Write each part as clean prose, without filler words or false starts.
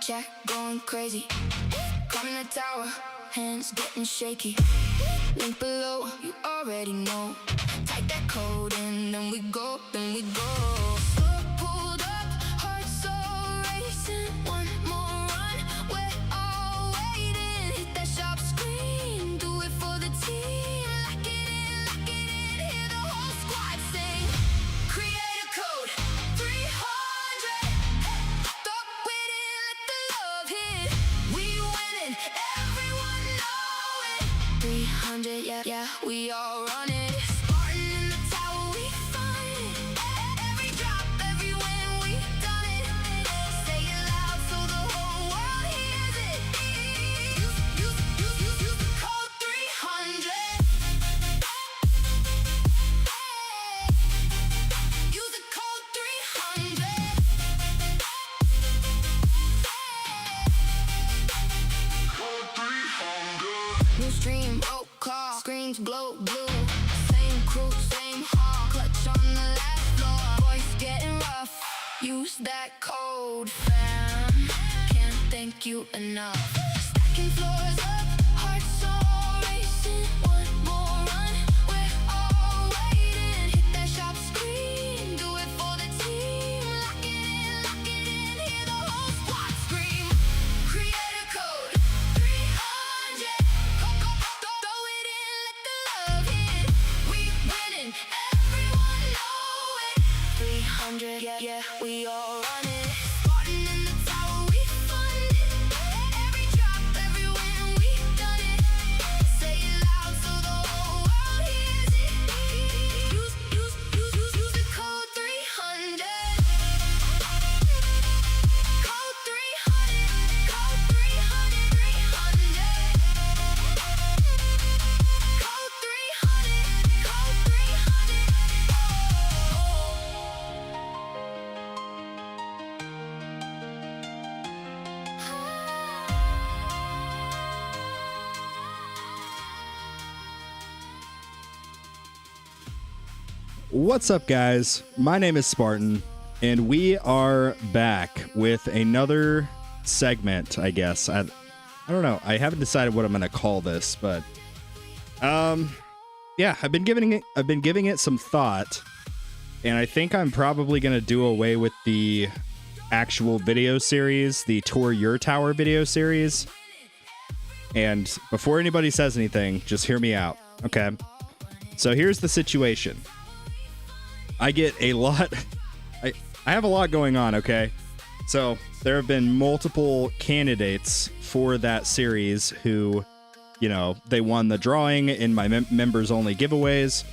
chat going crazy. Climbing the tower, hands getting shaky. Link below, you already know. Type that code in, then we go, then we go. Pulled up, heart so racing. One more run, we're all waiting. Hit that sharp screen, do it for the team. Lock it in, hear the whole squad sing. Create a code, 300. Throw it in, let the love hit. We winning, everyone know it. 300, yeah, we all run it. Spartan in the tower, we find it. Every drop, every win, we done it. Say it loud so the whole world hears it. Use the code 300. Use the code 300. New stream, roll call, screens glow blue. Same crew, same hall, clutch on the last floor. Voice getting rough, use that code, fam. Can't thank you enough. Stacking floors up, hearts so racing. One more run, we're all waiting. Hit that sharp screen, do it for the team. Lock it in, hear the whole squad scream. Create a code, 300. Throw it in, let the love hit. We winning, everyone know it. 300, yeah, we all run it. Spartan in the tower, we fund it. Every drop, every win, we done it. Say it loud so the whole world hears it. Use the code 300. Code 300. Code 300. 300. Code 300. Code 300. What's up, guys? My name is Spartan, and we are back with another segment, I guess. I don't know. I haven't decided what I'm going to call this, but yeah, I've been giving it some thought, and I think I'm probably going to do away with the actual video series, the Tour Your Tower video series. And before anybody says anything, just hear me out, okay? So here's the situation. I get a lot. I have a lot going on, okay? So there have been multiple candidates for that series who, you know, they won the drawing in my members only giveaways.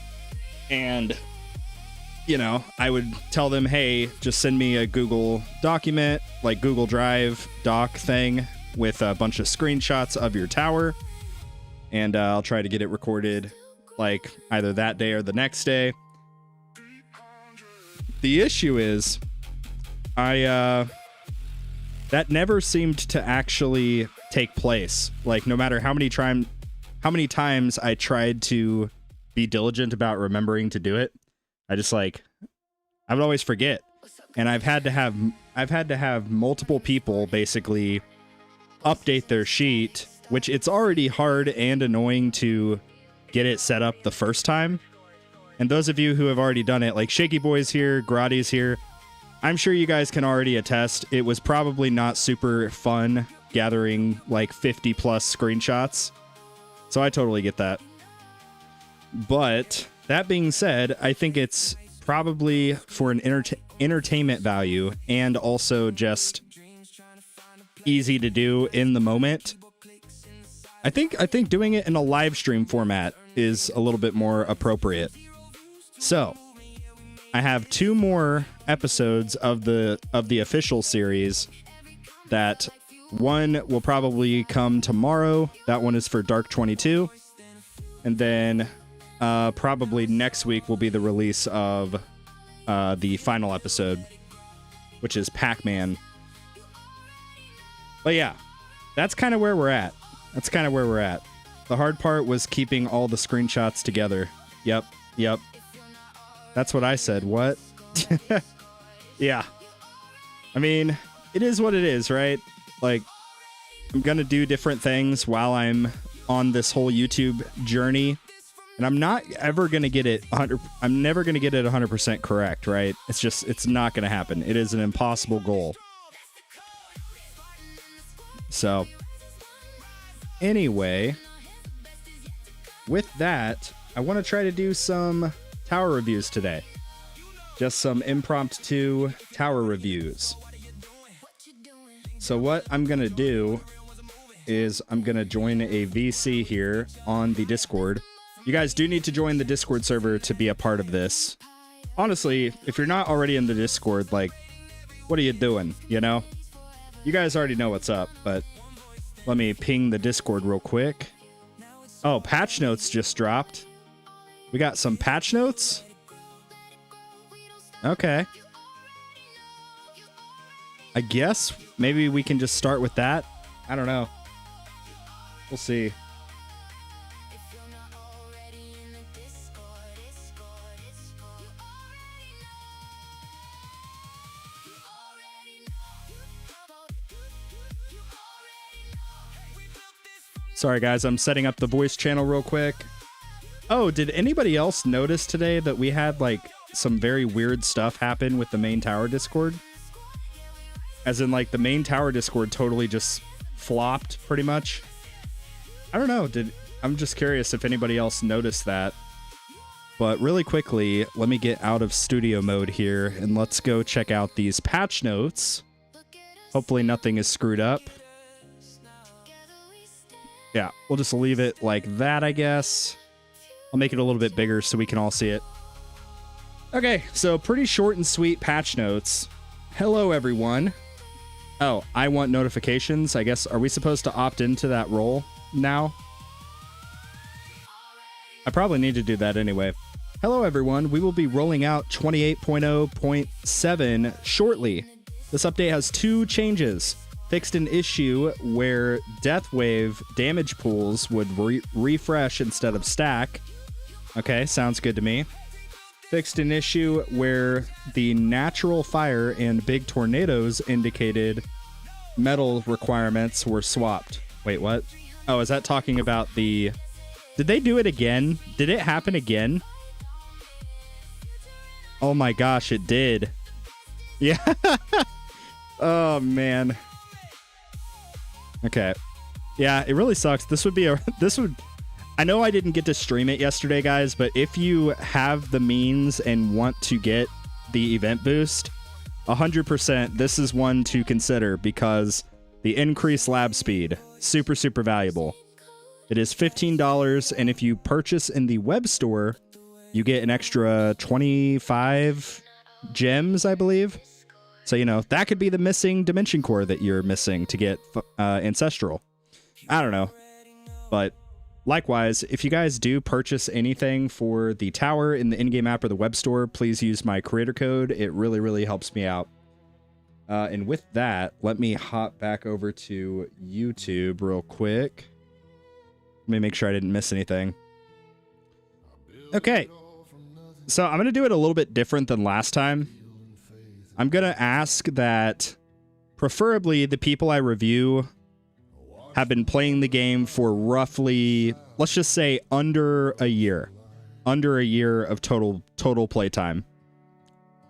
And, you know, I would tell them, hey, just send me a Google document, like Google Drive doc thing with a bunch of screenshots of your tower. And I'll try to get it recorded like either that day or the next day. The issue is, that never seemed to actually take place. Like, no matter how many times I tried to be diligent about remembering to do it, I would always forget. And I've had to have multiple people basically update their sheet, which it's already hard and annoying to get it set up the first time. And those of you who have already done it, like Shaky Boy's here, Grotty's here, I'm sure you guys can already attest. It was probably not super fun gathering like 50 plus screenshots. So I totally get that. But that being said, I think it's probably for an entertainment value and also just easy to do in the moment. I think doing it in a live stream format is a little bit more appropriate. So, I have 2 more episodes of the official series that one will probably come tomorrow. That one is for Dark 22. And then probably next week will be the release of the final episode, which is Pac-Man. But yeah, that's kind of where we're at. The hard part was keeping all the screenshots together. Yep. That's what I said. What? Yeah. I mean, it is what it is, right? Like, I'm going to do different things while I'm on this whole YouTube journey. And I'm not ever going to get it 100. I'm never going to get it 100% correct, right? It's not going to happen. It is an impossible goal. So, anyway, with that, I want to try to do some tower reviews today. Just some impromptu tower reviews. So what I'm going to do is I'm going to join a VC here on the Discord. You guys do need to join the Discord server to be a part of this. Honestly, if you're not already in the Discord, like, what are you doing, you know? You guys already know what's up, but let me ping the Discord real quick. Oh, patch notes just dropped. We got some patch notes? Okay. I guess maybe we can just start with that. I don't know. We'll see. Sorry, guys, I'm setting up the voice channel real quick. Oh, did anybody else notice today that we had, like, some very weird stuff happen with the main tower Discord? As in, like, the main tower Discord totally just flopped, pretty much. I don't know, I'm just curious if anybody else noticed that. But really quickly, let me get out of studio mode here, and let's go check out these patch notes. Hopefully nothing is screwed up. Yeah, we'll just leave it like that, I guess. I'll make it a little bit bigger so we can all see it. Okay, so pretty short and sweet patch notes. Hello, everyone. Oh, I want notifications. I guess, are we supposed to opt into that role now? I probably need to do that anyway. Hello, everyone. We will be rolling out 28.0.7 shortly. This update has 2 changes. Fixed an issue where Death Wave damage pools would refresh instead of stack. Okay, sounds good to me. Fixed an issue where the natural fire and big tornadoes indicated metal requirements were swapped. Wait, what? Oh, is that talking about the... Did they do it again? Did it happen again? Oh my gosh, it did. Yeah. Oh, man. Okay. Yeah, it really sucks. This would be I know I didn't get to stream it yesterday, guys, but if you have the means and want to get the event boost, 100%, this is one to consider because the increased lab speed, super, super valuable. It is $15, and if you purchase in the web store, you get an extra 25 gems, I believe. So, you know, that could be the missing dimension core that you're missing to get Ancestral. I don't know. But likewise, if you guys do purchase anything for the tower in the in-game app or the web store, please use my creator code. It really, really helps me out. And with that, let me hop back over to YouTube real quick. Let me make sure I didn't miss anything. Okay. So I'm going to do it a little bit different than last time. I'm going to ask that preferably the people I review have been playing the game for roughly, let's just say under a year of total playtime.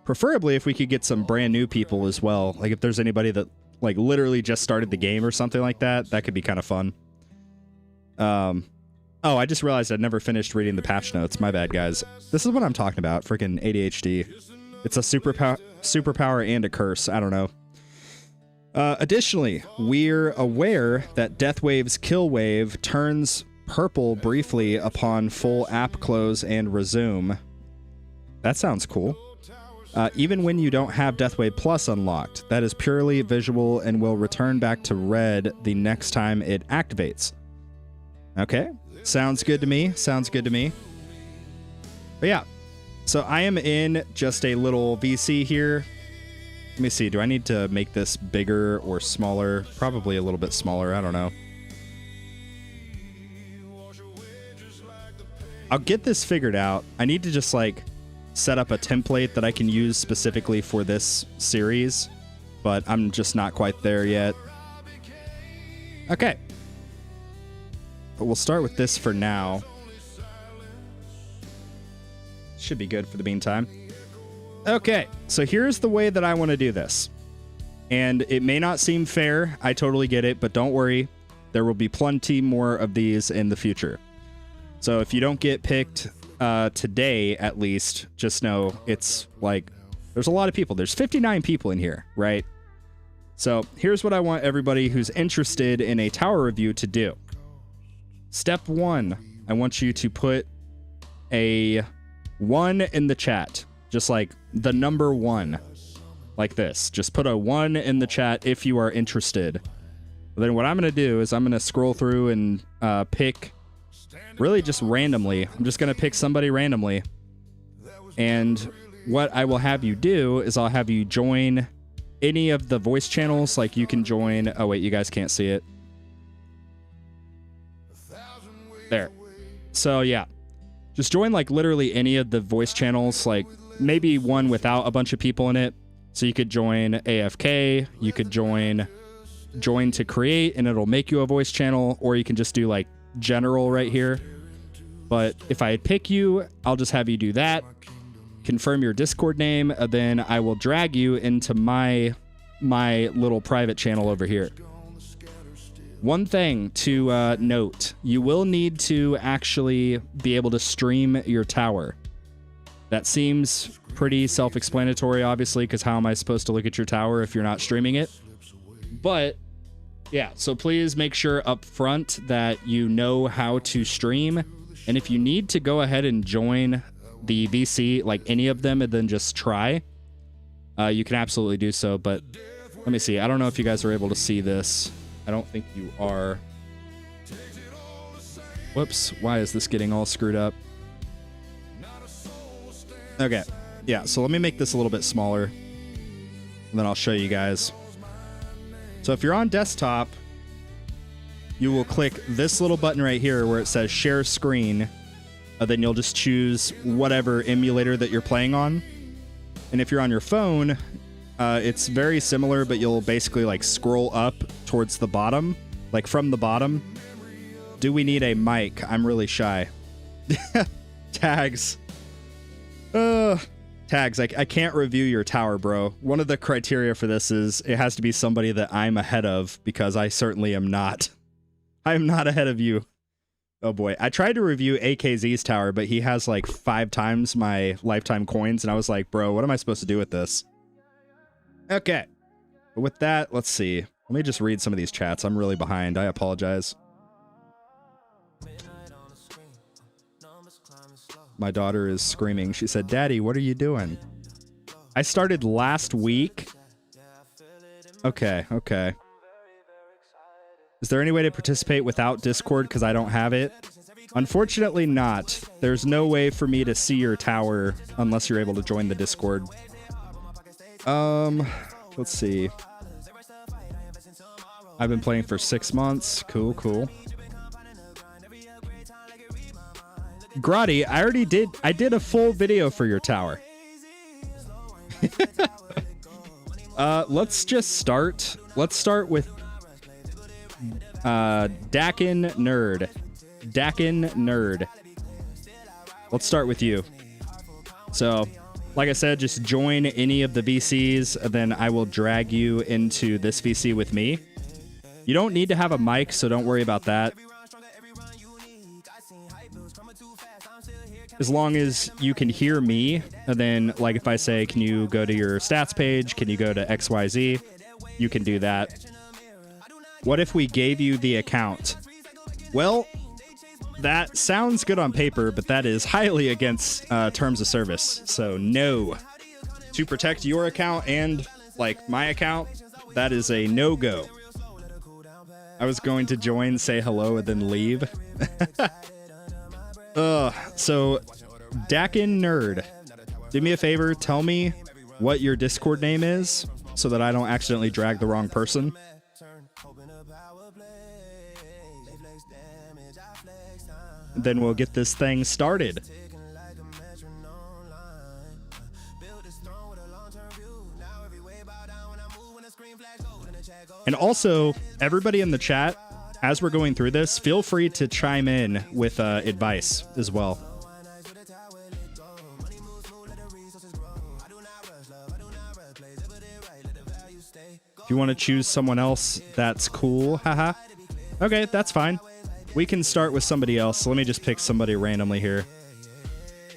Preferably if we could get some brand new people as well. Like if there's anybody that like literally just started the game or something like that, that could be kind of fun. Oh, I just realized I'd never finished reading the patch notes. My bad, guys. This is what I'm talking about. Freaking ADHD. It's a superpower and a curse. I don't know. Additionally, we're aware that Death Wave's kill wave turns purple briefly upon full app close and resume. That sounds cool. Even when you don't have Death Wave Plus unlocked, that is purely visual and will return back to red the next time it activates. Okay, sounds good to me. Sounds good to me. But yeah, so I am in just a little VC here. Let me see, do I need to make this bigger or smaller? Probably a little bit smaller, I don't know. I'll get this figured out. I need to just like set up a template that I can use specifically for this series, but I'm just not quite there yet. Okay. But we'll start with this for now. Should be good for the meantime. Okay, so here's the way that I want to do this. And it may not seem fair. I totally get it, but don't worry. There will be plenty more of these in the future. So if you don't get picked today, at least, just know it's like, there's a lot of people. There's 59 people in here, right? So here's what I want everybody who's interested in a tower review to do. Step 1, I want you to put a 1 in the chat. Just like the number 1. Like this. Just put a 1 in the chat if you are interested. Then what I'm going to do is I'm going to scroll through and pick really just randomly. I'm just going to pick somebody randomly. And what I will have you do is I'll have you join any of the voice channels. Like you can join... Oh, wait, you guys can't see it. There. So, yeah. Just join like literally any of the voice channels. Like maybe one without a bunch of people in it. So you could join AFK. You could join to create and it'll make you a voice channel. Or you can just do like general right here. But if I pick you, I'll just have you do that. Confirm your Discord name. And then I will drag you into my little private channel over here. One thing to note, you will need to actually be able to stream your tower. That seems pretty self-explanatory, obviously, because how am I supposed to look at your tower if you're not streaming it? But, yeah, so please make sure up front that you know how to stream. And if you need to go ahead and join the VC, like any of them, and then just try, you can absolutely do so. But let me see. I don't know if you guys are able to see this. I don't think you are. Whoops. Why is this getting all screwed up? Okay. Yeah, so let me make this a little bit smaller. And then I'll show you guys. So if you're on desktop, you will click this little button right here where it says share screen. Then you'll just choose whatever emulator that you're playing on. And if you're on your phone, it's very similar, but you'll basically like scroll up towards the bottom, like from the bottom. Do we need a mic? I'm really shy. Tags. Tags, I can't review your tower, bro. One of the criteria for this is it has to be somebody that I'm ahead of, because I certainly am not. I am not ahead of you. Oh boy. I tried to review AKZ's tower, but he has like 5 times my lifetime coins, and I was like, bro, what am I supposed to do with this? Okay. But with that, let's see. Let me just read some of these chats. I'm really behind. I apologize. My daughter is screaming. She said, Daddy, what are you doing? I started last week. Okay, okay. Is there any way to participate without Discord because I don't have it? Unfortunately not. There's no way for me to see your tower unless you're able to join the Discord. Let's see. I've been playing for 6 months. Cool, cool. Grotti, I did a full video for your tower. Let's just start. Let's start with Dhackan Nerd. Dhackan Nerd. Let's start with you. So, like I said, just join any of the VCs, and then I will drag you into this VC with me. You don't need to have a mic, so don't worry about that. As long as you can hear me, and then, like, if I say, can you go to your stats page? Can you go to XYZ? You can do that. What if we gave you the account? Well, that sounds good on paper, but that is highly against terms of service. So no. To protect your account and, like, my account, that is a no-go. I was going to join, say hello, and then leave. So, Dhackan Nerd, do me a favor, tell me what your Discord name is so that I don't accidentally drag the wrong person. Then we'll get this thing started. And also, everybody in the chat, as we're going through this, feel free to chime in with advice as well. If you want to choose someone else, that's cool. Haha. Okay, that's fine. We can start with somebody else. So let me just pick somebody randomly here.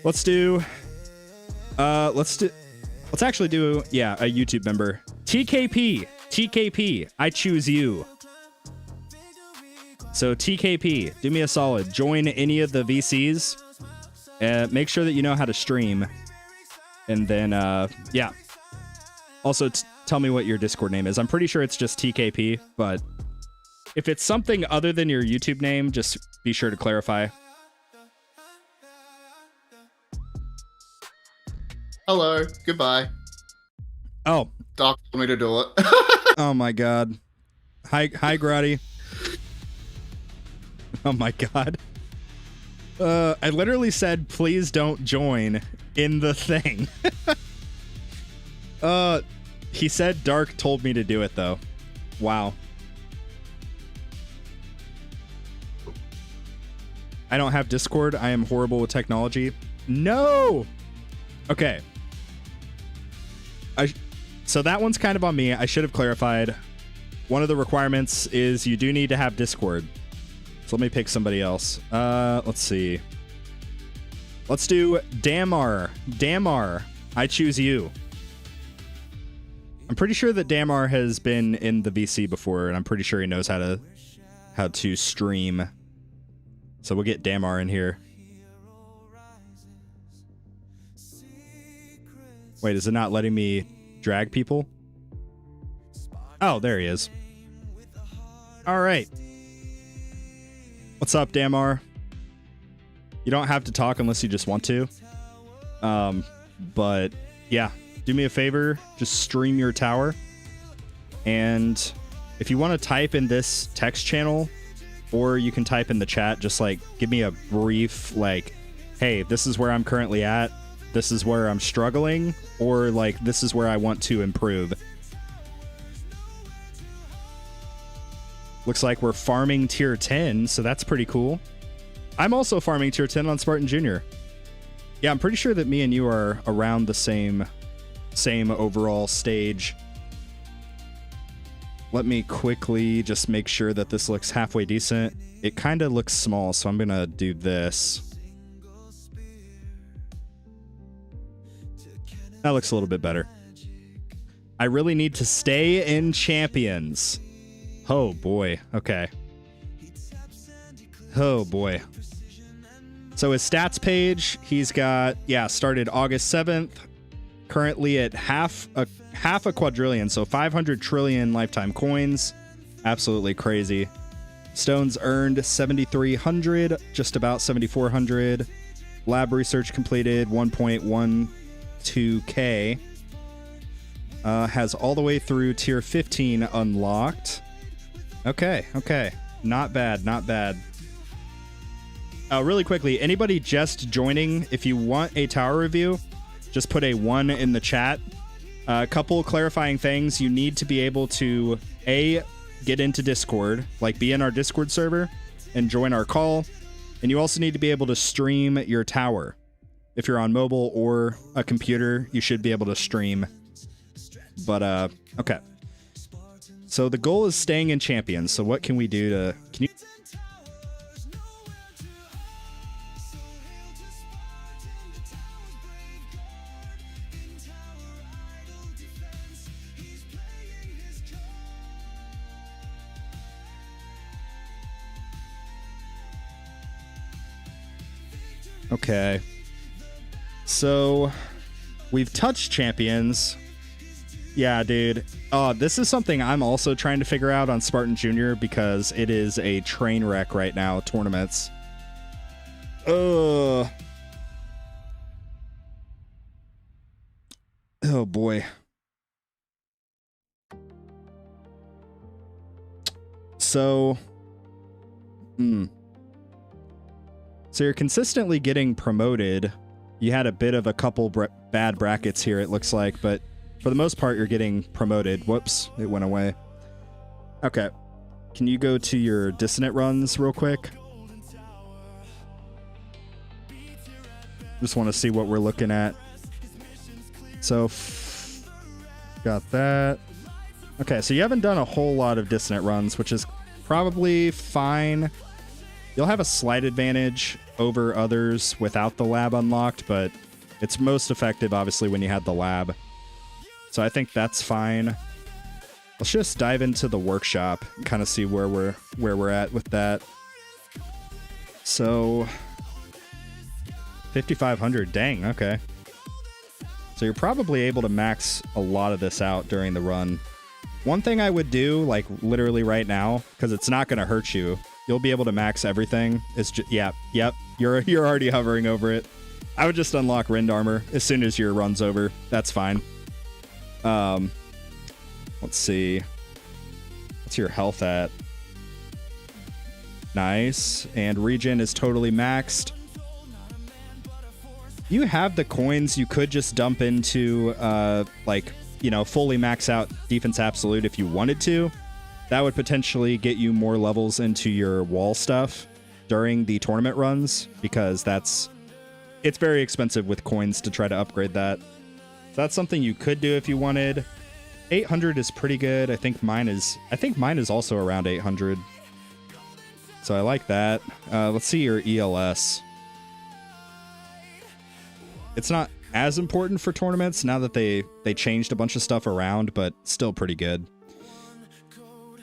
Let's actually do, yeah, a YouTube member. TKP, I choose you. So TKP, do me a solid. Join any of the VCs. Make sure that you know how to stream. And then, yeah. Also, tell me what your Discord name is. I'm pretty sure it's just TKP, but if it's something other than your YouTube name, just be sure to clarify. Hello. Goodbye. Oh. Doc told me to do it. Oh my god. Hi, Grotty. Oh my god. I literally said, please don't join in the thing. He said Dark told me to do it though. Wow. I don't have Discord. I am horrible with technology. No! Okay. So that one's kind of on me. I should have clarified. One of the requirements is you do need to have Discord. So let me pick somebody else. Let's see. Let's do Damar. Damar, I choose you. I'm pretty sure that Damar has been in the VC before, and I'm pretty sure he knows how to stream. So we'll get Damar in here. Wait, is it not letting me drag people? Oh, there he is. All right. What's up, Damar? You don't have to talk unless you just want to. But yeah, do me a favor, just stream your tower. And if you want to type in this text channel, or you can type in the chat, just like give me a brief, like, hey, this is where I'm currently at. This is where I'm struggling, or like, this is where I want to improve. Looks like we're farming tier 10, so that's pretty cool. I'm also farming tier 10 on Spartan Jr. Yeah, I'm pretty sure that me and you are around the same overall stage. Let me quickly just make sure that this looks halfway decent. It kind of looks small, so I'm gonna do this. That looks a little bit better. I really need to stay in champions. Oh boy, okay. Oh boy. So his stats page, he's got, yeah, started August 7th, currently at half a quadrillion, so 500 trillion lifetime coins. Absolutely crazy. Stones earned 7,300, just about 7,400. Lab research completed 1.12k. Has all the way through tier 15 unlocked. Okay. Not bad, not bad. Really quickly, anybody just joining, if you want a tower review, just put a 1 in the chat. A couple clarifying things. You need to be able to, A, get into Discord, like be in our Discord server and join our call. And you also need to be able to stream your tower. If you're on mobile or a computer, you should be able to stream. But, okay. So the goal is staying in champions. So what can we do to... Can you... Okay. So we've touched champions. Yeah, dude. This is something I'm also trying to figure out on Spartan Jr. because it is a train wreck right now, tournaments. Oh boy. So, So you're consistently getting promoted. You had a bit of a couple bad brackets here, it looks like, but for the most part, you're getting promoted. Whoops, it went away. Okay. can you go to your dissonant runs real quick? Just want to see what we're looking at. So, got that. Okay, so you haven't done a whole lot of dissonant runs, which is probably fine. You'll have a slight advantage over others without the lab unlocked, but it's most effective, obviously, when you had the lab. So I think that's fine. Let's just dive into the workshop and kind of see where we're at with that. So 5,500, dang, okay. So you're probably able to max a lot of this out during the run. One thing I would do, like literally right now, because it's not going to hurt you, you'll be able to max everything. It's just, yep, you're already hovering over it. I would just unlock Rend Armor as soon as your run's over. That's fine. Let's see. What's your health at? Nice. And regen is totally maxed. You have the coins you could just dump into, like, you know, fully max out Defense Absolute if you wanted to. That would potentially get you more levels into your wall stuff during the tournament runs, because it's very expensive with coins to try to upgrade that. So that's something you could do if you wanted. 800 is pretty good. I think mine is also around 800. So I like that. Let's see your ELS. It's not as important for tournaments now that they changed a bunch of stuff around, but still pretty good.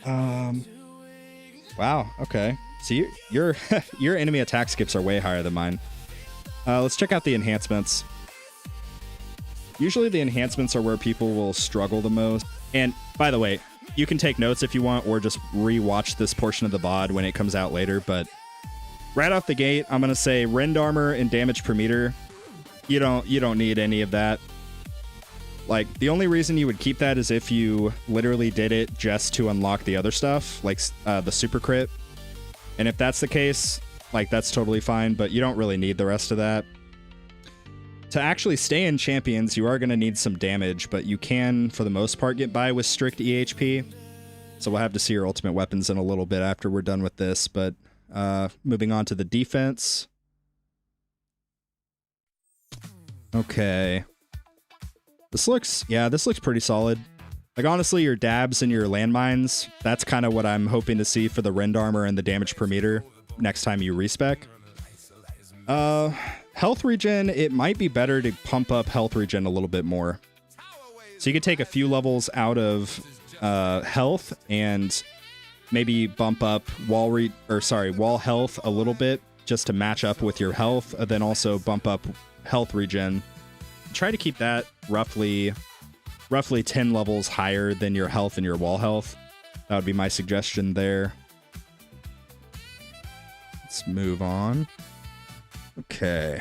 Wow, okay. So your your enemy attack skips are way higher than mine. Let's check out the enhancements. Usually the enhancements are where people will struggle the most. And by the way, you can take notes if you want, or just re-watch this portion of the VOD when it comes out later. But right off the gate, I'm gonna say Rend Armor and damage per meter. You don't need any of that. Like, the only reason you would keep that is if you literally did it just to unlock the other stuff, like the super crit. And if that's the case, like, that's totally fine, but you don't really need the rest of that. To actually stay in champions, you are going to need some damage, but you can, for the most part, get by with strict EHP. So we'll have to see your ultimate weapons in a little bit after we're done with this, but moving on to the defense. Okay. This looks pretty solid. Like, honestly, your dabs and your landmines, that's kind of what I'm hoping to see for the Rend Armor and the damage per meter next time you respec. Health regen, it might be better to pump up health regen a little bit more. So you could take a few levels out of health and maybe bump up wall health a little bit just to match up with your health, and then also bump up health regen. Try to keep that roughly 10 levels higher than your health and your wall health. That would be my suggestion there. Let's move on. Okay.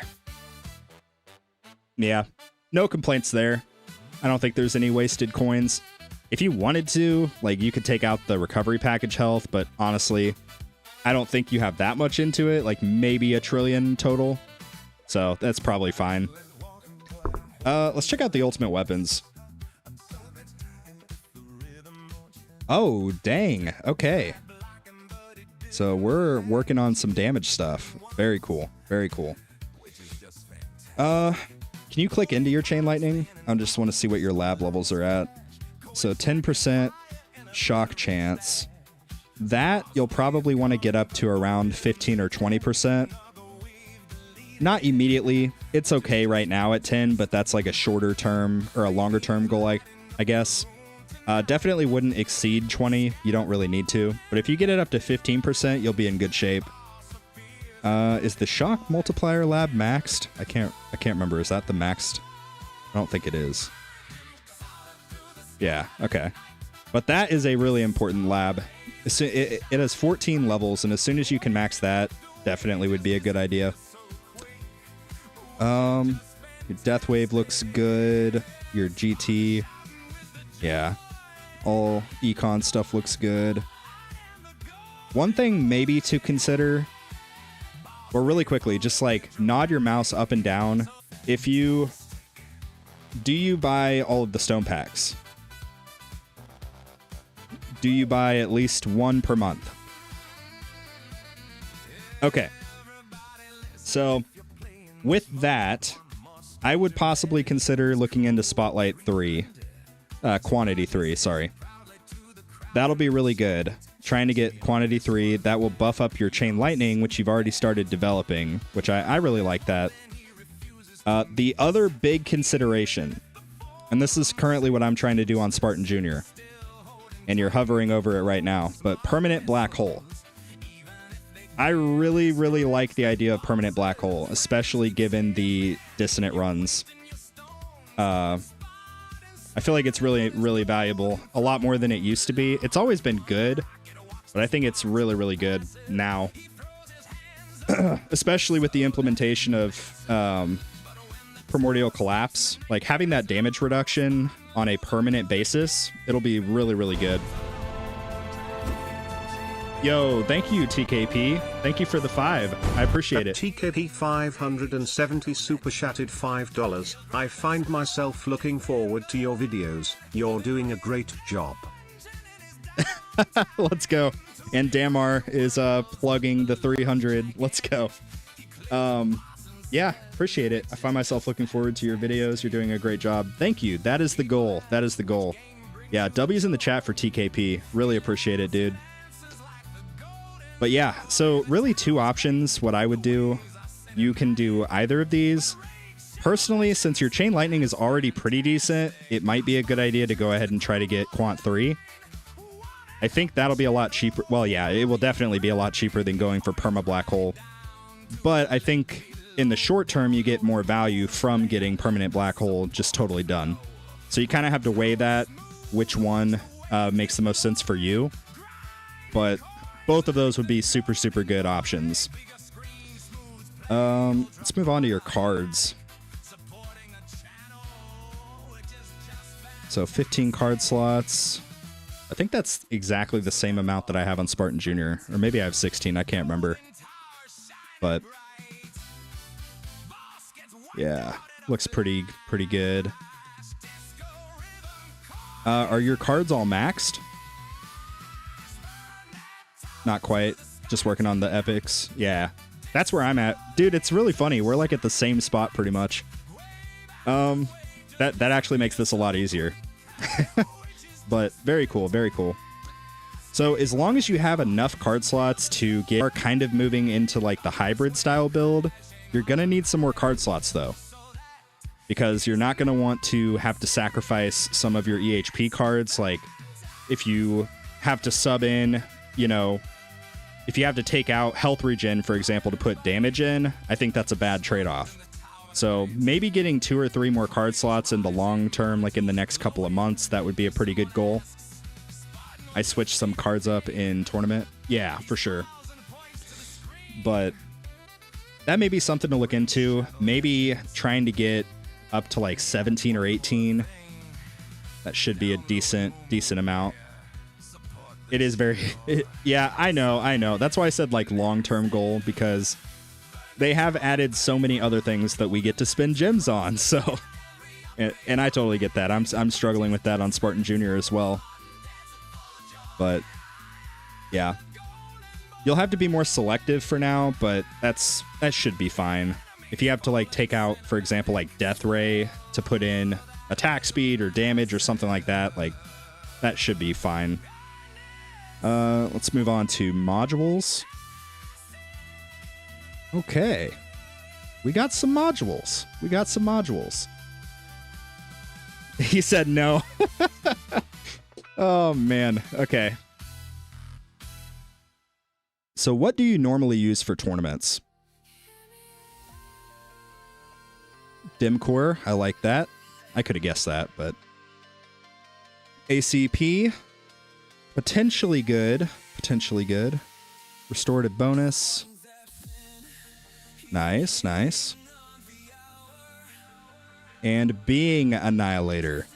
Yeah, no complaints there. I don't think there's any wasted coins. If you wanted to, like, you could take out the recovery package health, but honestly, I don't think you have that much into it, like maybe 1 trillion total. So that's probably fine. Let's check out the ultimate weapons. Oh, dang. Okay. So we're working on some damage stuff. Very cool. Very cool. Can you click into your chain lightning? I just want to see what your lab levels are at. So 10% shock chance. That you'll probably want to get up to around 15 or 20%. Not immediately. It's okay right now at 10, but that's like a shorter term or a longer term goal, I guess. Definitely wouldn't exceed 20. You don't really need to. But if you get it up to 15%, you'll be in good shape. Is the shock multiplier lab maxed? I can't remember. Is that the maxed? I don't think it is. Yeah, okay. But that is a really important lab. It has 14 levels, and as soon as you can max that, definitely would be a good idea. Your Death Wave looks good. Your GT. Yeah. All econ stuff looks good. One thing maybe to consider, or really quickly, just like nod your mouse up and down. Do you buy all of the stone packs? do you buy at least one per month? Okay. So, with that, I would possibly consider looking into Spotlight 3. Quantity 3, sorry. That'll be really good. Trying to get Quantity 3, that will buff up your Chain Lightning, which you've already started developing, which I really like that. The other big consideration, and this is currently what I'm trying to do on Spartan Jr., and you're hovering over it right now, but Permanent Black Hole. I really, really like the idea of Permanent Black Hole, especially given the dissonant runs. I feel like it's really, really valuable. A lot more than it used to be. It's always been good, but I think it's really, really good now. Especially with the implementation of Primordial Collapse. Like, having that damage reduction on a permanent basis, it'll be really, really good. Yo, thank you, TKP. Thank you for the 5. I appreciate it. TKP 570 super chatted $5. I find myself looking forward to your videos. You're doing a great job. Let's go. And Damar is plugging the 300. Let's go. Yeah, appreciate it. I find myself looking forward to your videos. You're doing a great job. Thank you. That is the goal. That is the goal. Yeah, W's in the chat for TKP. Really appreciate it, dude. But yeah, so really 2 options, what I would do. You can do either of these. Personally, since your Chain Lightning is already pretty decent, it might be a good idea to go ahead and try to get Quant 3. I think that'll be a lot cheaper. Well, yeah, it will definitely be a lot cheaper than going for Perma Black Hole. But I think in the short term, you get more value from getting Permanent Black Hole just totally done. So you kind of have to weigh that, which one makes the most sense for you. But both of those would be super, super good options. Let's move on to your cards. So 15 card slots. I think that's exactly the same amount that I have on Spartan Jr. Or maybe I have 16. I can't remember. But yeah, looks pretty good. Are your cards all maxed? Not quite. Just working on the epics. Yeah. That's where I'm at. Dude, it's really funny. We're like at the same spot pretty much. That actually makes this a lot easier. But very cool, very cool. So as long as you have enough card slots to get are kind of moving into like the hybrid style build, you're gonna need some more card slots though. Because you're not gonna want to have to sacrifice some of your EHP cards. Like if you have to sub in, you know, if you have to take out health regen, for example, to put damage in, I think that's a bad trade-off. So maybe getting 2 or 3 more card slots in the long term, like in the next couple of months, that would be a pretty good goal. I switched some cards up in tournament. Yeah, for sure. But that may be something to look into. Maybe trying to get up to like 17 or 18. That should be a decent amount. It is very... yeah, I know. That's why I said like long-term goal, because they have added so many other things that we get to spend gems on. So, and I totally get that. I'm struggling with that on Spartan Jr. as well. But yeah, you'll have to be more selective for now, but that should be fine. If you have to like take out, for example, like Death Ray to put in attack speed or damage or something like that, like that should be fine. Let's move on to modules. Okay. We got some modules. He said no. Oh, man. Okay. So what do you normally use for tournaments? Dimcore. I like that. I could have guessed that, but... ACP. Potentially good. Restorative bonus. Nice. And Being Annihilator.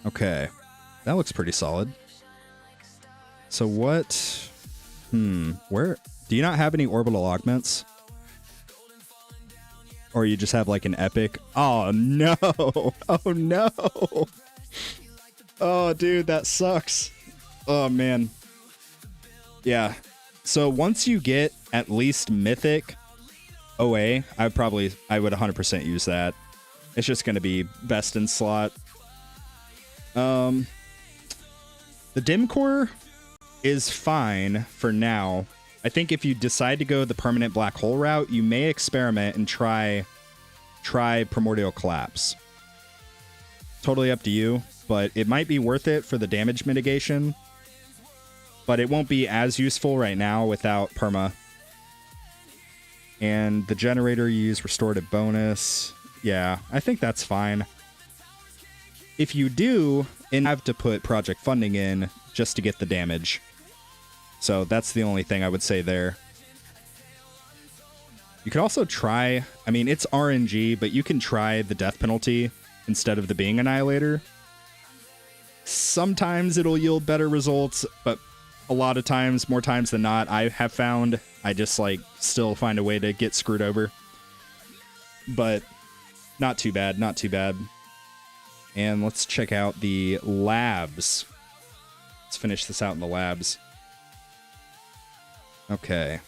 Okay. That looks pretty solid. So what... Where... Do you not have any orbital augments? Or you just have like an epic? Oh, no! Oh, no! Oh, dude, that sucks. Oh, man. Yeah. So once you get at least Mythic OA, I would 100% use that. It's just going to be best in slot. The Dim Core is fine for now. I think if you decide to go the permanent black hole route, you may experiment and try Primordial Collapse. Totally up to you, but it might be worth it for the damage mitigation. But it won't be as useful right now without perma. And the generator, you use restorative bonus. Yeah, I think that's fine. If you do, and have to put project funding in just to get the damage. So that's the only thing I would say there. You could also try, I mean, it's RNG, but you can try the death penalty instead of the Being Annihilator. Sometimes it'll yield better results, but a lot of times, more times than not, I have found I just like still find a way to get screwed over. But not too bad, not too bad. And let's check out the labs. Let's finish this out in the labs. Okay.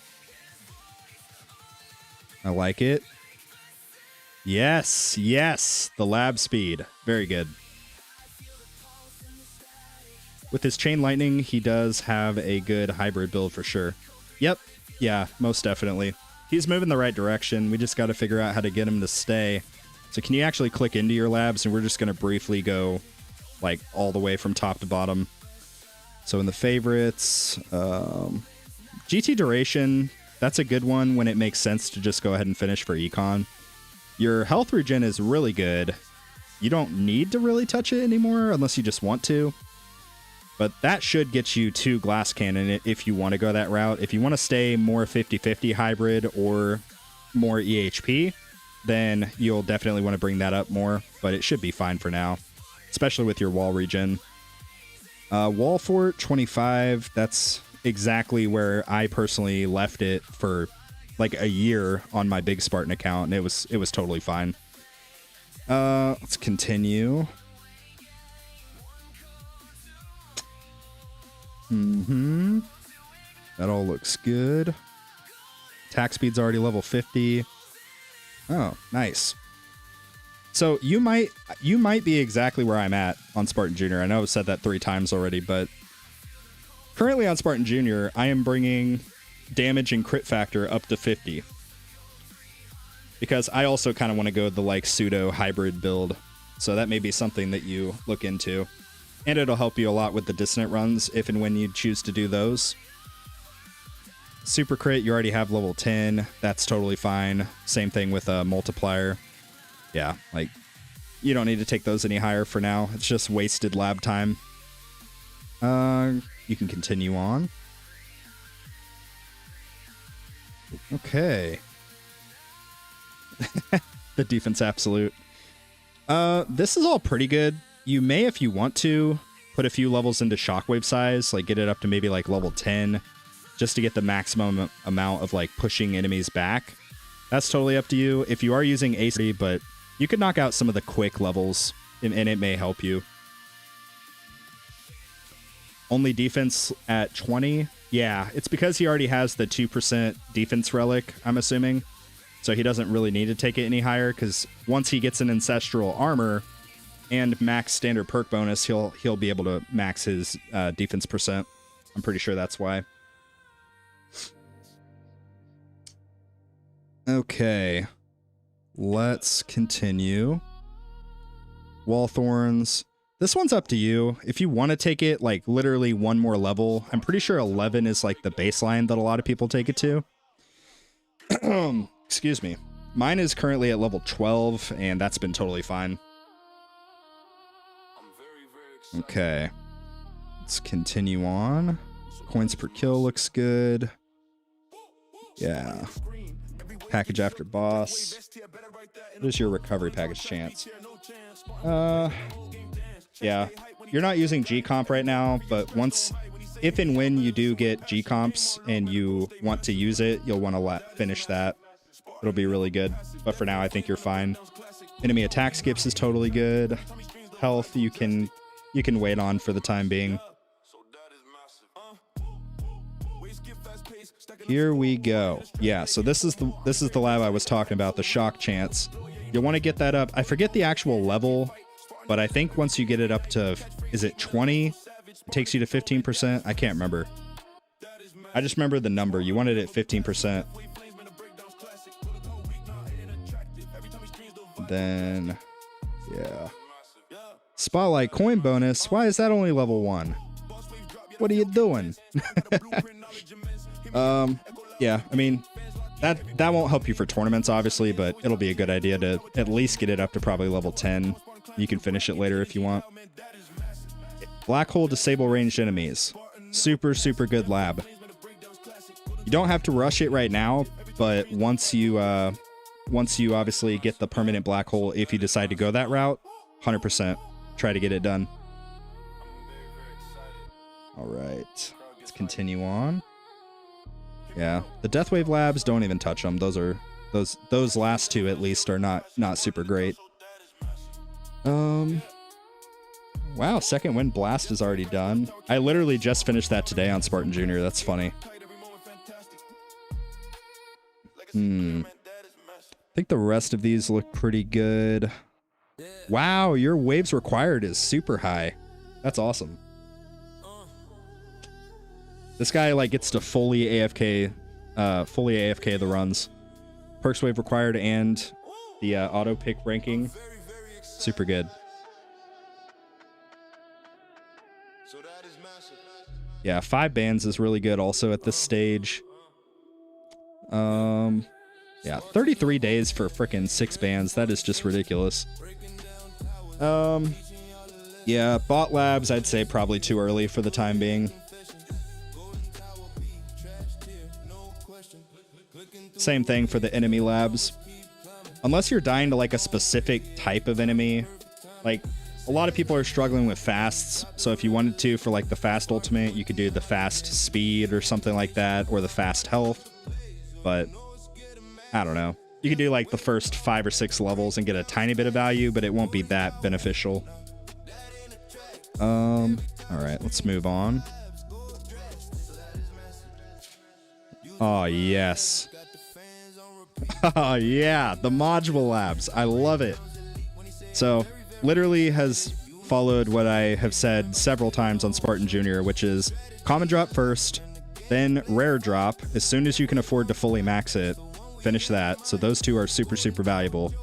I like it. Yes, yes, the lab speed. Very good. With his Chain Lightning, he does have a good hybrid build for sure. Yep. Yeah, most definitely. He's moving the right direction. We just got to figure out how to get him to stay. So can you actually click into your labs? And we're just going to briefly go like all the way from top to bottom. So in the favorites, GT Duration, that's a good one when it makes sense to just go ahead and finish for Econ. Your health regen is really good. You don't need to really touch it anymore unless you just want to. But that should get you to Glass Cannon if you want to go that route. If you want to stay more 50-50 hybrid or more EHP, then you'll definitely want to bring that up more. But it should be fine for now, especially with your wall regen. Wall Fort 25, that's exactly where I personally left it for like a year on my big Spartan account, and it was totally fine. Let's continue. That all looks good. Attack speed's already level 50. Oh, nice. So you might be exactly where I'm at on Spartan Jr. I know I've said that 3 times already, but currently on Spartan Jr., I am bringing damage and crit factor up to 50. Because I also kind of want to go the like pseudo hybrid build. So that may be something that you look into. And it'll help you a lot with the dissonant runs if and when you choose to do those. Super crit, you already have level 10. That's totally fine. Same thing with a multiplier. Yeah, like, you don't need to take those any higher for now. It's just wasted lab time. You can continue on. Okay. The defense absolute. This is all pretty good. You may, if you want to, put a few levels into shockwave size, like get it up to maybe like level 10, just to get the maximum amount of like pushing enemies back. That's totally up to you. If you are using AC, but you could knock out some of the quick levels, and it may help you. Only defense at 20. Yeah, it's because he already has the 2% defense relic, I'm assuming. So he doesn't really need to take it any higher, because once he gets an ancestral armor and max standard perk bonus, he'll be able to max his defense percent. I'm pretty sure that's why. Okay. Let's continue. Wall Thorns. This one's up to you. If you want to take it like literally one more level, I'm pretty sure 11 is like the baseline that a lot of people take it to. Excuse me. Mine is currently at level 12, and that's been totally fine. Okay. Let's continue on. Coins per kill looks good. Yeah. Package after boss. What is your recovery package chance? Yeah. You're not using G-Comp right now, but if and when you do get G-Comps and you want to use it, you'll want to finish that. It'll be really good. But for now, I think you're fine. Enemy attack skips is totally good. Health, you can wait on for the time being. Here we go. Yeah, so this is the lab I was talking about, the shock chance. You'll want to get that up. I forget the actual level, but I think once you get it up to, is it 20? It takes you to 15%. I can't remember. I just remember the number. You want it at 15%. Then, yeah. Spotlight coin bonus. Why is that only level 1? What are you doing? Yeah, I mean, that won't help you for tournaments, obviously, but it'll be a good idea to at least get it up to probably level 10. You can finish it later if you want. Black hole disable ranged enemies. Super, super good lab. You don't have to rush it right now, but once you obviously get the permanent black hole, if you decide to go that route, 100% try to get it done. All right, let's continue on. Yeah, the Deathwave labs, don't even touch them. Those last two at least are not super great. Wow, second wind blast is already done. I literally just finished that today on Spartan Junior. That's funny. I think the rest of these look pretty good. Wow, your waves required is super high. That's awesome. This guy like gets to fully AFK the runs. Perks wave required and the auto pick ranking. Super good. Yeah, 5 bans is really good also at this stage. Yeah, 33 days for frickin' 6 bans. That is just ridiculous. Yeah, bot labs, I'd say probably too early for the time being. Same thing for the enemy labs. Unless you're dying to like a specific type of enemy. Like, a lot of people are struggling with fasts, so if you wanted to for like the fast ultimate, you could do the fast speed or something like that, or the fast health. But I don't know. You could do like the first 5 or 6 levels and get a tiny bit of value, but it won't be that beneficial. All right, let's move on. Oh, yes. Oh, yeah, the module labs. I love it. So, literally has followed what I have said several times on Spartan Junior, which is common drop first, then rare drop. As soon as you can afford to fully max it, finish that. So those two are super, super valuable.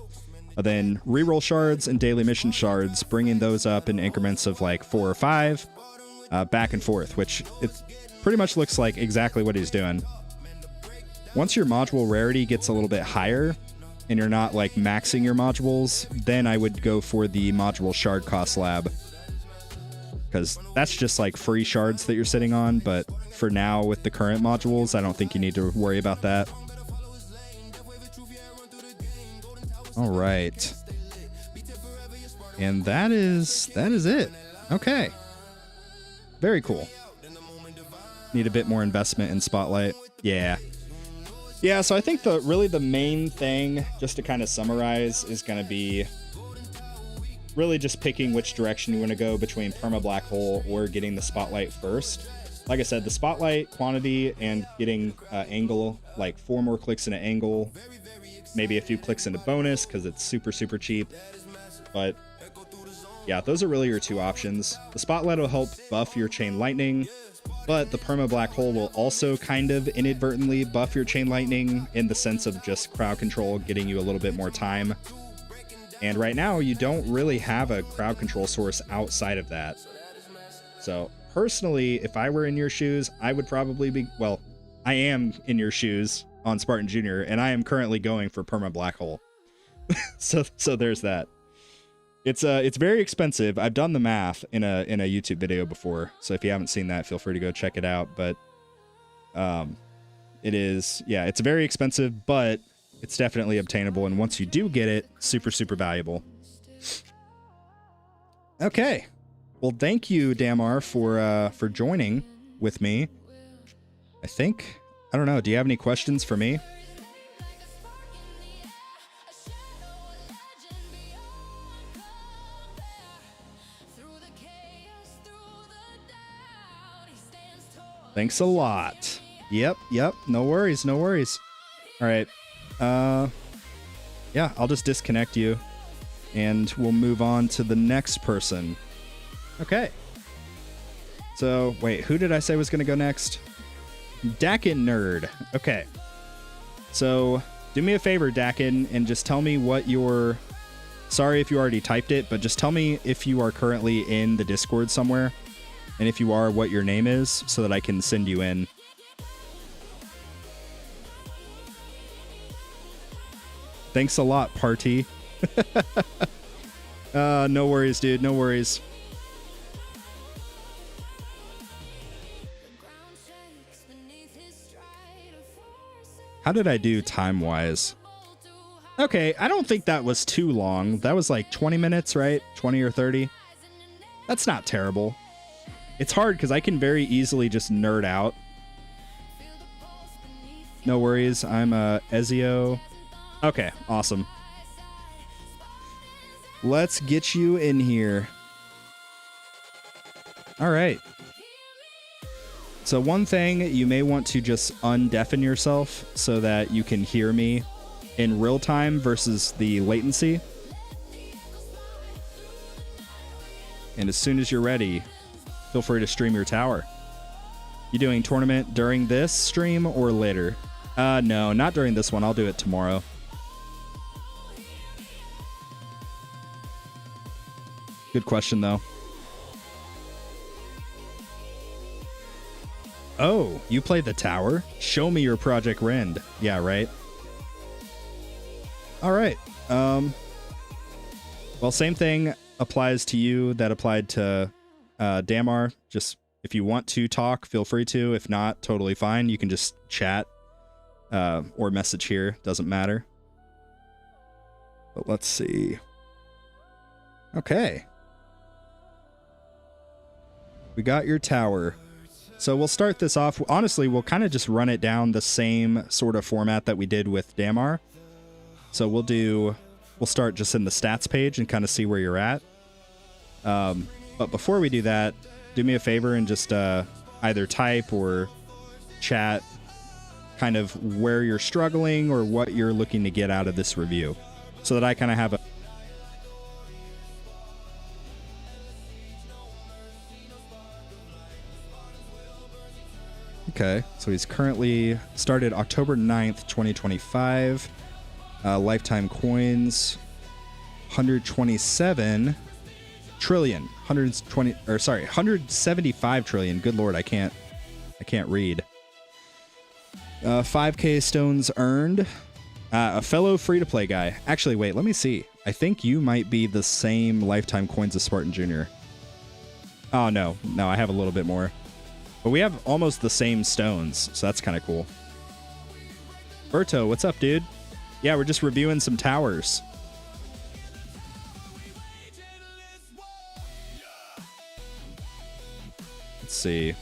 Then reroll shards and daily mission shards, bringing those up in increments of like 4 or 5, back and forth, which it pretty much looks like exactly what he's doing. Once your module rarity gets a little bit higher and you're not like maxing your modules, then I would go for the module shard cost lab, because that's just like free shards that you're sitting on. But for now, with the current modules, I don't think you need to worry about that. All right. And that is it. Okay. Very cool. Need a bit more investment in Spotlight. Yeah. Yeah, so I think really the main thing, just to kind of summarize, is going to be really just picking which direction you want to go between Perma Black Hole or getting the Spotlight first. Like I said, the Spotlight quantity and getting angle, like 4 more clicks in an angle, maybe a few clicks into bonus because it's super, super cheap. But yeah, those are really your 2 options. The Spotlight will help buff your Chain Lightning, but the Perma Black Hole will also kind of inadvertently buff your Chain Lightning in the sense of just crowd control, getting you a little bit more time. And right now, you don't really have a crowd control source outside of that. So personally, if I were in your shoes, I would probably be, well, I am in your shoes on Spartan Junior, and I am currently going for Perma Black Hole. so there's that. It's very expensive. I've done the math in a YouTube video before, so if you haven't seen that, feel free to go check it out. But it's very expensive, but it's definitely obtainable, and once you do get it, super, super valuable. Okay. Well, thank you, Damar, for joining with me. I don't know, do you have any questions for me? Thanks a lot. Yep. No worries. All right. Yeah, I'll just disconnect you and we'll move on to the next person. Okay. So, wait, who did I say was going to go next? Dhackan Nerd. Okay. So, do me a favor, Dhackan, and just tell me what your... Sorry if you already typed it, but just tell me if you are currently in the Discord somewhere. And if you are, what your name is, so that I can send you in. Thanks a lot, party. No worries, dude. No worries. How did I do time-wise? Okay, I don't think that was too long. That was like 20 minutes, right? 20 or 30. That's not terrible. It's hard because I can very easily just nerd out. No worries. I'm Ezio. Okay, awesome. Let's get you in here. All right. So one thing, you may want to just undeafen yourself so that you can hear me in real time versus the latency. And as soon as you're ready, feel free to stream your tower. You doing tournament during this stream or later? No, not during this one. I'll do it tomorrow. Good question, though. Oh, you play the tower? Show me your Project Rend. Yeah, right. All right. Well, same thing applies to you that applied to Damar. Just if you want to talk, feel free to. If not, totally fine. You can just chat or message here. Doesn't matter. But let's see. Okay. We got your tower. So we'll start this off. Honestly, we'll kind of just run it down the same sort of format that we did with Damar. So we'll start just in the stats page and kind of see where you're at. But before we do that, do me a favor and just either type or chat kind of where you're struggling or what you're looking to get out of this review so that I kind of have a... Okay, so he's currently started October 9th, 2025. Lifetime coins, 127 trillion, 175 trillion. Good Lord, I can't read. 5K stones earned. A fellow free-to-play guy. Actually, wait, let me see. I think you might be the same lifetime coins as Spartan Jr. Oh, no, I have a little bit more. But we have almost the same stones, so that's kind of cool. Berto, what's up, dude? Yeah, we're just reviewing some towers. Let's see.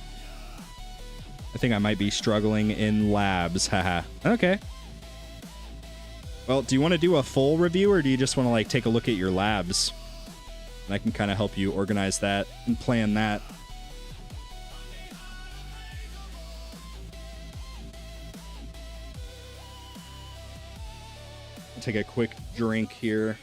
I think I might be struggling in labs. Haha. Okay. Well, do you want to do a full review, or do you just want to like take a look at your labs? And I can kind of help you organize that and plan that. Take a quick drink here.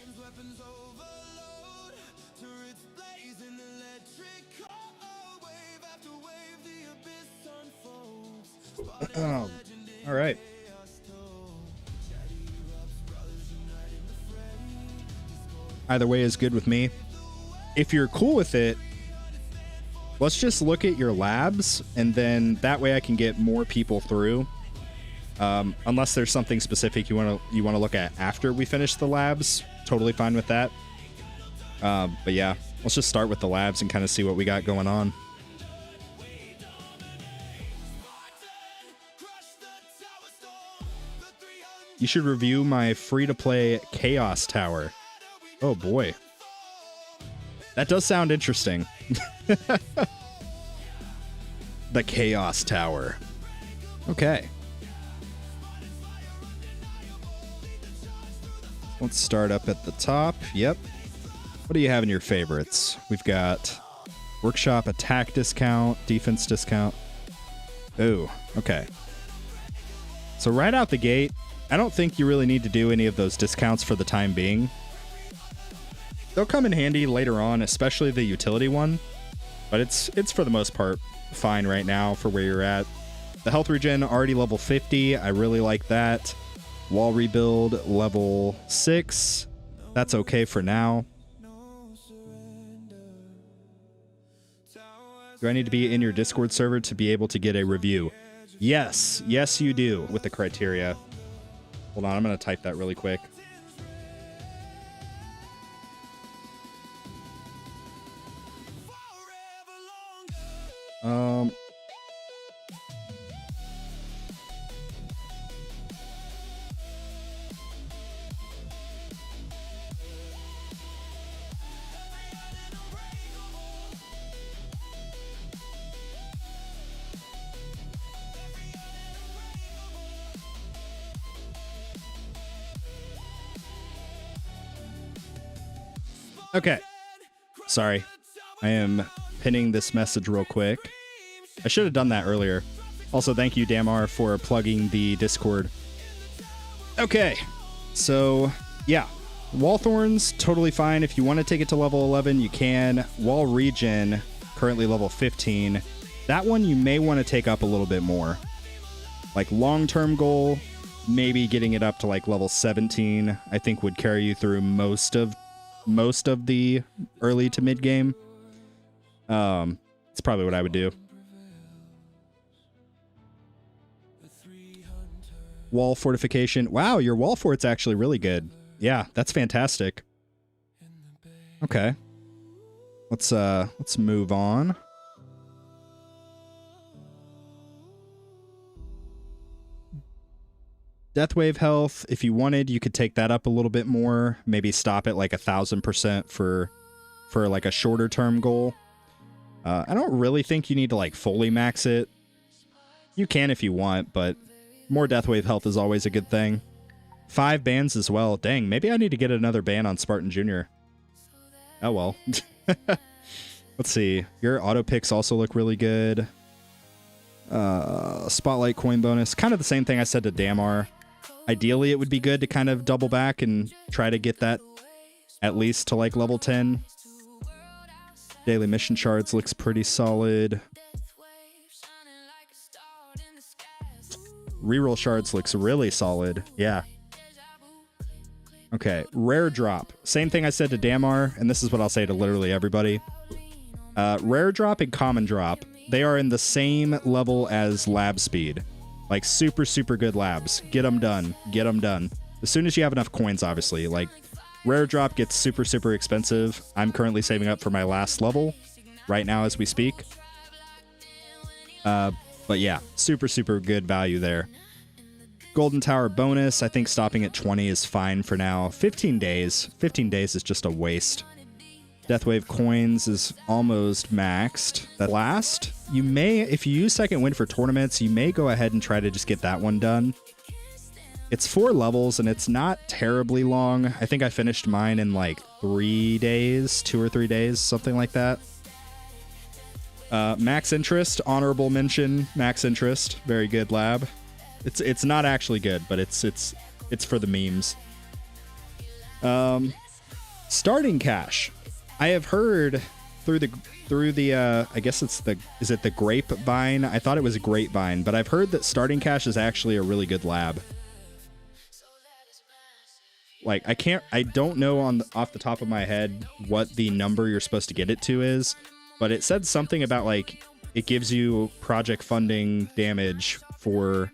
All right. Either way is good with me. If you're cool with it, let's just look at your labs, and then that way I can get more people through. Unless there's something specific you want to look at after we finish the labs, totally fine with that. But yeah, let's just start with the labs and kind of see what we got going on. You should review my free-to-play Chaos Tower. Oh boy. That does sound interesting. The Chaos Tower. Okay. Let's start up at the top. Yep. What do you have in your favorites? We've got Workshop attack discount, defense discount. Oh, okay. So right out the gate, I don't think you really need to do any of those discounts for the time being. They'll come in handy later on, especially the utility one, but it's for the most part fine right now for where you're at. The health regen already level 50. I really like that. Wall rebuild level 6. That's okay for now. Do I need to be in your Discord server to be able to get a review? Yes. Yes, you do with the criteria. Hold on, I'm going to type that really quick. Okay. Sorry. I am pinning this message real quick. I should have done that earlier. Also, thank you, Damar, for plugging the Discord. Okay. So, yeah. Wall Thorns, totally fine. If you want to take it to level 11, you can. Wall Regen, currently level 15. That one you may want to take up a little bit more. Like, long-term goal, maybe getting it up to like level 17, I think would carry you through most of the early to mid game. It's probably what I would do. Wall fortification. Wow, your wall fort's actually really good. Yeah, that's fantastic. Okay. Let's move on. Deathwave health, if you wanted, you could take that up a little bit more. Maybe stop at like 1,000% for like a shorter term goal. I don't really think you need to like fully max it. You can if you want, but more Deathwave health is always a good thing. 5 bans as well. Dang, maybe I need to get another ban on Spartan Jr. Oh well. Let's see. Your auto picks also look really good. Spotlight coin bonus. Kind of the same thing I said to Damar. Ideally, it would be good to kind of double back and try to get that at least to like level 10. Daily mission shards looks pretty solid. Reroll shards looks really solid. Yeah. Okay, rare drop. Same thing I said to Damar, and this is what I'll say to literally everybody. Rare drop and common drop, they are in the same level as lab speed. Like super, super good labs. Get them done. Get them done. As soon as you have enough coins, obviously. Like, rare drop gets super, super expensive. I'm currently saving up for my last level right now as we speak. But yeah, super, super good value there. Golden Tower bonus, I think stopping at 20 is fine for now. 15 days. 15 days is just a waste. Deathwave coins is almost maxed. That last, you may, if you use second wind for tournaments, you may go ahead and try to just get that one done. It's 4 levels and it's not terribly long. I think I finished mine in like 3 days, 2 or 3 days, something like that. Max interest, honorable mention, max interest, very good lab. It's not actually good, but it's for the memes. Starting cash. I have heard through the I guess is it the grapevine? I thought it was a grapevine, but I've heard that starting cash is actually a really good lab. Like I don't know off the top of my head what the number you're supposed to get it to is, but it said something about like it gives you project funding damage for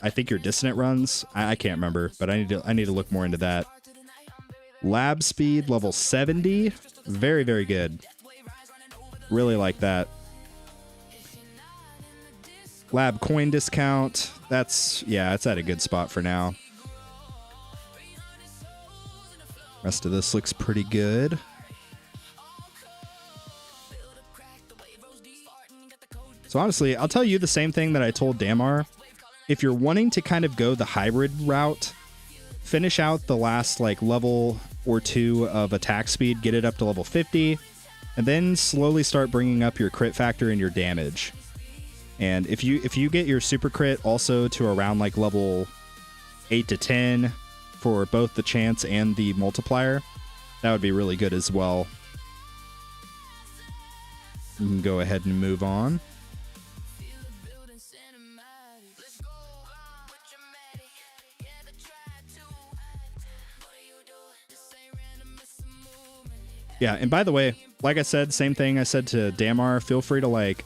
I think your dissonant runs. I can't remember, but I need to look more into that. Lab speed level 70, very, very good. Really like that. Lab coin discount, it's at a good spot for now. Rest of this looks pretty good. So honestly, I'll tell you the same thing that I told Damar. If you're wanting to kind of go the hybrid route, finish out the last like level or 2 of attack speed, get it up to level 50, and then slowly start bringing up your crit factor and your damage. And if you get your super crit also to around like level 8 to 10 for both the chance and the multiplier, that would be really good as well. You can go ahead and move on. Yeah, and by the way, like I said, same thing I said to Damar, feel free to like,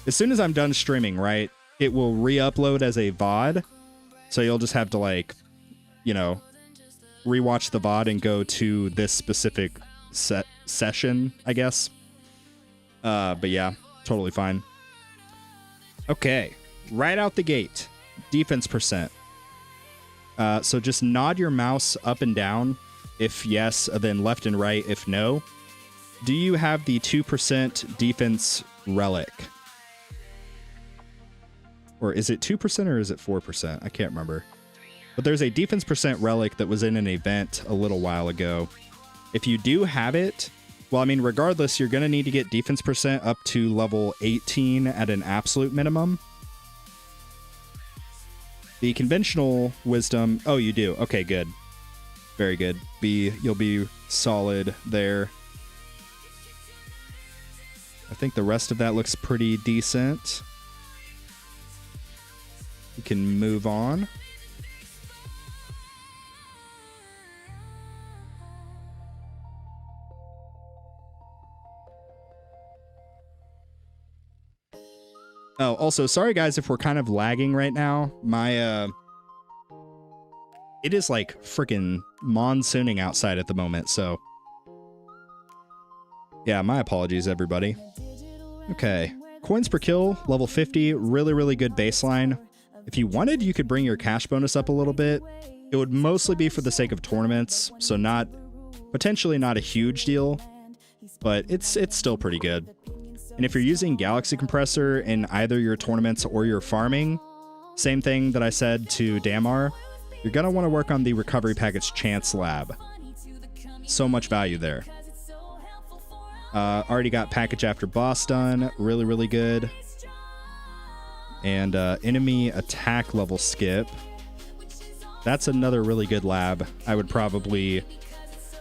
as soon as I'm done streaming, right, it will re-upload as a VOD. So you'll just have to like, you know, rewatch the VOD and go to this specific session, I guess. But yeah, totally fine. Okay, right out the gate, defense percent. So just nod your mouse up and down if yes, then left and right if no. Do you have the 2% defense relic? Or is it 2% or is it 4%? I can't remember. But there's a defense percent relic that was in an event a little while ago. If you do have it, well, I mean, regardless, you're going to need to get defense percent up to level 18 at an absolute minimum. The conventional wisdom, oh, you do. Okay, good. Very good. You'll be solid there. I think the rest of that looks pretty decent. We can move on. Oh, also, sorry guys if we're kind of lagging right now. It is like freaking monsooning outside at the moment, so yeah, my apologies, everybody. Okay, coins per kill, level 50, really, really good baseline. If you wanted, you could bring your cash bonus up a little bit. It would mostly be for the sake of tournaments, so potentially not a huge deal, but it's still pretty good. And if you're using Galaxy Compressor in either your tournaments or your farming, same thing that I said to Damar, you're going to want to work on the Recovery Package Chance Lab. So much value there. Already got Package After Boss done. Really, really good. And Enemy Attack Level Skip. That's another really good lab. I would probably...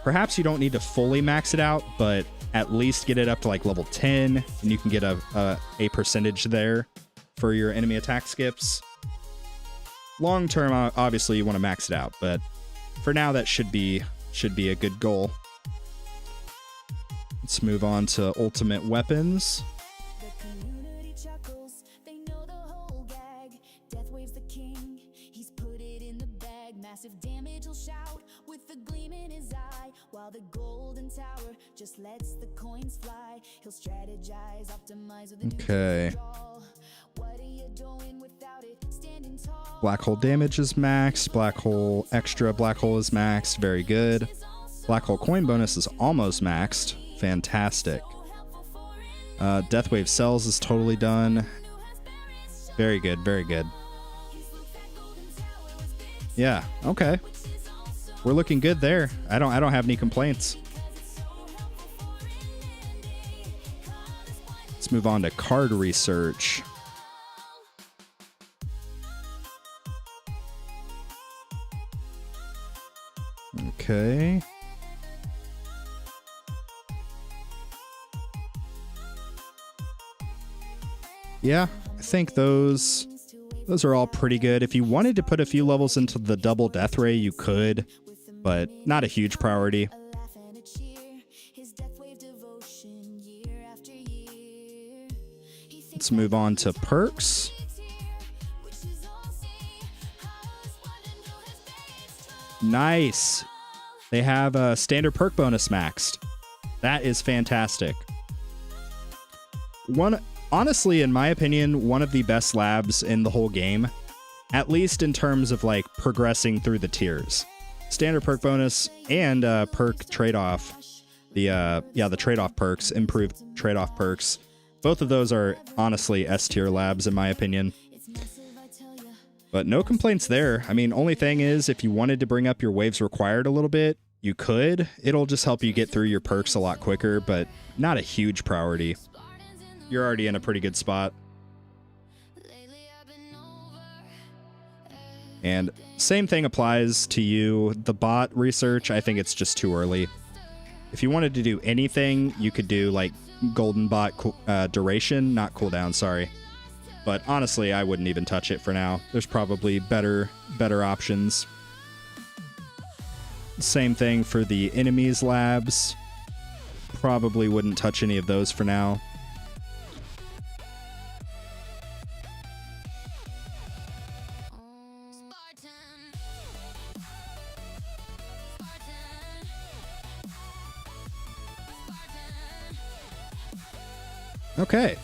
Perhaps you don't need to fully max it out, but at least get it up to like level 10, and you can get a percentage there for your enemy attack skips. Long term, obviously you want to max it out, but for now that should be a good goal. Let's move on to ultimate weapons. Okay. Black hole damage is maxed. Black hole extra black hole is maxed. Very good. Black hole coin bonus is almost maxed. Fantastic. Deathwave cells is totally done. Very good. Very good. Yeah. Okay. We're looking good there. I don't have any complaints. Let's move on to card research. Okay. Yeah, I think those are all pretty good. If you wanted to put a few levels into the double death ray, you could, but not a huge priority. Let's move on to perks. Nice. They have a standard perk bonus maxed. That is fantastic. Honestly, in my opinion, one of the best labs in the whole game, at least in terms of like progressing through the tiers. Standard perk bonus and perk trade-off. The trade-off perks, improved trade-off perks. Both of those are honestly S-tier labs in my opinion. But no complaints there. I mean, only thing is, if you wanted to bring up your waves required a little bit, you could. It'll just help you get through your perks a lot quicker, but not a huge priority. You're already in a pretty good spot. And same thing applies to you. The bot research, I think it's just too early. If you wanted to do anything, you could do like golden bot duration, not cooldown, sorry. But honestly, I wouldn't even touch it for now. There's probably better options. Same thing for the enemies labs. Probably wouldn't touch any of those for now. Okay.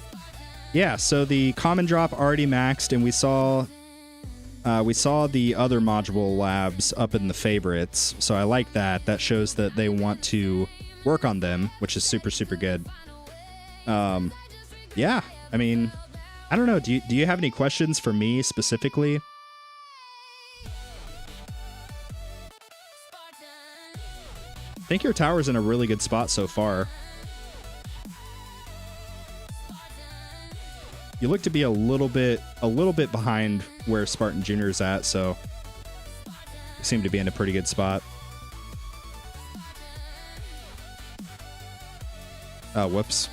Yeah, so the common drop already maxed, and we saw the other module labs up in the favorites. So I like that. That shows that they want to work on them, which is super, super good. Yeah, I mean, I don't know. Do you have any questions for me specifically? I think your tower's in a really good spot so far. You look to be a little bit behind where Spartan Jr. is at, so you seem to be in a pretty good spot. Oh, whoops.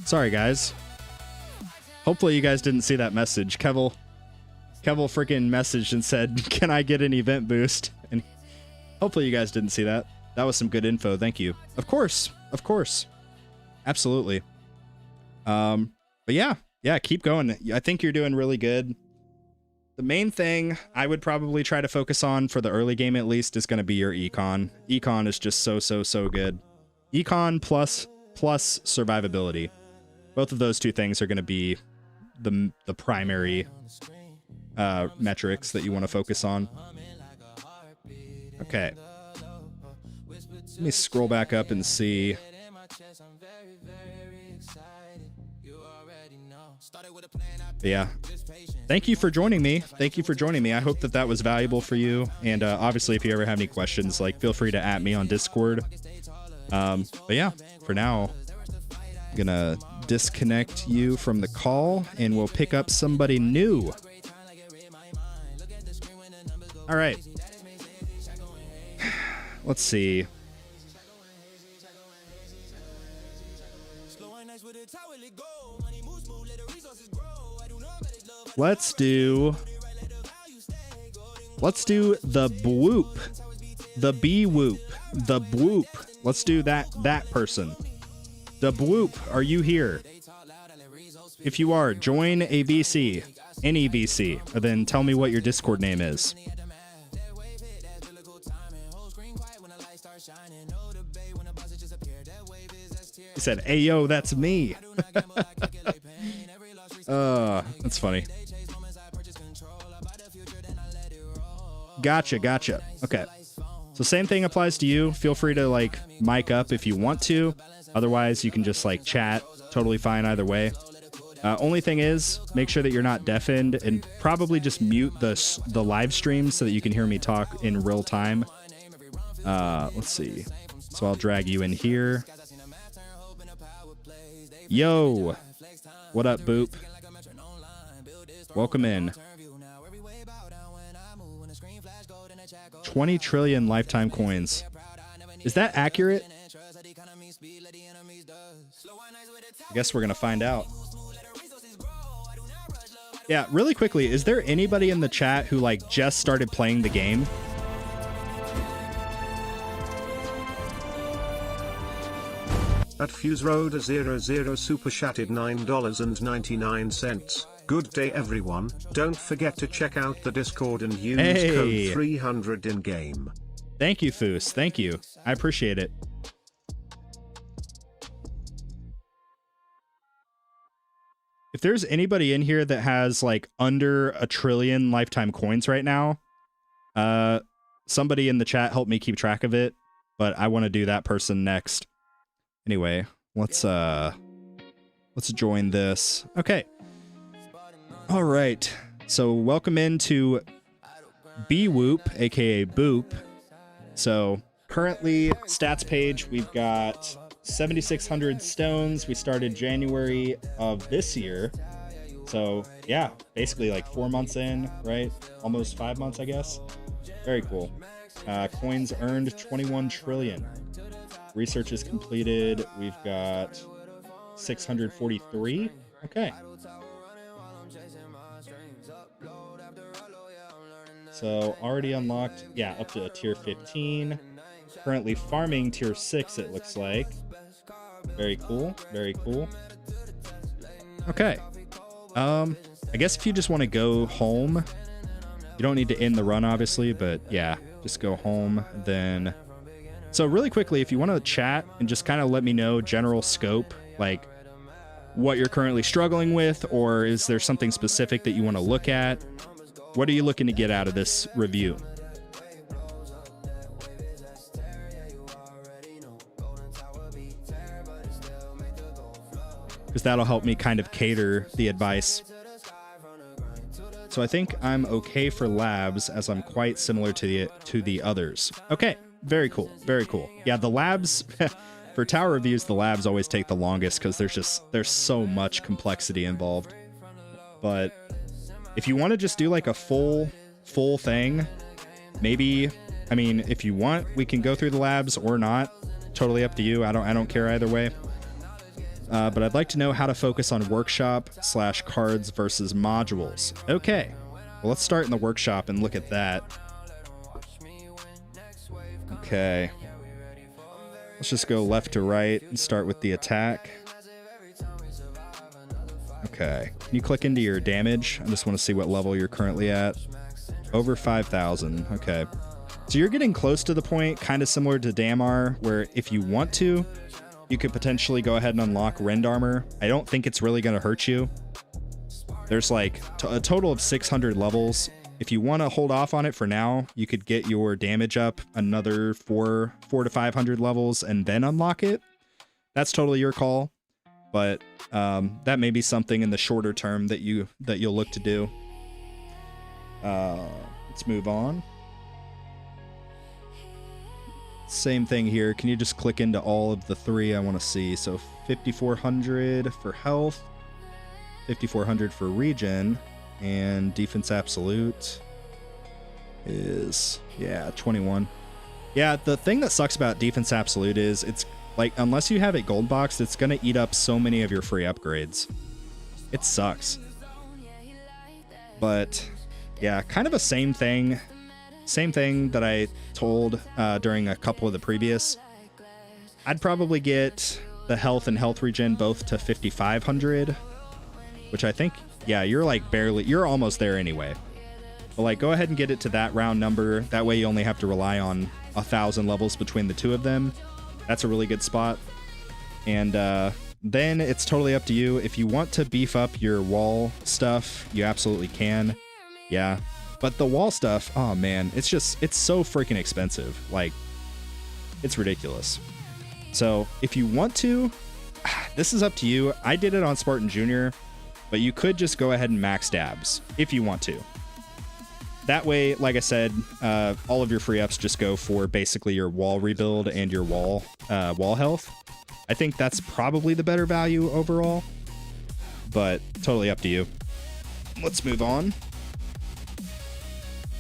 Sorry, guys. Hopefully you guys didn't see that message. Kevel freaking messaged and said, "Can I get an event boost?" And hopefully you guys didn't see that. That was some good info. Thank you. Of course. Absolutely. But yeah, keep going. I think you're doing really good. The main thing I would probably try to focus on for the early game at least is going to be your econ. Econ is just so good. Econ plus survivability. Both of those two things are going to be the primary metrics that you want to focus on. Okay. Let me scroll back up and see. Yeah. Thank you for joining me. I hope that was valuable for you. And obviously, if you ever have any questions, like, feel free to @ me on Discord. But yeah, for now, I'm gonna disconnect you from the call, and we'll pick up somebody new. All right. Let's see. Let's do the Bwoop. The B-Whoop. The Bwoop. Let's do that person. The Bwoop, are you here? If you are, join a VC. Any VC. And then tell me what your Discord name is. He said, "Hey, yo, that's me." That's funny. Gotcha. Okay. So same thing applies to you. Feel free to like mic up if you want to. Otherwise, you can just like chat. Totally fine either way. Only thing is, make sure that you're not deafened, and probably just mute the live stream so that you can hear me talk in real time. Let's see. So I'll drag you in here. Yo, what up, Boop? Welcome in. 20 trillion lifetime coins. Is that accurate? I guess we're gonna find out. Yeah, really quickly, is there anybody in the chat who like just started playing the game? At Fuse Road 00 super chatted $9.99. Good day everyone. Don't forget to check out the Discord and use code 300 in game. Thank you, Foos. Thank you. I appreciate it. If there's anybody in here that has like under 1 trillion lifetime coins right now, somebody in the chat help me keep track of it, but I want to do that person next. Anyway, let's join this. Okay. All right. So welcome into B-Whoop, aka Boop. So currently stats page, we've got 7,600 stones. We started January of this year. So yeah, basically like 4 months in, right? Almost 5 months, I guess. Very cool. Coins earned 21 trillion. Research is completed. We've got 643. Okay. So already unlocked, yeah, up to a tier 15. Currently farming tier 6, it looks like. Very cool, very cool. Okay. I guess if you just want to go home, you don't need to end the run, obviously, but yeah, just go home, then... So really quickly, if you want to chat and just kind of let me know general scope, like what you're currently struggling with, or is there something specific that you want to look at? What are you looking to get out of this review? Because that'll help me kind of cater the advice. So I think I'm okay for labs, as I'm quite similar to the others. Okay, very cool, very cool. Yeah, the labs for tower reviews, the labs always take the longest because there's so much complexity involved. But if you want to just do like a full thing, maybe, I mean, if you want, we can go through the labs or not. Totally up to you. I don't care either way. But I'd like to know how to focus on workshop / cards versus modules. Okay, well, let's start in the workshop and look at that. Okay, let's just go left to right and start with the attack. Okay, can you click into your damage? I just want to see what level you're currently at. Over 5,000. Okay, so you're getting close to the point, kind of similar to Damar, where if you want to, you could potentially go ahead and unlock Rend Armor. I don't think it's really going to hurt you. There's like a total of 600 levels. If you want to hold off on it for now, you could get your damage up another 4 to 500 levels and then unlock it. That's totally your call. But that may be something in the shorter term that you'll look to do. Let's move on. Same thing here. Can you just click into all of the three I want to see? So 5,400 for health, 5,400 for regen, and defense absolute is, yeah, 21. Yeah, the thing that sucks about defense absolute is it's like, unless you have it gold boxed, it's going to eat up so many of your free upgrades. It sucks. But yeah, kind of a same thing. Same thing that I told during a couple of the previous. I'd probably get the health and health regen both to 5,500, which I think, yeah, you're like barely, you're almost there anyway. But like, go ahead and get it to that round number. That way you only have to rely on 1,000 levels between the two of them. That's a really good spot. And then it's totally up to you. If you want to beef up your wall stuff, you absolutely can. Yeah. But the wall stuff, oh man, it's so freaking expensive. Like, it's ridiculous. So if you want to, this is up to you. I did it on Spartan Jr., but you could just go ahead and max dabs if you want to. That way, like I said, all of your free ups just go for basically your wall rebuild and your wall health. I think that's probably the better value overall, but totally up to you. Let's move on.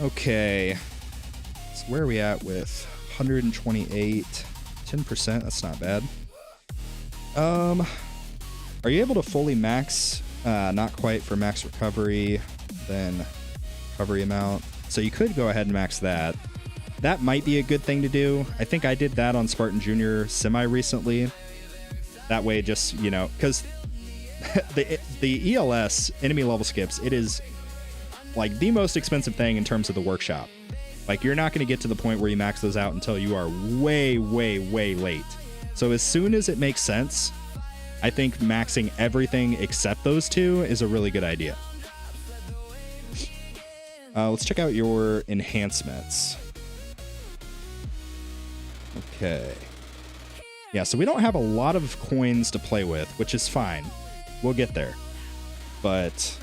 Okay, so where are we at with 128, 10%? That's not bad. Are you able to fully max? Not quite for max recovery, then recovery amount. So you could go ahead and max that. That might be a good thing to do. I think I did that on Spartan Jr. semi-recently. That way, just, you know, because the ELS, enemy level skips, it is like the most expensive thing in terms of the workshop. Like, you're not going to get to the point where you max those out until you are way, way, way late. So as soon as it makes sense, I think maxing everything except those two is a really good idea. Let's check out your enhancements. Okay. Yeah, so we don't have a lot of coins to play with, which is fine. We'll get there. But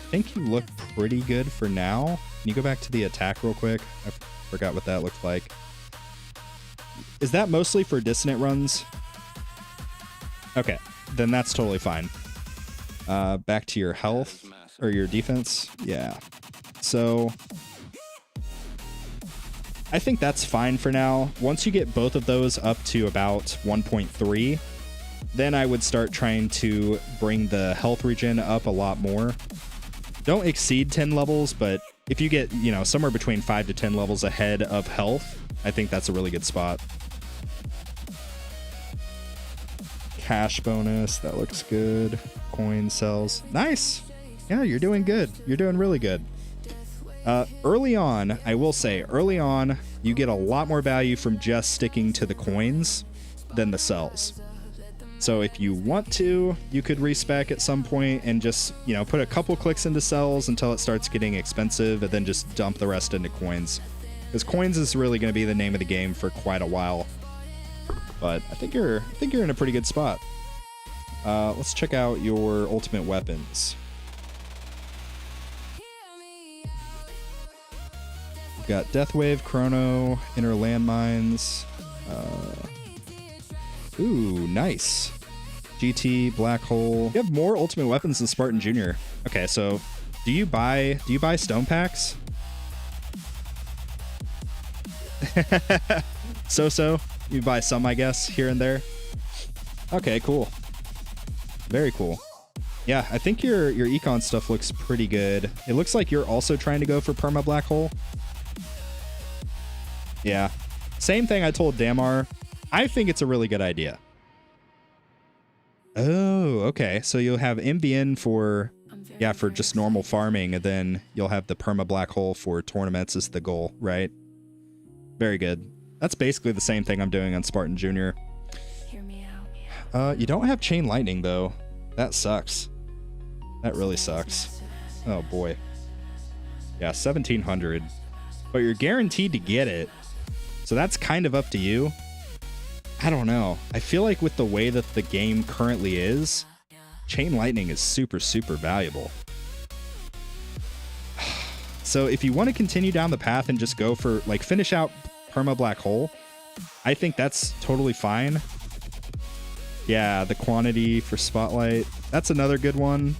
I think you look pretty good for now. Can you go back to the attack real quick? I forgot what that looked like. Is that mostly for dissonant runs? Okay, then that's totally fine. Back to your health or your defense. Yeah. So I think that's fine for now. Once you get both of those up to about 1.3, then I would start trying to bring the health regen up a lot more. Don't exceed 10 levels, but if you get, you know, somewhere between 5 to 10 levels ahead of health, I think that's a really good spot. Cash bonus, that looks good. Coin cells, nice. Yeah, you're doing good. You're doing really good. Early on, I will say, early on, you get a lot more value from just sticking to the coins than the cells. So if you want to, you could respec at some point and just, you know, put a couple clicks into cells until it starts getting expensive and then just dump the rest into coins. Because coins is really going to be the name of the game for quite a while. But I think you're in a pretty good spot. Let's check out your ultimate weapons. We've got Death Wave, Chrono, Inner Landmines. Ooh, nice. GT, Black Hole. You have more ultimate weapons than Spartan Jr. Okay, so do you buy stone packs? So you buy some, I guess, here and there. Okay, cool. Very cool. Yeah, I think your econ stuff looks pretty good. It looks like you're also trying to go for perma black hole. Yeah. Same thing I told Damar. I think it's a really good idea. Oh, okay. So you'll have MBN for just normal farming, and then you'll have the perma black hole for tournaments is the goal, right? Very good. That's basically the same thing I'm doing on Spartan Jr. You don't have chain lightning though. That sucks. That really sucks. Oh boy. Yeah, 1700. But you're guaranteed to get it. So that's kind of up to you. I don't know. I feel like with the way that the game currently is, chain lightning is super, super valuable. So if you want to continue down the path and just go for, like, finish out perma black hole, I think that's totally fine. Yeah, the quantity for spotlight, that's another good one.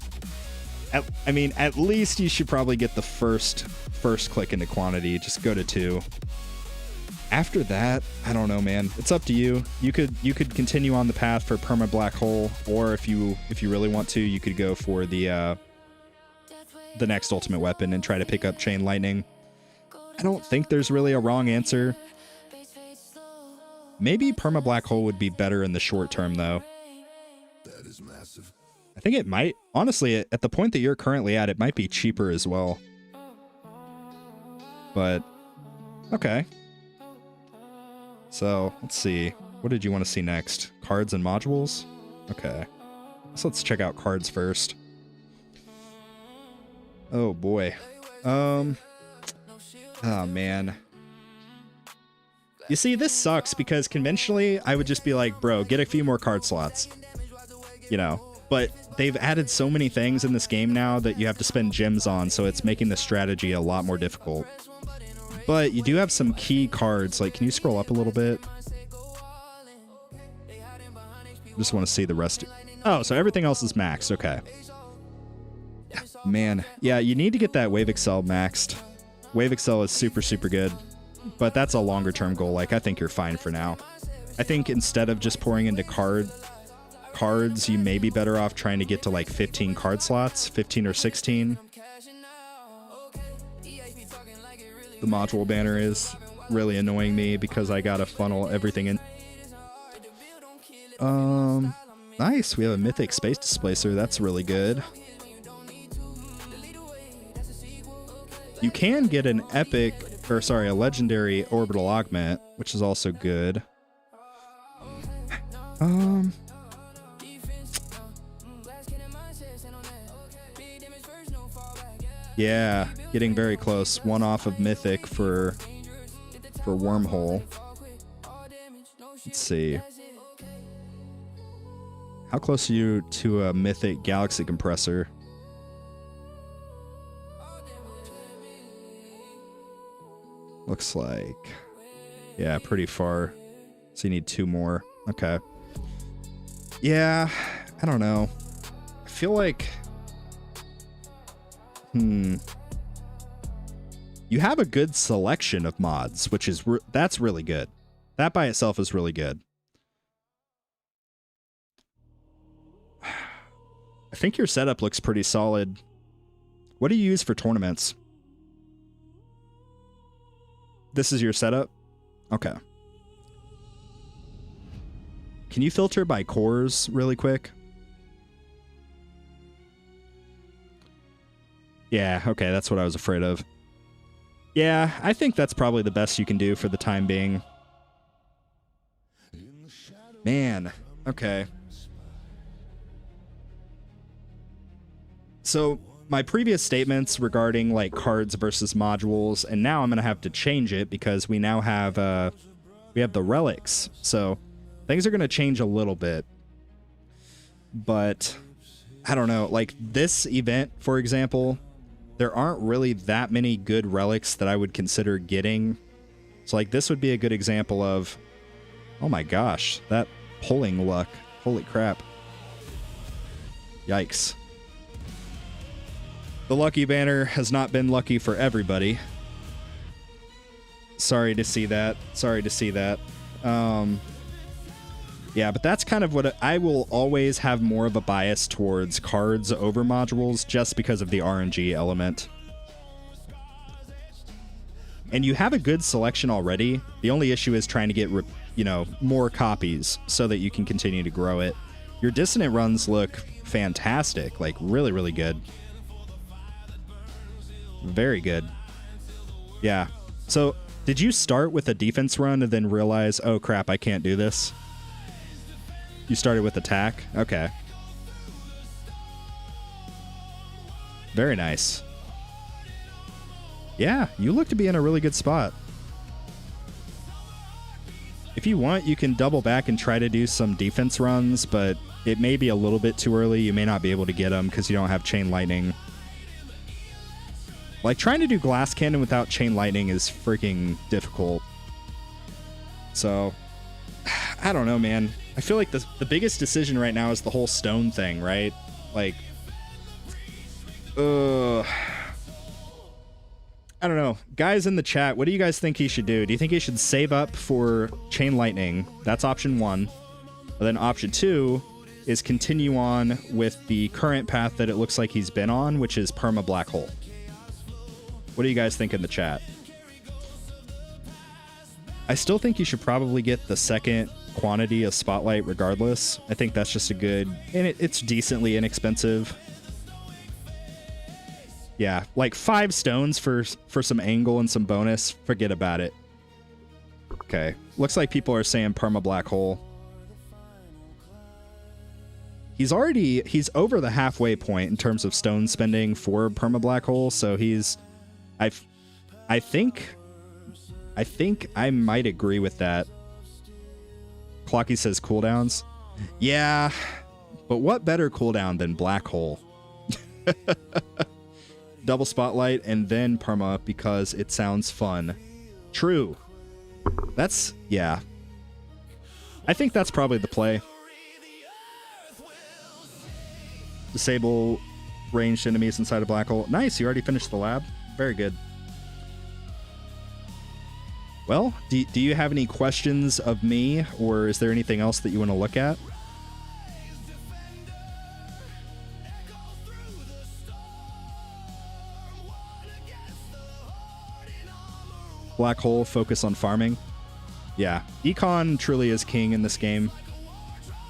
I mean, at least you should probably get the first click into quantity. Just go to 2. After that, I don't know, man. It's up to you. You could continue on the path for perma black hole, or if you really want to, you could go for the next ultimate weapon and try to pick up chain lightning. I don't think there's really a wrong answer. Maybe perma black hole would be better in the short term, though. That is massive. I think it might, honestly, at the point that you're currently at, it might be cheaper as well. But okay. So let's see. What did you want to see next? Cards and modules? Okay. So let's check out cards first. Oh boy. Oh man. You see, this sucks because conventionally I would just be like, bro, get a few more card slots. You know, but they've added so many things in this game now that you have to spend gems on, so it's making the strategy a lot more difficult. But you do have some key cards. Like, can you scroll up a little bit? Just want to see the rest. Oh, so everything else is maxed. Okay. Man, yeah, you need to get that Wave Excel maxed. Wave Excel is super, super good. But that's a longer term goal. Like, I think you're fine for now. I think instead of just pouring into cards, you may be better off trying to get to like 15 card slots, 15 or 16. The module banner is really annoying me because I gotta funnel everything in. Nice. We have a mythic space displacer. That's really good. You can get an epic, or sorry, a legendary orbital augment, which is also good. Yeah, getting very close. One off of mythic for wormhole. Let's see. How close are you to a mythic galaxy compressor? Looks like, yeah, pretty far. So you need 2 more. Okay. Yeah, I don't know. I feel like You have a good selection of mods, which is that's really good. That by itself is really good. I think your setup looks pretty solid. What do you use for tournaments? This is your setup? Okay. Can you filter by cores really quick? Yeah, okay, that's what I was afraid of. Yeah, I think that's probably the best you can do for the time being. Man, okay. So, my previous statements regarding like cards versus modules, and now I'm going to have to change it because we now have we have the relics. So, things are going to change a little bit. But I don't know, like this event, for example, there aren't really that many good relics that I would consider getting. So like this would be a good example of, oh my gosh, that pulling luck. Holy crap. Yikes. The lucky banner has not been lucky for everybody. Sorry to see that. Sorry to see that. Yeah, but that's kind of what I will always have more of a bias towards cards over modules just because of the RNG element. And you have a good selection already. The only issue is trying to get, you know, more copies so that you can continue to grow it. Your dissonant runs look fantastic, like really, really good. Very good. Yeah. So, did you start with a defense run and then realize, oh crap, I can't do this? You started with attack? Okay. Very nice. Yeah, you look to be in a really good spot. If you want, you can double back and try to do some defense runs, but it may be a little bit too early. You may not be able to get them because you don't have Chain Lightning. Like, trying to do Glass Cannon without Chain Lightning is freaking difficult. So, I don't know, man. I feel like the biggest decision right now is the whole stone thing, right? Like, I don't know. Guys in the chat, what do you guys think he should do? Do you think he should save up for Chain Lightning? That's option 1. And then option 2 is continue on with the current path that it looks like he's been on, which is Perma Black Hole. What do you guys think in the chat? I still think you should probably get the second quantity of Spotlight regardless. I think that's just a good... And it's decently inexpensive. Yeah, like 5 stones for some angle and some bonus. Forget about it. Okay. Looks like people are saying Perma Black Hole. He's over the halfway point in terms of stone spending for Perma Black Hole, so he's... I think I might agree with that. Clocky says cooldowns. Yeah, but what better cooldown than Black Hole? Double Spotlight and then Perma because it sounds fun. True. That's, yeah. I think that's probably the play. Disable ranged enemies inside a Black Hole. Nice, you already finished the lab. Very good. Well, do you have any questions of me, or is there anything else that you want to look at? Black Hole, focus on farming. Yeah, Econ truly is king in this game.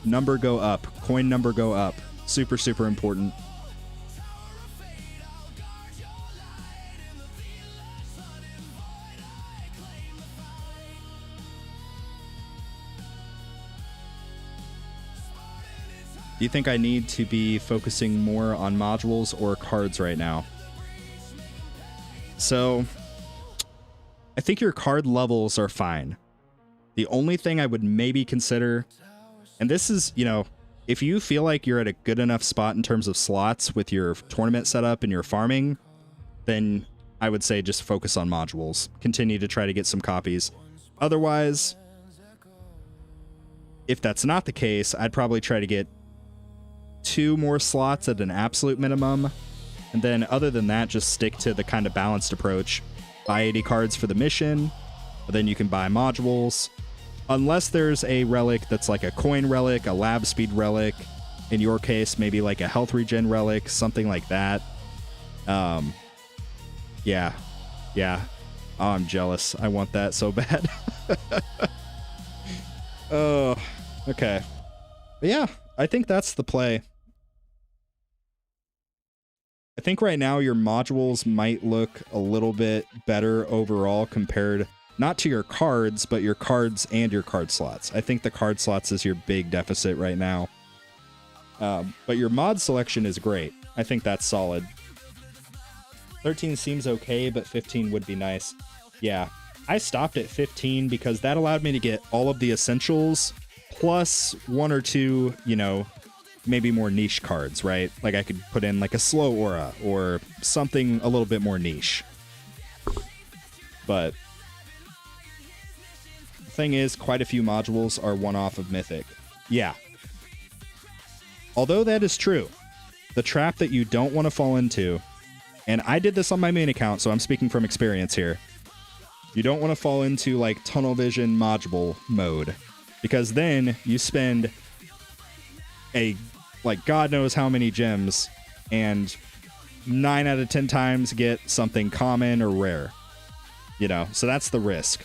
Number go up. Coin number go up. Super, super important. Do you think I need to be focusing more on modules or cards right now? So, I think your card levels are fine. The only thing I would maybe consider, and this is, you know, if you feel like you're at a good enough spot in terms of slots with your tournament setup and your farming, then I would say just focus on modules. Continue to try to get some copies. Otherwise, if that's not the case, I'd probably try to get 2 more slots at an absolute minimum, And then other than that, just stick to the kind of balanced approach. Buy 80 cards for the mission, but then you can buy modules. Unless there's a relic that's like a coin relic, a lab speed relic, in your case, maybe like a health regen relic, something like that. Yeah. Oh, I'm jealous. I want that so bad. Oh, okay. But yeah, I think that's the play. I think right now your modules might look a little bit better overall compared not to your cards, but your cards and your card slots. I think the card slots is your big deficit right now. But your mod selection is great. I think that's solid. 13 seems okay, but 15 would be nice. Yeah, I stopped at 15 because that allowed me to get all of the essentials plus one or two, you know, maybe more niche cards, right? Like I could put in like a slow aura or something a little bit more niche. But the thing is, quite a few modules are one-off of Mythic. Yeah. Although that is true, the trap that you don't want to fall into, and I did this on my main account, so I'm speaking from experience here. You don't want to fall into like tunnel vision module mode, because then you spend like God knows how many gems and 9 out of 10 times get something common or rare. You know, so that's the risk.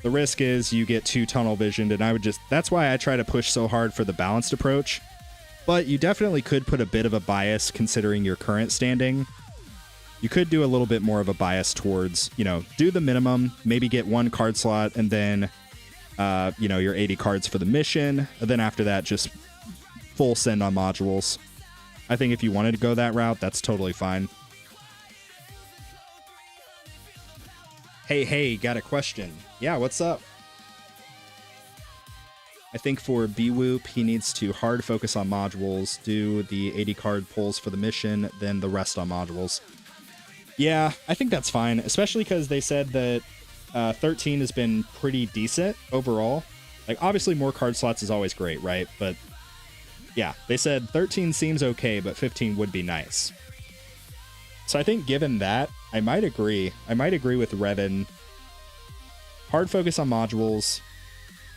The risk is you get too tunnel visioned, and that's why I try to push so hard for the balanced approach. But you definitely could put a bit of a bias considering your current standing. You could do a little bit more of a bias towards, you know, do the minimum, maybe get one card slot, and then, you know, your 80 cards for the mission. And then after that, just full send on modules. I think if you wanted to go that route, that's totally fine. Hey, got a question. Yeah, what's up? I think for BWOOP, he needs to hard focus on modules, do the 80 card pulls for the mission, then the rest on modules. Yeah, I think that's fine, especially because they said that 13 has been pretty decent overall. Like, obviously more card slots is always great, right? But yeah, they said 13 seems okay, but 15 would be nice. So I think given that, I might agree. I might agree with Revan. Hard focus on modules.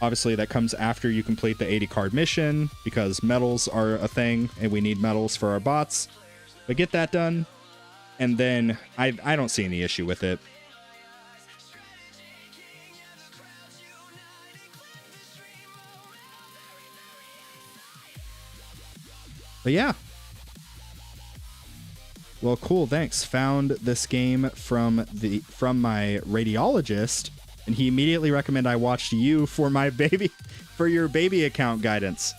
Obviously, that comes after you complete the 80 card mission, because medals are a thing, and we need medals for our bots. But get that done, and then I don't see any issue with it. But yeah. Well, cool, thanks. Found this game from my radiologist, and he immediately recommended I watch you for your baby account guidance.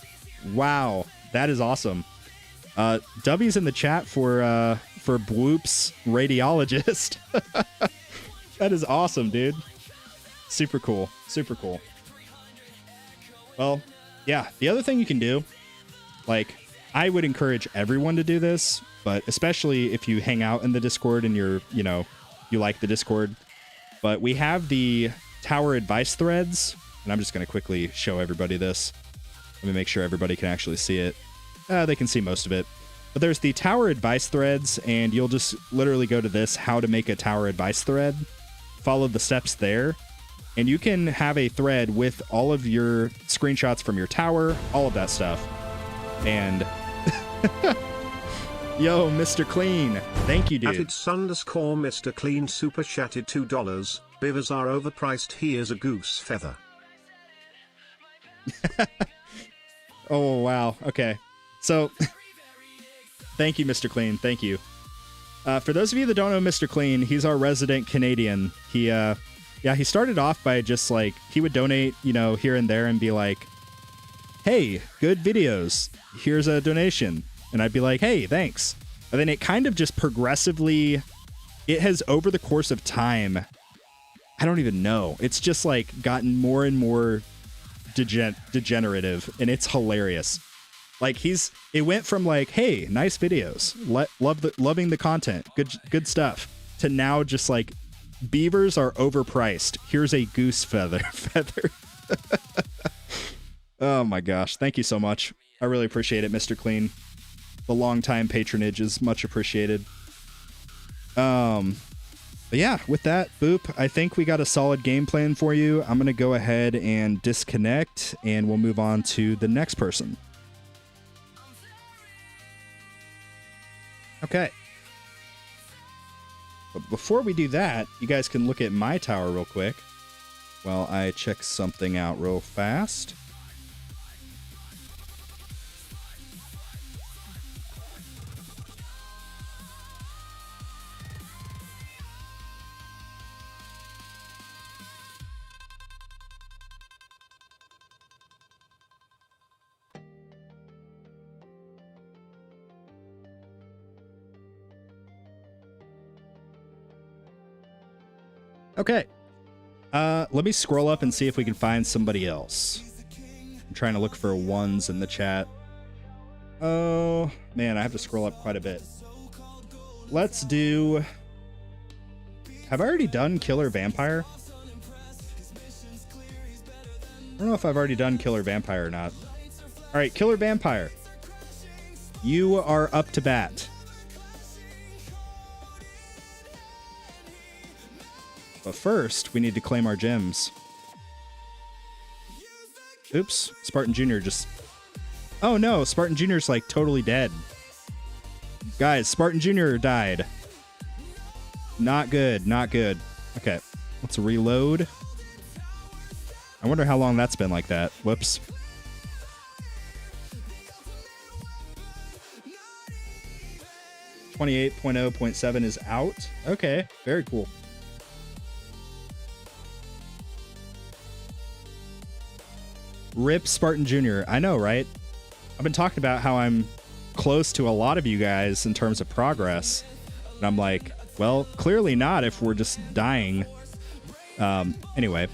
Wow, that is awesome. W's in the chat for Bloop's radiologist. That is awesome, dude. Super cool. Super cool. Well, yeah, the other thing you can do, like, I would encourage everyone to do this, but especially if you hang out in the Discord and you like the Discord. But we have the tower advice threads, and I'm just going to quickly show everybody this. Let me make sure everybody can actually see it. They can see most of it. But there's the tower advice threads, and you'll just literally go to this, how to make a tower advice thread. Follow the steps there, and you can have a thread with all of your screenshots from your tower, all of that stuff. And yo, Mr. Clean, thank you, dude. At its underscore Mr. Clean super chatted $2. Bivers are overpriced. Here's a goose feather. Oh, wow. Okay. So, thank you, Mr. Clean. Thank you. For those of you that don't know Mr. Clean, he's our resident Canadian. He started off by just like, he would donate, here and there and be like, hey, good videos. Here's a donation. And I'd be like, hey, thanks. And then it kind of just progressively, it has over the course of time, I don't even know. It's just like gotten more and more degenerative, and it's hilarious. Like it went from like, hey, nice videos, loving the content, good stuff, to now just like, beavers are overpriced. Here's a goose feather. Oh my gosh, thank you so much. I really appreciate it, Mr. Clean. The long time patronage is much appreciated. But yeah, with that, Boop, I think we got a solid game plan for you. I'm going to go ahead and disconnect, and we'll move on to the next person. Okay. But before we do that, you guys can look at my tower real quick while I check something out real fast. Okay. Let me scroll up and see if we can find somebody else. I'm trying to look for ones in the chat. Oh, man, I have to scroll up quite a bit. Let's do... Have I already done Killer Vampire? I don't know if I've already done Killer Vampire or not. All right, Killer Vampire. You are up to bat. But first, we need to claim our gems. Oops, Spartan Jr. just... Oh no, Spartan Jr.'s like totally dead. Guys, Spartan Jr. died. Not good, not good. Okay, let's reload. I wonder how long that's been like that. Whoops. .0.7 is out. Okay, very cool. RIP Spartan Jr. I know, right? I've been talking about how I'm close to a lot of you guys in terms of progress. And I'm like, well, clearly not if we're just dying. Anyway.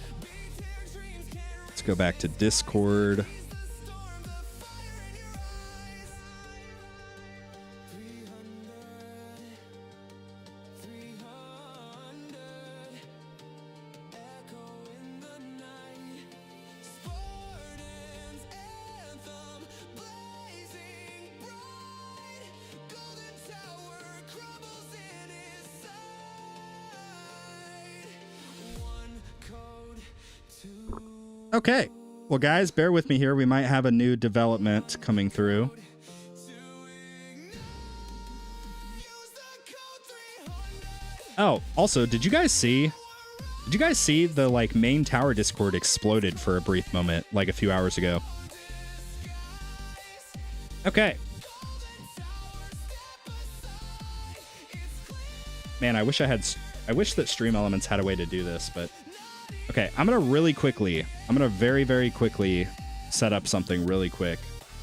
Let's go back to Discord. Okay. Well, guys, bear with me here. We might have a new development coming through. Oh, also, did you guys see the like main tower Discord exploded for a brief moment like a few hours ago? Okay. Man, I wish that Stream Elements had a way to do this, but okay, I'm going to very, very quickly set up something really quick.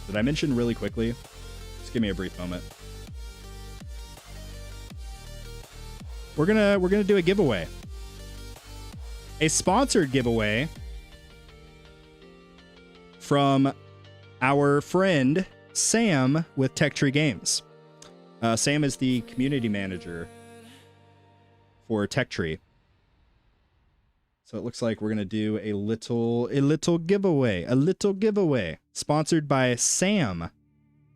Did I mention really quickly? Just give me a brief moment. We're gonna do a giveaway. A sponsored giveaway from our friend Sam with Tech Tree Games. Sam is the community manager for Tech Tree. So it looks like we're gonna do a little giveaway sponsored by Sam.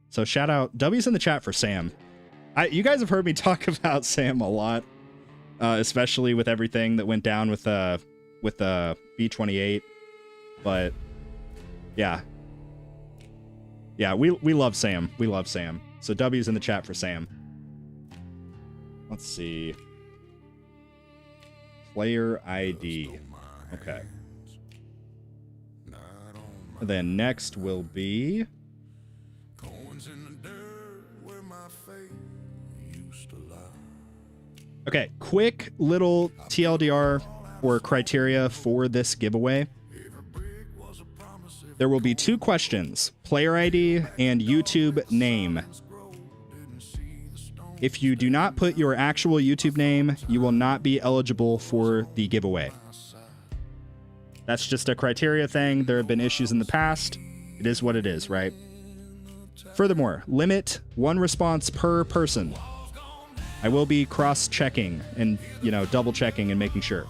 So shout out W's in the chat for Sam. You guys have heard me talk about Sam a lot, especially with everything that went down with B28. But yeah, we love Sam. We love Sam. So W's in the chat for Sam. Let's see. Player ID. Okay. And then next will be okay, quick little TLDR or criteria for this giveaway. There will be 2 questions, player ID and YouTube name. If you do not put your actual YouTube name, you will not be eligible for the giveaway. That's just a criteria thing. There have been issues in the past. It is what it is, right? Furthermore, limit 1 response per person. I will be cross-checking and, double-checking and making sure.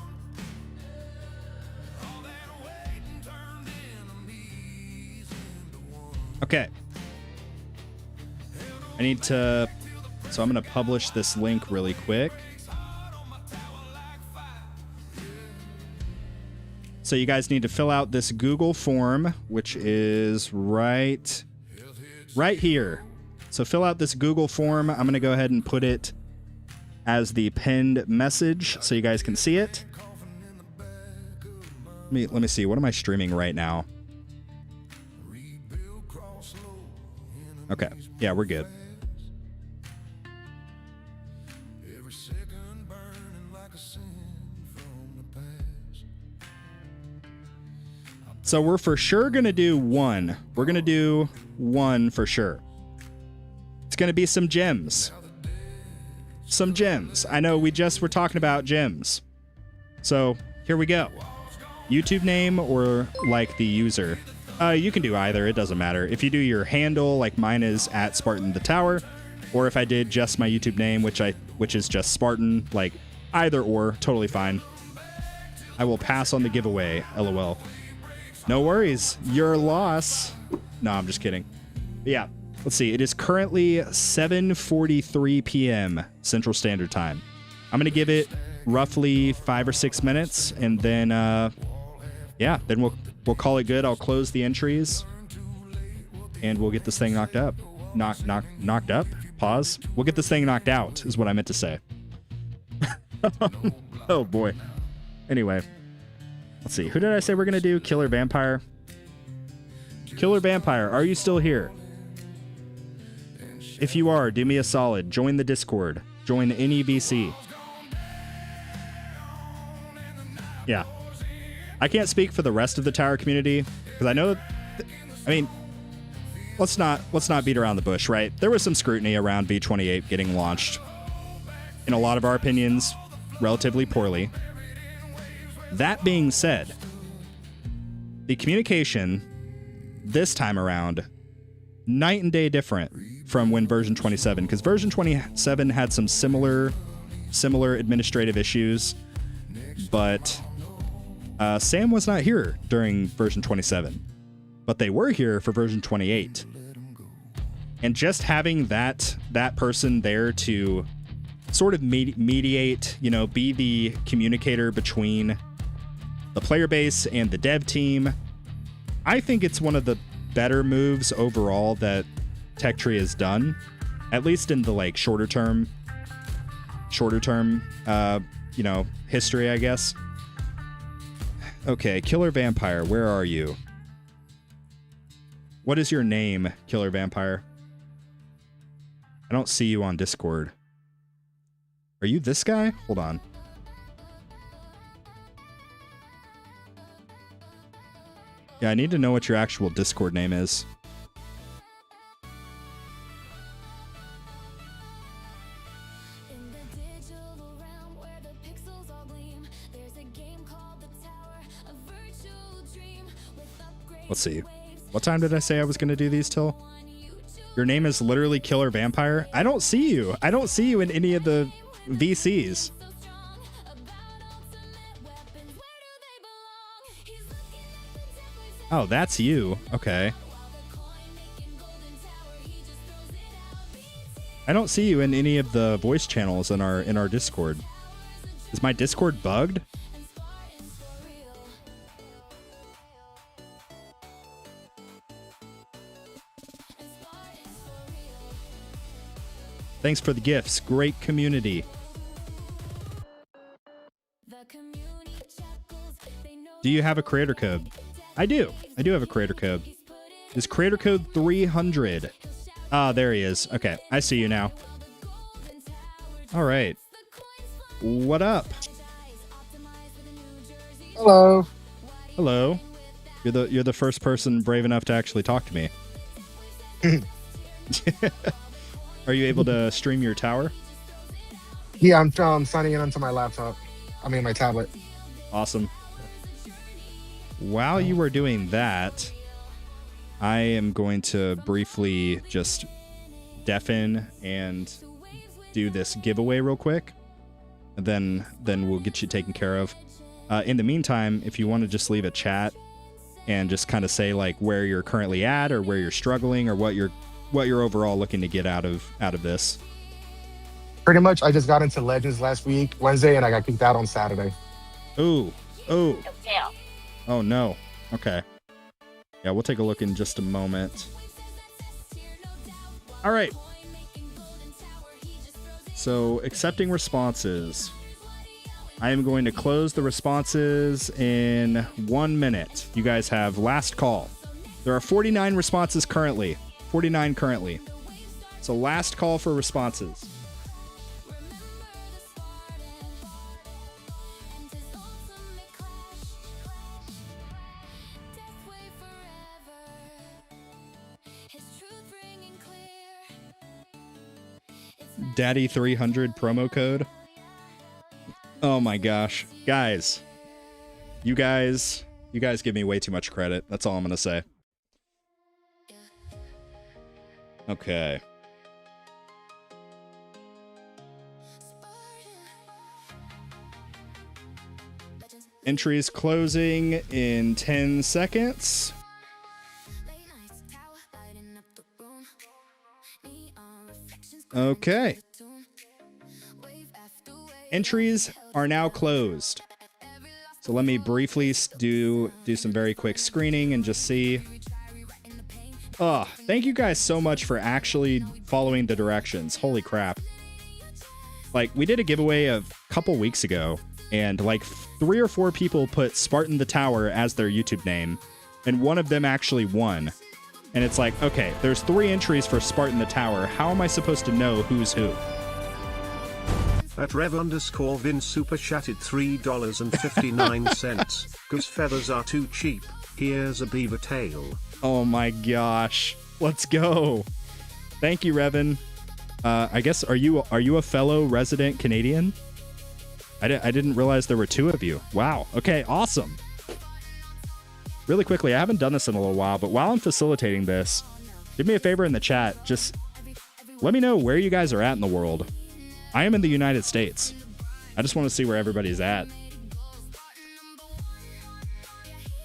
Okay. So I'm going to publish this link really quick. So you guys need to fill out this Google form, which is right here. So fill out this Google form. I'm going to go ahead and put it as the pinned message so you guys can see it. Let me see. What am I streaming right now? Okay. Yeah, we're good. So we're for sure going to do one. We're going to do one for sure. It's going to be some gems. Some gems. I know we just were talking about gems. So here we go. YouTube name or like the user. You can do either. It doesn't matter. If you do your handle, like mine is at Spartan the Tower, or if I did just my YouTube name, which is just Spartan, like either or, totally fine. I will pass on the giveaway. LOL. No worries. Your loss. No, I'm just kidding. But yeah. Let's see. It is currently 7:43 p.m. Central Standard Time. I'm going to give it roughly 5 or 6 minutes, and then, yeah, then we'll call it good. I'll close the entries, and we'll get this thing knocked up. Knocked up? Pause. We'll get this thing knocked out, is what I meant to say. Oh, boy. Anyway, let's see. Who did I say we're going to do? Killer Vampire? Killer Vampire, are you still here? If you are, do me a solid. Join the Discord. Join the NEBC. Yeah. I can't speak for the rest of the tower community because I know, I mean, let's not beat around the bush, right? There was some scrutiny around V28 getting launched. In a lot of our opinions, relatively poorly. That being said, the communication this time around, night and day different from when version 27, because version 27 had some similar administrative issues, but Sam was not here during version 27, but they were here for version 28. And just having that person there to sort of mediate, you know, be the communicator between the player base and the dev team, I think it's one of the better moves overall that Tech Tree has done, at least in the like shorter term, you know, history, I guess. Okay, Killer Vampire, where are you? What is your name, Killer Vampire? I don't see you on Discord. Are you this guy? Hold on. Yeah, I need to know what your actual Discord name is. Let's see. What time did I say I was going to do these till? Your name is literally Killer Vampire? I don't see you. I don't see you in any of the VCs. Oh, that's you. Okay. I don't see you in any of the voice channels in our Discord. Is my Discord bugged? Thanks for the gifts. Great community. Do you have a creator code? I do. I do have a creator code. Is creator code 300. Ah, there he is. Okay, I see you now. All right. What up? Hello. Hello. You're the first person brave enough to actually talk to me. Are you able to stream your tower? Yeah, I'm signing in onto my laptop. I mean, my tablet. Awesome. While you were doing that, I am going to briefly just deafen and do this giveaway real quick. And then we'll get you taken care of. In the meantime, if you want to just leave a chat and just kind of say like where you're currently at or where you're struggling or what you're overall looking to get out of this. Pretty much, I just got into Legends last week, Wednesday, and I got kicked out on Saturday. Ooh. Oh, no. Okay. Yeah, we'll take a look in just a moment. All right. So, accepting responses. I am going to close the responses in 1 minute. You guys have last call. There are 49 responses currently. 49 currently. So, last call for responses. Daddy 300 promo code. Oh my gosh. Guys. You guys give me way too much credit. That's all I'm going to say. Okay. Entries closing in 10 seconds. Okay. Entries are now closed. So let me briefly do some very quick screening and just see. Oh, thank you guys so much for actually following the directions. Holy crap. Like, we did a giveaway a couple weeks ago, and like 3 or 4 people put Spartan the Tower as their YouTube name, and one of them actually won. And it's like, okay, there's 3 entries for Spartan the Tower. How am I supposed to know who's who? At Rev_Vin super chatted $3.59. Cause feathers are too cheap. Here's a beaver tail. Oh my gosh. Let's go. Thank you, Revan. I guess, are you a fellow resident Canadian? I didn't realize there were 2 of you. Wow. Okay, awesome. Really quickly, I haven't done this in a little while, but while I'm facilitating this, do me a favor in the chat. Just let me know where you guys are at in the world. I am in the United States. I just want to see where everybody's at.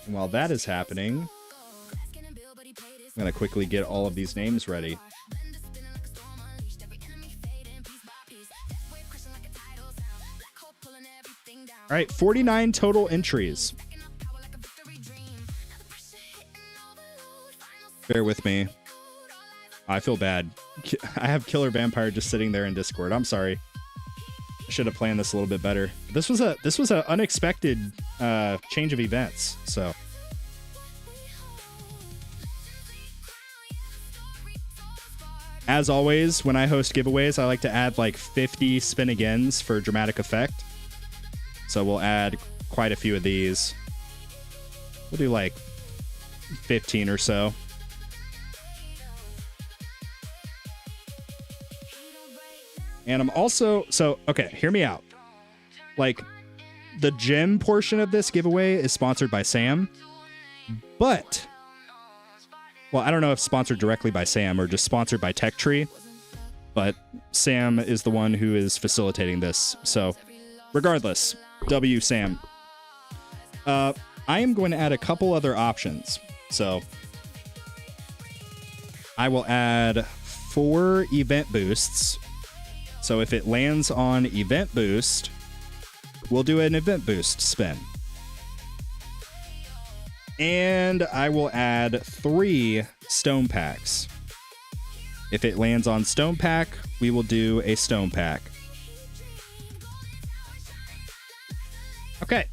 And while that is happening, I'm going to quickly get all of these names ready. All right, 49 total entries. Bear with me. I feel bad. I have Killer Vampire just sitting there in Discord. I'm sorry. I should have planned this a little bit better. This was a unexpected change of events. So as always, when I host giveaways, I like to add like 50 spin agains for dramatic effect. So we'll add quite a few of these. We'll do like 15 or so. And I'm also, okay, hear me out. Like, the gem portion of this giveaway is sponsored by Sam, but, well, I don't know if sponsored directly by Sam or just sponsored by Tech Tree, but Sam is the one who is facilitating this. So, regardless, W Sam. I am going to add a couple other options. So, I will add 4 event boosts. So if it lands on event boost, we'll do an event boost spin. And I will add 3 stone packs. If it lands on stone pack, we will do a stone pack. Okay.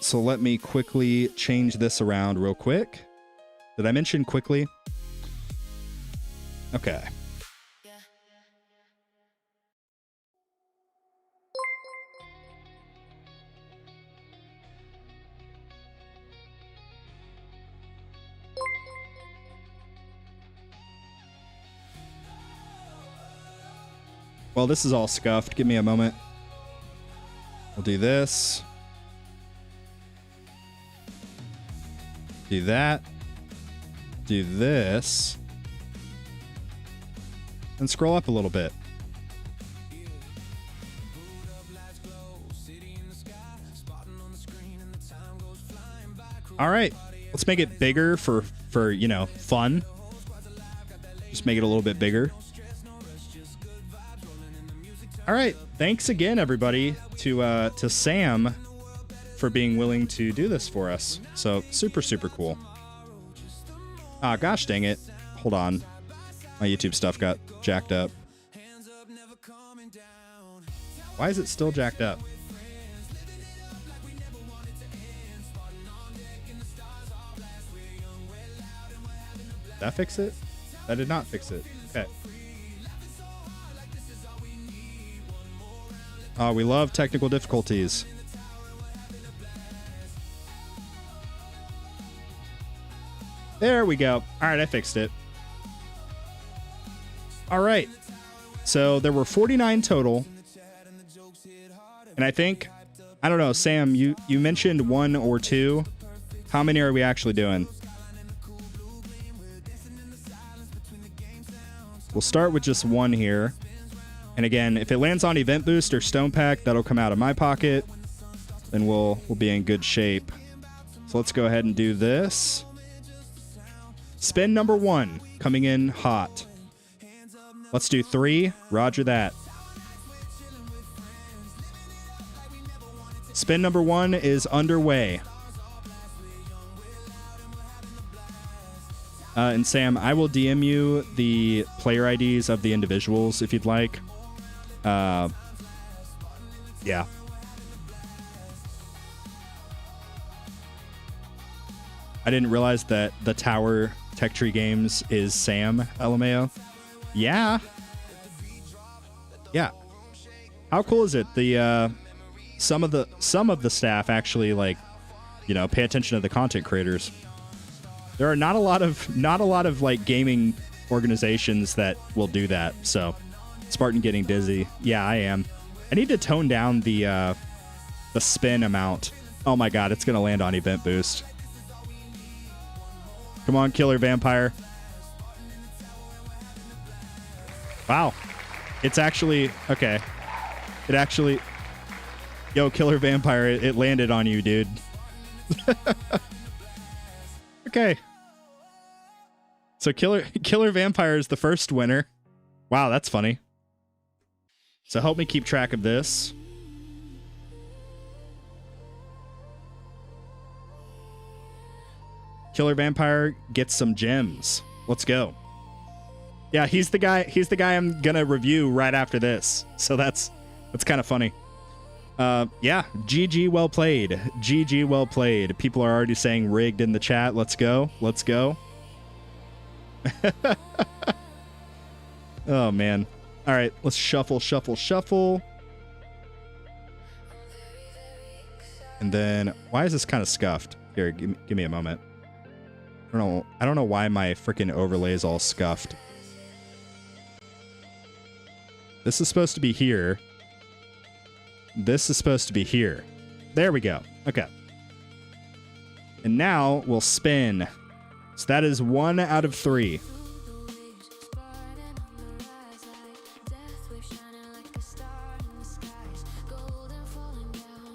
So let me quickly change this around real quick. Did I mention quickly? Okay. Well, this is all scuffed. Give me a moment. We'll do this. Do that. Do this. And scroll up a little bit. All right. Let's make it bigger for you know, fun. Just make it a little bit bigger. All right. Thanks again, everybody, to Sam for being willing to do this for us. So super, super cool. Ah, gosh dang it. Hold on. My YouTube stuff got jacked up. Why is it still jacked up? That fix it? That did not fix it. Okay. Oh, we love technical difficulties. There we go. All right, I fixed it. All right. So there were 49 total. And I think, I don't know, Sam, you mentioned 1 or 2. How many are we actually doing? We'll start with just 1 here. And again, if it lands on Event Boost or Stone Pack, that'll come out of my pocket. Then we'll be in good shape. So let's go ahead and do this. Spin number 1, coming in hot. Let's do 3. Roger that. Spin number 1 is underway. And Sam, I will DM you the player IDs of the individuals if you'd like. Yeah. I didn't realize that the Tower Tech Tree Games is Sam, LMAO. Yeah. Yeah. How cool is it? The some of the staff actually, like, you know, pay attention to the content creators. There are not a lot of like gaming organizations that will do that. So Spartan getting dizzy. Yeah, I am. I need to tone down the spin amount. Oh my god, it's gonna land on Event Boost. Come on, Killer Vampire. Wow. It's actually okay. It actually, yo, Killer Vampire, it landed on you, dude. Okay. So Killer Vampire is the first winner. Wow, that's funny. So help me keep track of this. Killer Vampire gets some gems. Let's go. Yeah, he's the guy I'm gonna review right after this. So that's kind of funny. Yeah, GG well played. GG well played. People are already saying rigged in the chat. Let's go. Let's go. Oh man. All right, let's shuffle, shuffle, shuffle. And then why is this kind of scuffed? Here, give me a moment. I don't know why my freaking overlay is all scuffed. This is supposed to be here. This is supposed to be here. There we go. Okay. And now we'll spin. So that is 1 out of 3.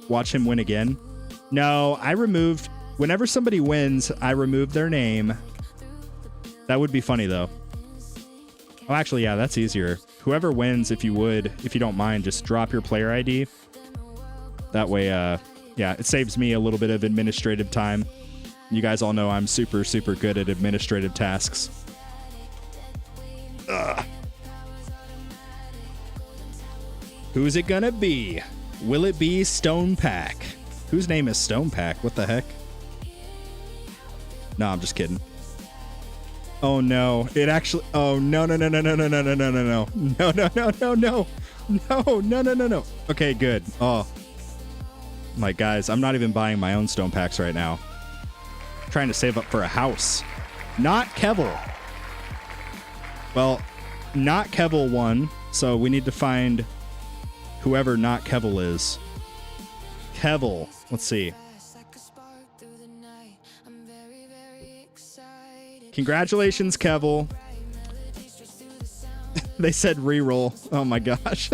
Watch him win again. No, I removed... Whenever somebody wins, I remove their name. That would be funny, though. Oh, actually, yeah, that's easier. Whoever wins, if you don't mind, just drop your player ID. That way, yeah, it saves me a little bit of administrative time. You guys all know I'm super, super good at administrative tasks. Ugh. Who's it gonna be? Will it be Stone Pack? Whose name is Stone Pack? What the heck? No, I'm just kidding. Oh no, it actually... Oh, no. No. Okay, good. Oh. My guys, I'm not even buying my own Stone Packs right now. I'm trying to save up for a house. Not Kevel. Well, not Kevel won, so we need to find whoever not Kevel is. Kevel. Let's see. Congratulations, Kevel. They said reroll. Oh my gosh.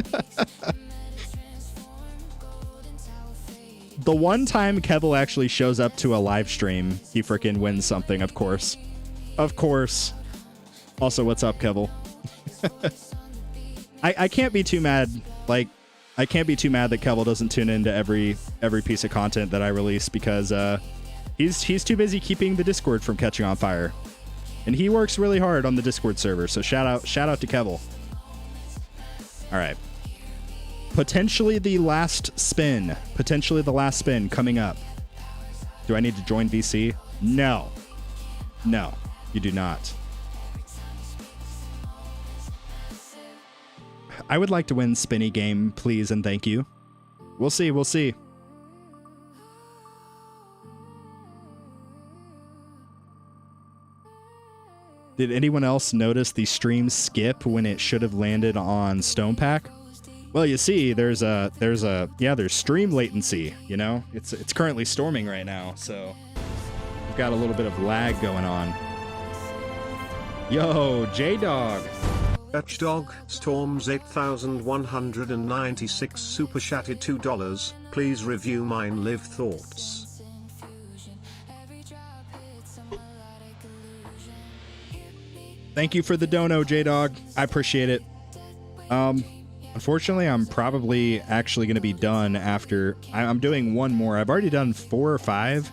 The one time Kevel actually shows up to a live stream, he freaking wins something, of course. Of course. Also, what's up, Kevel? I can't be too mad. Like, I can't be too mad that Kevel doesn't tune into every piece of content that I release because he's too busy keeping the Discord from catching on fire, and he works really hard on the Discord server. So shout out to Kevel. All right, potentially the last spin coming up. Do I need to join VC? No, you do not. I would like to win Spinny Game, please and thank you. We'll see. Did anyone else notice the stream skip when it should have landed on Stone Pack? Well, you see, there's stream latency, you know? It's currently storming right now, so we've got a little bit of lag going on. Yo, J-Dog. Dog Storms 8196 super chatted $2. Please review mine live thoughts. Thank you for the dono, J-Dog. I appreciate it. Unfortunately, I'm probably actually going to be done after. I'm doing one more. I've already done 4 or 5.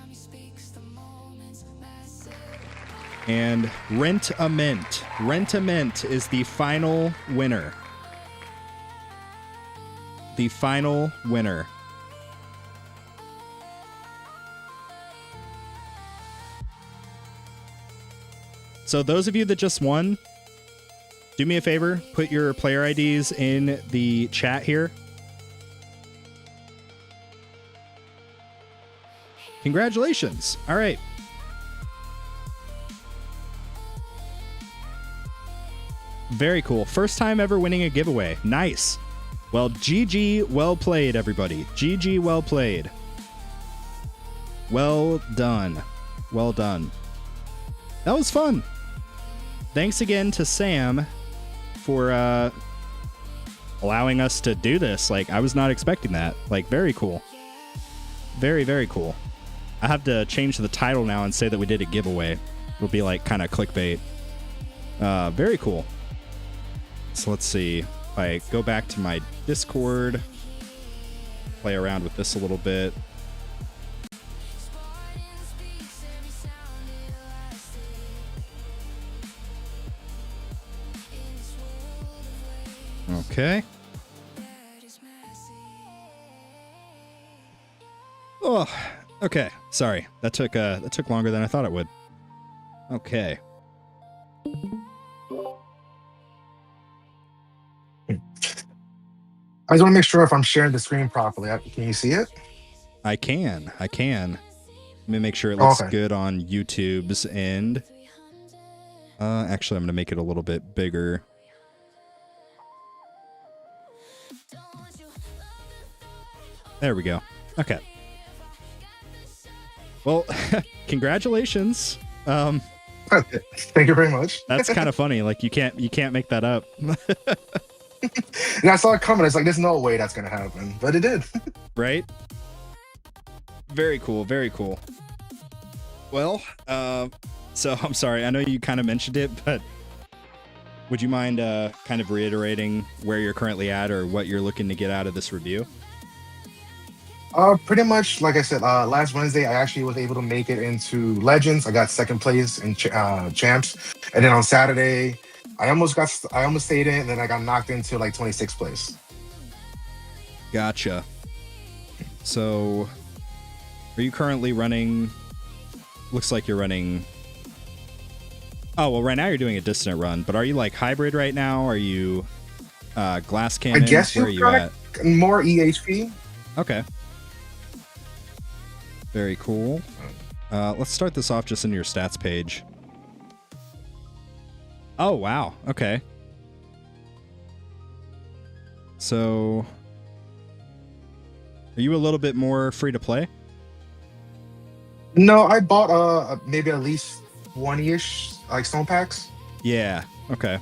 And Rent a Mint is the final winner. The final winner. So those of you that just won, do me a favor, put your player IDs in the chat here. Congratulations. All right. Very cool. First time ever winning a giveaway. Nice. Well, GG, well played, everybody. GG, well played. Well done. Well done. That was fun. Thanks again to Sam for allowing us to do this. Like, I was not expecting that. Like, very cool. Very, very cool. I have to change the title now and say that we did a giveaway. It'll be like kind of clickbait. Very cool. So let's see. If I go back to my Discord, play around with this a little bit. Okay. Oh, okay. Sorry. That took longer than I thought it would. Okay. I just want to make sure if I'm sharing the screen properly. Can you see it? I can. Let me make sure it looks Okay. good on YouTube's end. Actually, I'm going to make it a little bit bigger. There we go. Okay. Well, congratulations. Thank you very much. That's kind of funny. Like you can't make that up. And I saw it coming. It's like, there's no way that's gonna happen, but it did. Right? Very cool. Very cool. Well, so I'm sorry. I know you kind of mentioned it, but would you mind kind of reiterating where you're currently at or what you're looking to get out of this review? Pretty much, like I said, last Wednesday, I actually was able to make it into Legends. I got second place in Champs. And then on Saturday, I almost stayed in, and then I got knocked into like 26th place. Gotcha. So, are you currently running? Looks like you're running. Oh, well, right now you're doing a distant run, but are you like hybrid right now? Are you glass cannon? I guess Where are you at? More EHP. Okay. Very cool. Let's start this off just in your stats page. Oh, wow. Okay. So, are you a little bit more free to play? No, I bought maybe at least 20-ish like stone packs. Yeah. Okay.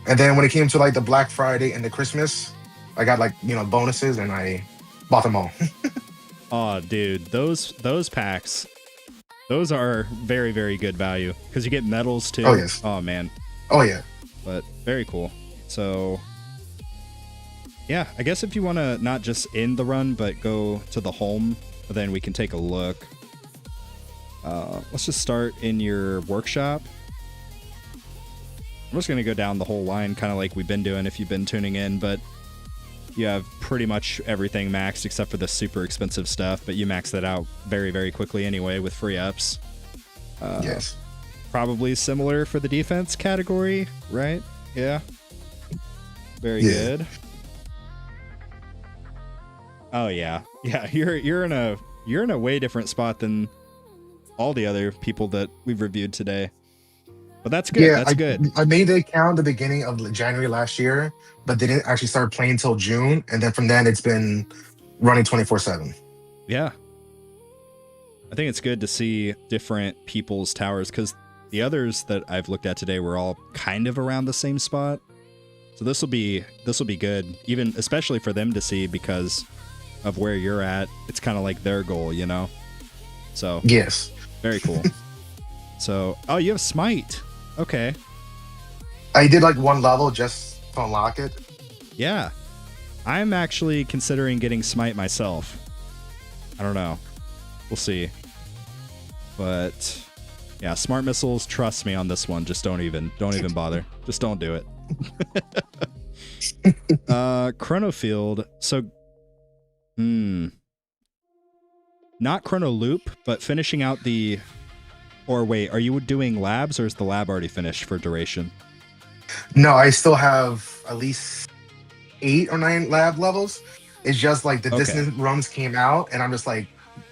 And then when it came to like the Black Friday and the Christmas, I got like, bonuses, and I bought them all. Oh, dude, those packs, those are very, very good value because you get medals too. Oh, yes. Oh, man. Oh, yeah. But very cool. So, Yeah, I guess if you want to not just end the run, but go to the home, then we can take a look. Let's just start in your workshop. I'm just going to go down the whole line, kind of like we've been doing if you've been tuning in, but you have pretty much everything maxed except for the super expensive stuff, but you max that out very, very quickly anyway with free ups. Yes. Probably similar for the defense category, right? Yeah. Very good. Oh yeah. Yeah, you're in a way different spot than all the other people that we've reviewed today. But that's good. Yeah, That's good. I made the account at the beginning of January last year, but they didn't actually start playing until June, and then from then it's been running 24/7. Yeah. I think it's good to see different people's towers because the others that I've looked at today were all kind of around the same spot. So this will be good, even especially for them to see because of where you're at. It's kind of like their goal, you know? So Yes. very cool. So, oh, you have Smite. Okay. I did like one level just to unlock it. Yeah. I'm actually considering getting Smite myself. I don't know. We'll see. But yeah, smart missiles, trust me on this one. Just don't even bother. Just don't do it. Chrono Field. So not Chrono Loop, but finishing out the or wait, are you doing labs or is the lab already finished for duration? No, I still have at least 8 or 9 lab levels. It's just like the distance runs came out, and I'm just like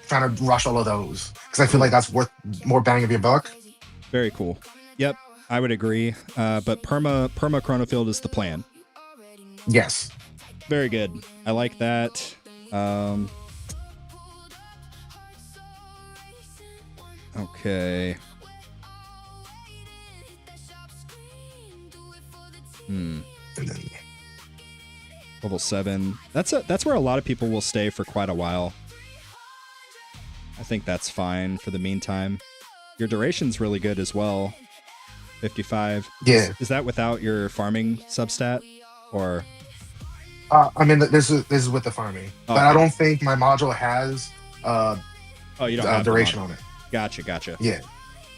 trying to rush all of those because I feel like that's worth more bang of your buck. Very cool. Yep, I would agree. But perma Chronofield is the plan. Yes. Very good. I like that. Okay. Level 7. That's where a lot of people will stay for quite a while. I think that's fine for the meantime. Your duration's really good as well. 55. Yeah. Is that without your farming substat? Or I mean, this is with the farming, but I don't think my module has you don't have duration on it. Gotcha. Yeah.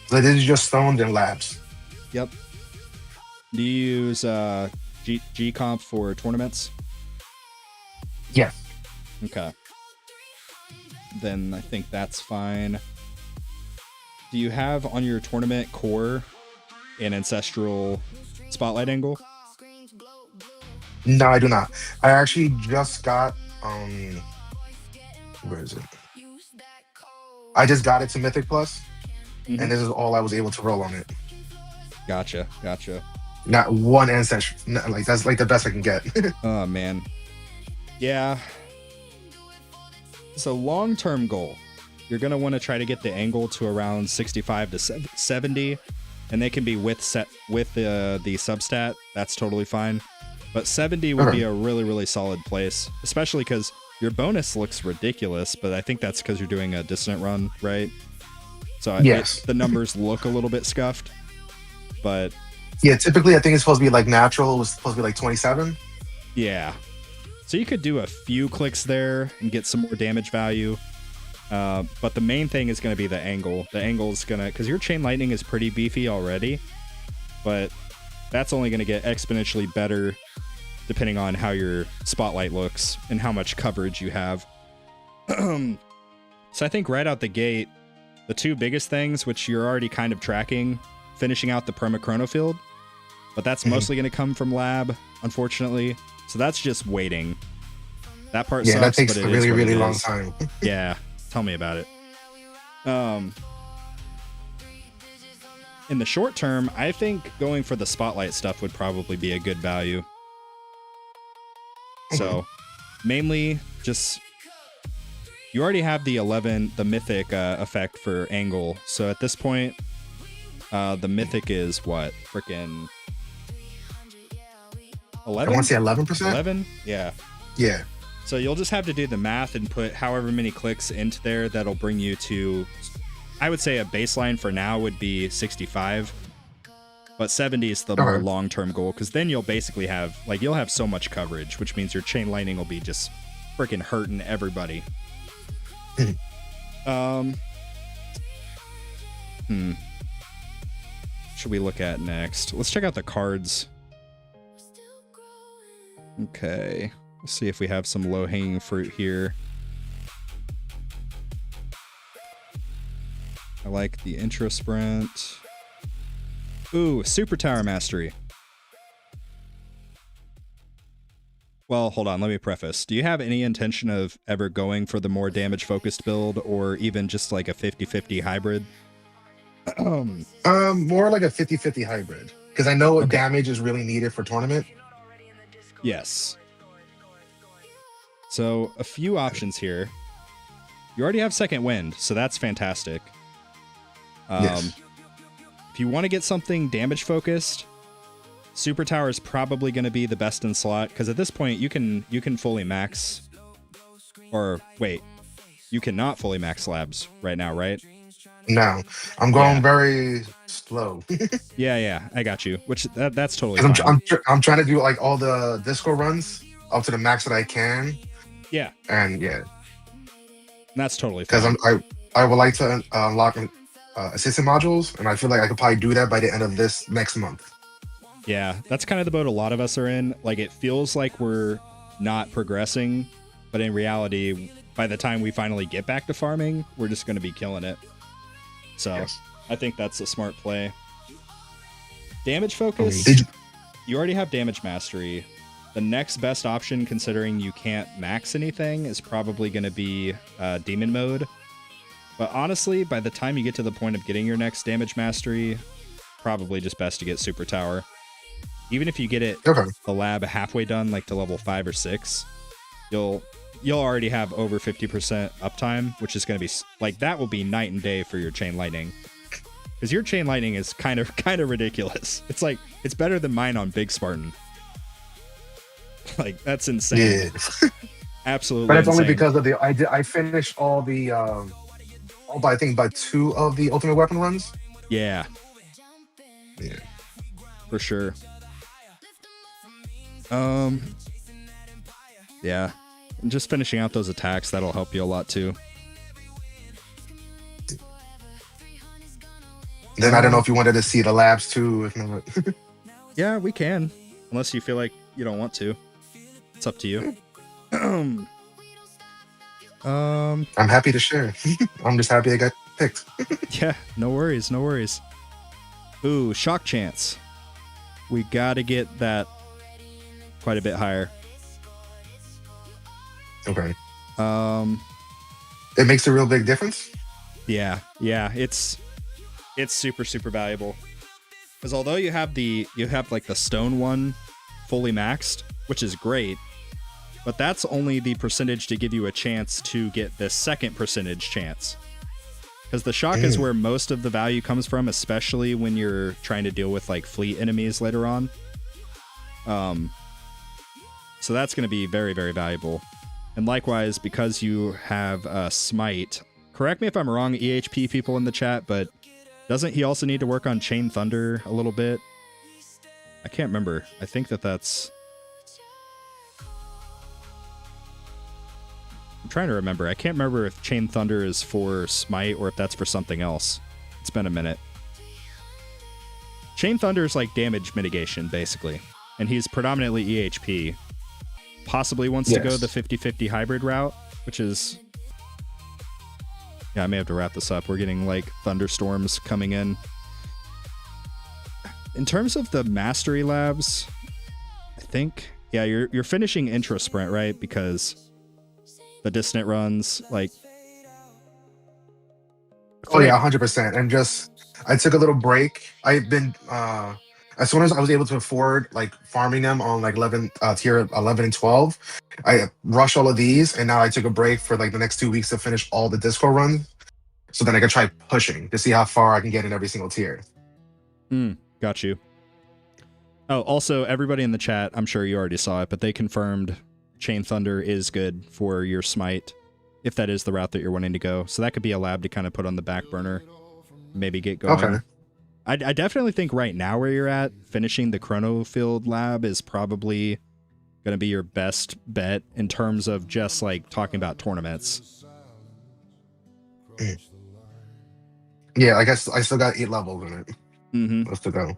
So this is just stoned and labs. Yep. Do you use G-Comp for tournaments? Yeah. Okay. Then I think that's fine. Do you have on your tournament core an ancestral spotlight angle? No, I do not. I actually just got where is it? I just got it to Mythic Plus, and this is all I was able to roll on it. Gotcha. Not one ancestral. Like that's like the best I can get. Oh man. Yeah. So long-term goal, you're gonna want to try to get the angle to around 65 to 70, and they can be with the substat. That's totally fine. But 70 would be a really, really solid place, especially because your bonus looks ridiculous, but I think that's because you're doing a dissonant run, right? So yes, the numbers look a little bit scuffed, but yeah, typically I think it's supposed to be like natural. It was supposed to be like 27. Yeah. So you could do a few clicks there and get some more damage value. But the main thing is going to be the angle. The angle is going to, because your chain lightning is pretty beefy already, but that's only going to get exponentially better depending on how your spotlight looks and how much coverage you have. So I think right out the gate, the two biggest things, which you're already kind of tracking, finishing out the perma chrono field, but that's mostly going to come from lab, unfortunately. So that's just waiting. That part sucks, that takes but a it is really, what really it long is. time. Yeah, tell me about it. In the short term, I think going for the spotlight stuff would probably be a good value. So, mainly just you already have the mythic effect for angle. So at this point, the mythic is what? Freaking 11? I want to say 11%. 11? Yeah. Yeah. So you'll just have to do the math and put however many clicks into there. That'll bring you to, I would say a baseline for now would be 65. But 70 is the more long-term goal, because then you'll basically have, like, you'll have so much coverage, which means your chain lightning will be just freaking hurting everybody. Should we look at next? Let's check out the cards. Okay. Let's see if we have some low-hanging fruit here. I like the intro sprint. Ooh, Super Tower Mastery. Well, hold on, let me preface. Do you have any intention of ever going for the more damage-focused build, or even just like a 50-50 hybrid? More like a 50-50 hybrid. Because I know damage is really needed for tournament. Yes. So, a few options here. You already have Second Wind, so that's fantastic. Yes. If you want to get something damage focused, Super Tower is probably going to be the best in slot, because at this point you can fully max, or wait, you cannot fully max slabs right now, right? No, I'm going very slow. yeah, I got you. Which that's totally fine. I'm trying to do like all the disco runs up to the max that I can. Yeah, and yeah, that's totally fine. Because I would like to unlock assistant modules, and I feel like I could probably do that by the end of this next month. Yeah, that's kind of the boat a lot of us are in. Like, it feels like we're not progressing, but in reality, by the time we finally get back to farming, we're just going to be killing it. So, yes. I think that's a smart play. Damage focus, you already have damage mastery. The next best option, considering you can't max anything, is probably going to be demon mode. But honestly, by the time you get to the point of getting your next damage mastery, probably just best to get Super Tower. Even if you get it the lab halfway done, like to level 5 or 6, you'll already have over 50% uptime, which is going to be like, that will be night and day for your chain lightning. Because your chain lightning is kind of ridiculous. It's like, it's better than mine on Big Spartan. Like, that's insane. Yeah. Absolutely. But it's insane. only because of I finished all the I think by 2 of the ultimate weapon runs. Yeah. Yeah. For sure. Yeah. And just finishing out those attacks, that'll help you a lot too. Then I don't know if you wanted to see the labs too, if not. Yeah, we can. Unless you feel like you don't want to. It's up to you. I'm happy to share. I'm just happy I got picked. Yeah, no worries, no worries. Ooh, shock chance. We gotta get that quite a bit higher. Okay. It makes a real big difference? Yeah, it's super valuable. Because although you have like the stone one fully maxed, which is great, but that's only the percentage to give you a chance to get the second percentage chance. Because the shock is where most of the value comes from, especially when you're trying to deal with like fleet enemies later on. So that's going to be very valuable. And likewise, because you have Smite, correct me if I'm wrong, EHP people in the chat, but doesn't he also need to work on Chain Thunder a little bit? I can't remember. I think that's... I'm trying to remember. I can't remember if Chain Thunder is for Smite or if that's for something else. It's been a minute. Chain Thunder is like damage mitigation, basically. And he's predominantly EHP. Possibly wants to go the 50-50 hybrid route, which is... Yeah, I may have to wrap this up. We're getting like thunderstorms coming in. In terms of the mastery labs, I think, yeah, you're finishing intro sprint, right? Because the dissonant runs, like... Oh yeah, 100%. And just, I took a little break. I've been, as soon as I was able to afford like farming them on like tier 11 and 12, I rushed all of these, and now I took a break for like the next 2 weeks to finish all the disco runs, so then I can try pushing to see how far I can get in every single tier. Got you. Oh, also, everybody in the chat, I'm sure you already saw it, but they confirmed Chain Thunder is good for your Smite, if that is the route that you're wanting to go. So that could be a lab to kind of put on the back burner, maybe get going. Okay. I definitely think right now where you're at, finishing the Chrono Field lab is probably going to be your best bet in terms of just like talking about tournaments. Yeah, I guess I still got 8 levels in it. Mm-hmm. Let's go.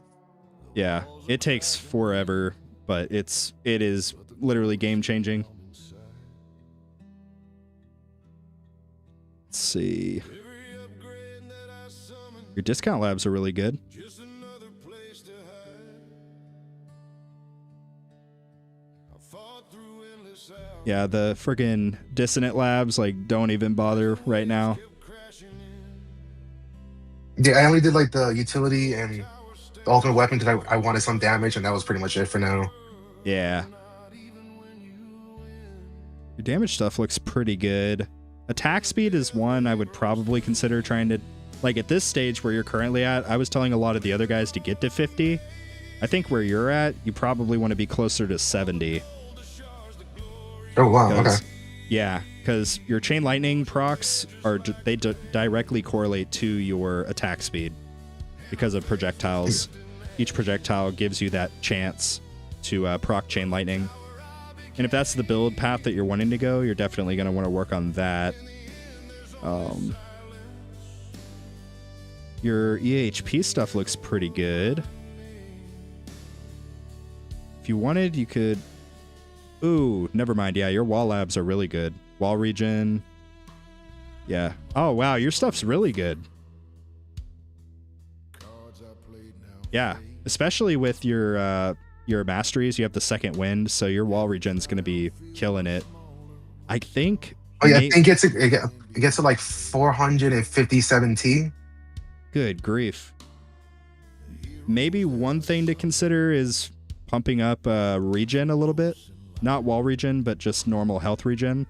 Yeah, it takes forever, but it is literally game changing. Let's see. Your discount labs are really good. Yeah, the friggin' dissonant labs like don't even bother right now. Yeah, I only did like the utility and the ultimate weapon because I wanted some damage, and that was pretty much it for now. Yeah. Your damage stuff looks pretty good. Attack speed is one I would probably consider trying to, like at this stage where you're currently at, I was telling a lot of the other guys to get to 50. I think where you're at, you probably want to be closer to 70. Oh wow, okay. Yeah, because your chain lightning procs directly correlate to your attack speed because of projectiles. Each projectile gives you that chance to proc chain lightning. And if that's the build path that you're wanting to go, you're definitely going to want to work on that. Your EHP stuff looks pretty good. If you wanted, you could... Ooh, never mind. Yeah, your wall labs are really good. Wall regen. Yeah. Oh, wow. Your stuff's really good. Yeah. Especially with your masteries. You have the second wind, so your wall regen's going to be killing it. I think... Oh, yeah, I think it gets to like 457 T. Good grief. Maybe one thing to consider is pumping up regen a little bit. Not wall regen, but just normal health regen.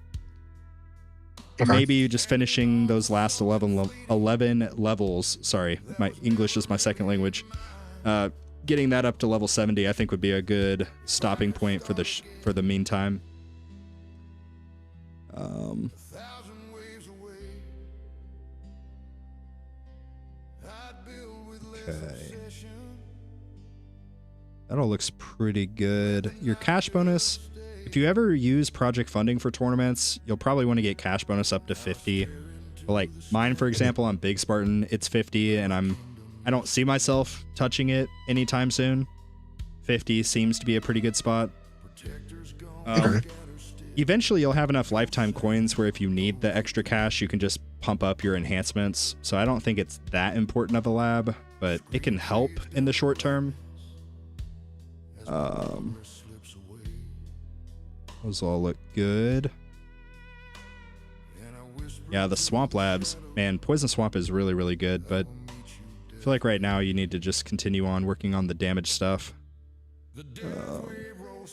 Okay. Maybe just finishing those last 11 levels. Sorry, my English is my second language. Getting that up to level 70, I think, would be a good stopping point for the meantime. Okay. That all looks pretty good. Your cash bonus, if you ever use project funding for tournaments, you'll probably want to get cash bonus up to 50. But like mine, for example, on Big Spartan, it's 50, and I don't see myself touching it anytime soon. 50 seems to be a pretty good spot. Eventually, you'll have enough lifetime coins where if you need the extra cash, you can just pump up your enhancements. So I don't think it's that important of a lab, but it can help in the short term. Those all look good. Yeah, the swamp labs, man, Poison Swamp is really, really good, but I feel like right now you need to just continue on working on the damage stuff.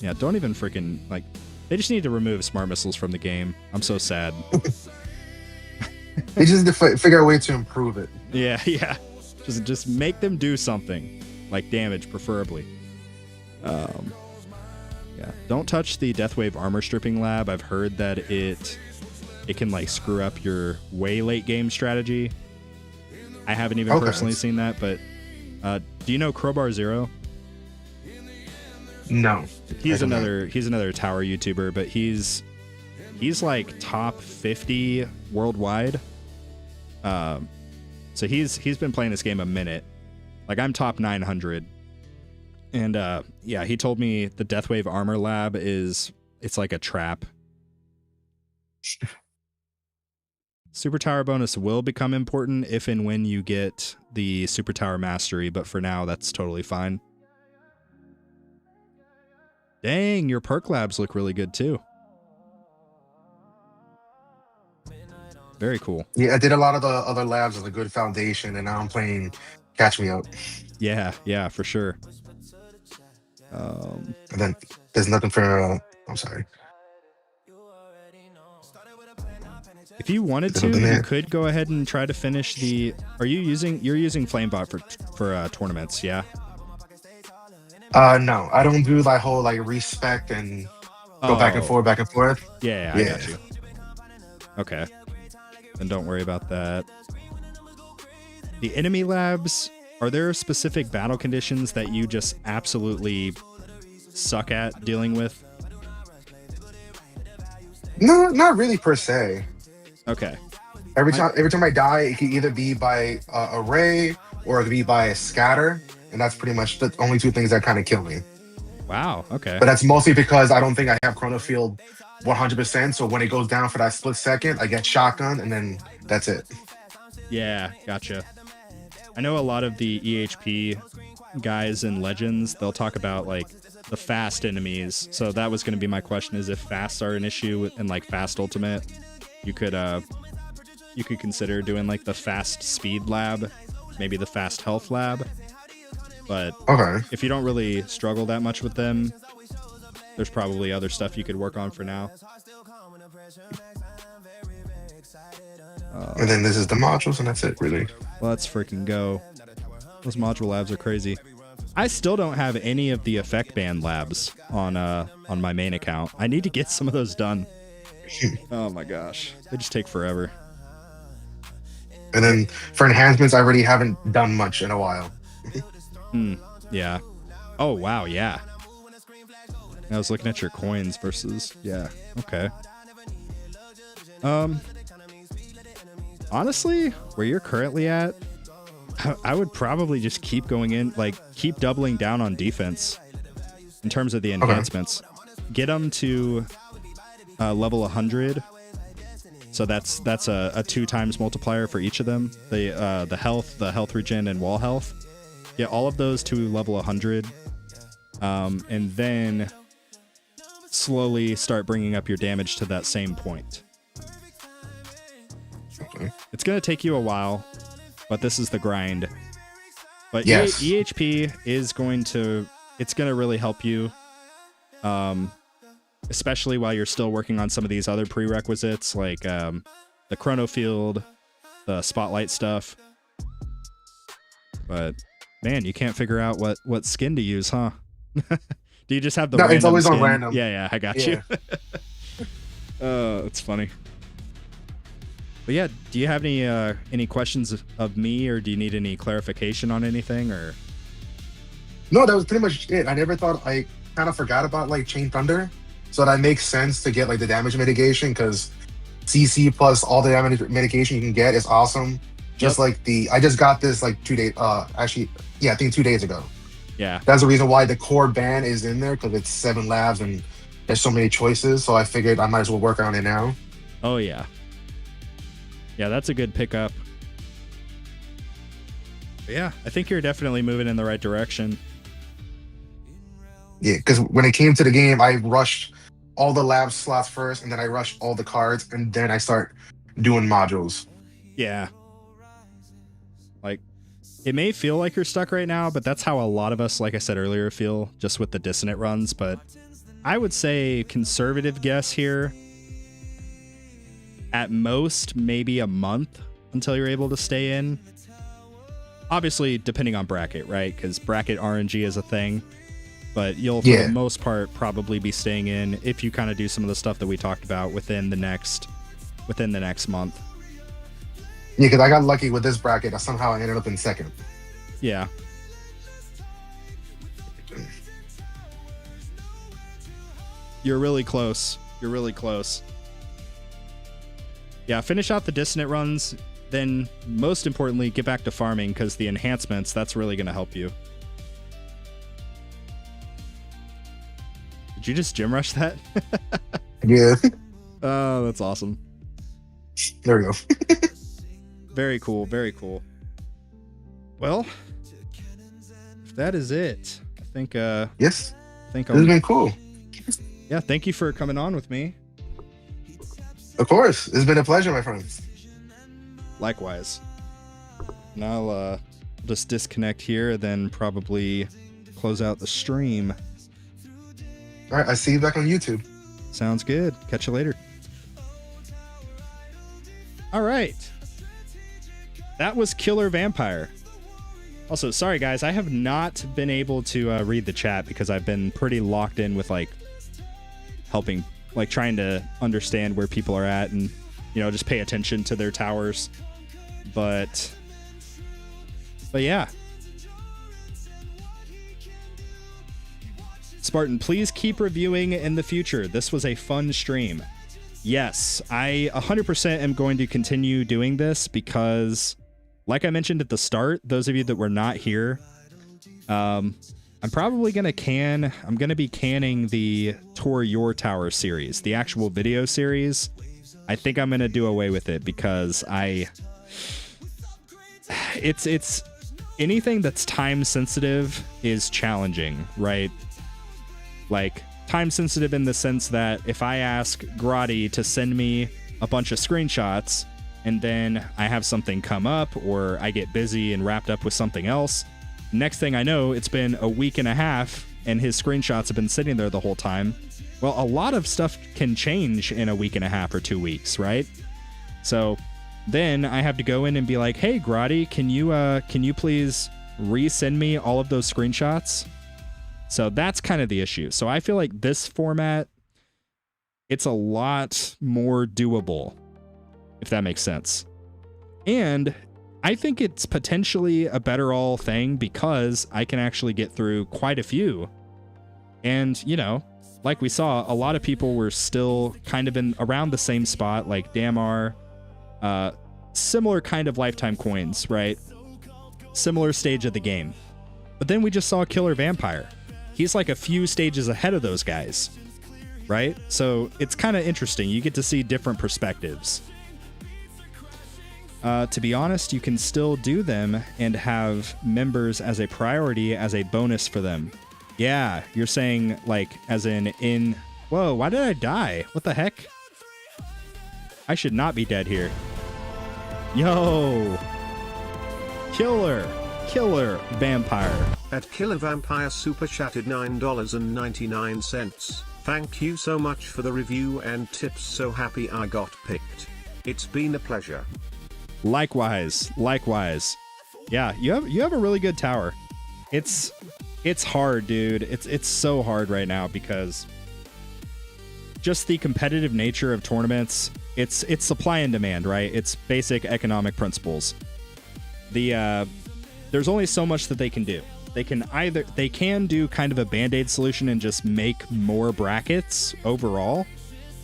Yeah, don't even freaking, like, they just need to remove smart missiles from the game. I'm so sad. They just need to figure out a way to improve it. Yeah. Just make them do something, like damage, preferably. Yeah, don't touch the Deathwave armor stripping lab. I've heard that it can like screw up your way late game strategy. I haven't even personally seen that, but do you know Crowbar Zero? No. He's another tower YouTuber, but he's like top 50 worldwide. So he's been playing this game a minute. Like I'm top 900. And yeah, he told me the Deathwave armor lab it's like a trap. Super Tower bonus will become important if and when you get the Super Tower Mastery, but for now, that's totally fine. Dang, your perk labs look really good too. Very cool. Yeah, I did a lot of the other labs as a good foundation, and now I'm playing Catch Me Up. Yeah, for sure. And then there's nothing for, I'm sorry. If you wanted to, you could go ahead and try to finish the... You're using Flamebot for tournaments, yeah? No, I don't do that whole like respect and go back and forth. Yeah, I got you. Okay. Then don't worry about that. The enemy labs, Are there specific battle conditions that you just absolutely suck at dealing with? No, not really per se. Okay. Every time I die, it can either be by array or it could be by a scatter, and that's pretty much the only two things that kind of kill me. Wow. Okay. But that's mostly because I don't think I have chrono field 100%. So when it goes down for that split second, I get shotgun, and then that's it. Yeah, gotcha. I know a lot of the EHP guys in Legends, they'll talk about like the fast enemies. So that was going to be my question: is if fasts are an issue in like fast ultimate, you could consider doing like the fast speed lab, maybe the fast health lab. But Okay. if you don't really struggle that much with them, there's probably other stuff you could work on for now. And then this is the modules, and that's it, really. Let's freaking go. Those module labs are crazy. I still don't have any of the effect band labs on my main account. I need to get some of those done. Oh my gosh. They just take forever. And then for enhancements, I already haven't done much in a while. Yeah. Oh, wow, yeah. I was looking at your coins versus... Yeah, okay. Honestly, where you're currently at, I would probably just keep going in, like, keep doubling down on defense in terms of the enhancements. Get them to level 100. So that's a 2 times multiplier for each of them. The health regen, and wall health. Get all of those to level 100. And then slowly start bringing up your damage to that same point. Okay. It's going to take you a while, but this is the grind. But Yes. EHP is going to really help you, especially while you're still working on some of these other prerequisites, like the chrono field, the spotlight stuff. But man, you can't figure out what skin to use, huh? Do you just have the No, random it's always on skin? random. Yeah, I got you. It's funny. But yeah, do you have any questions of me, or do you need any clarification on anything, or? No, that was pretty much it. I never thought, I kind of forgot about like Chain Thunder. So that makes sense to get like the damage mitigation, because CC plus all the damage mitigation you can get is awesome. Just like I just got this like 2 days, actually, yeah, I think 2 days ago. Yeah. That's the reason why the core ban is in there, because it's 7 labs and there's so many choices. So I figured I might as well work on it now. Oh yeah. Yeah, that's a good pickup. But yeah, I think you're definitely moving in the right direction. Yeah, because when it came to the game, I rushed all the lab slots first, and then I rushed all the cards, and then I start doing modules. Yeah. Like, it may feel like you're stuck right now, but that's how a lot of us, like I said earlier, feel just with the dissonant runs. But I would say conservative guess here, at most maybe a month until you're able to stay in. Obviously, depending on bracket, right? Because bracket RNG is a thing. But you'll, for the most part, probably be staying in if you kind of do some of the stuff that we talked about within the next month. Yeah, because I got lucky with this bracket. Somehow I ended up in second. Yeah. You're really close. You're really close. Yeah, finish out the dissonant runs. Then, most importantly, get back to farming, because the enhancements, that's really going to help you. Did you just gym rush that? Yeah. Oh, that's awesome. There we go. Very cool. Very cool. Well, if that is it, I think. Yes. I think This has been cool. Yeah. Thank you for coming on with me. Of course. It's been a pleasure, my friends. Likewise. Now I'll just disconnect here, then probably close out the stream. All right. I see you back on YouTube. Sounds good. Catch you later. All right. That was Killer Vampire. Also, sorry guys, I have not been able to read the chat because I've been pretty locked in with like helping, like trying to understand where people are at and, you know, just pay attention to their towers. But yeah, Spartan, please keep reviewing in the future. This was a fun stream. Yes, I 100% am going to continue doing this because, like I mentioned at the start, those of you that were not here, I'm probably going to I'm going to be canning the Tour Your Tower series, the actual video series. I think I'm going to do away with it because it's anything that's time sensitive is challenging, right? Like, time sensitive in the sense that if I ask Grotti to send me a bunch of screenshots and then I have something come up or I get busy and wrapped up with something else, next thing I know, it's been a week and a half and his screenshots have been sitting there the whole time. Well, a lot of stuff can change in a week and a half or 2 weeks, right? So then I have to go in and be like, hey, Grotti, can you please resend me all of those screenshots? So that's kind of the issue. So I feel like this format, it's a lot more doable, if that makes sense. And I think it's potentially a better all thing because I can actually get through quite a few. And, you know, like we saw, a lot of people were still kind of in around the same spot, like Damar, similar kind of lifetime coins, right? Similar stage of the game. But then we just saw Killer Vampire. He's like a few stages ahead of those guys, right? So it's kind of interesting. You get to see different perspectives. To be honest, you can still do them and have members as a priority as a bonus for them. Yeah, you're saying like as in... Whoa, why did I die? What the heck? I should not be dead here. Yo! Killer Vampire. At Killer Vampire super chatted $9.99. Thank you so much for the review and tips. So happy I got picked. It's been a pleasure. Likewise. Yeah, you have a really good tower. It's hard, dude. It's so hard right now because just the competitive nature of tournaments. It's supply and demand, right? It's basic economic principles. There's only so much that they can do. They can do kind of a band-aid solution and just make more brackets overall,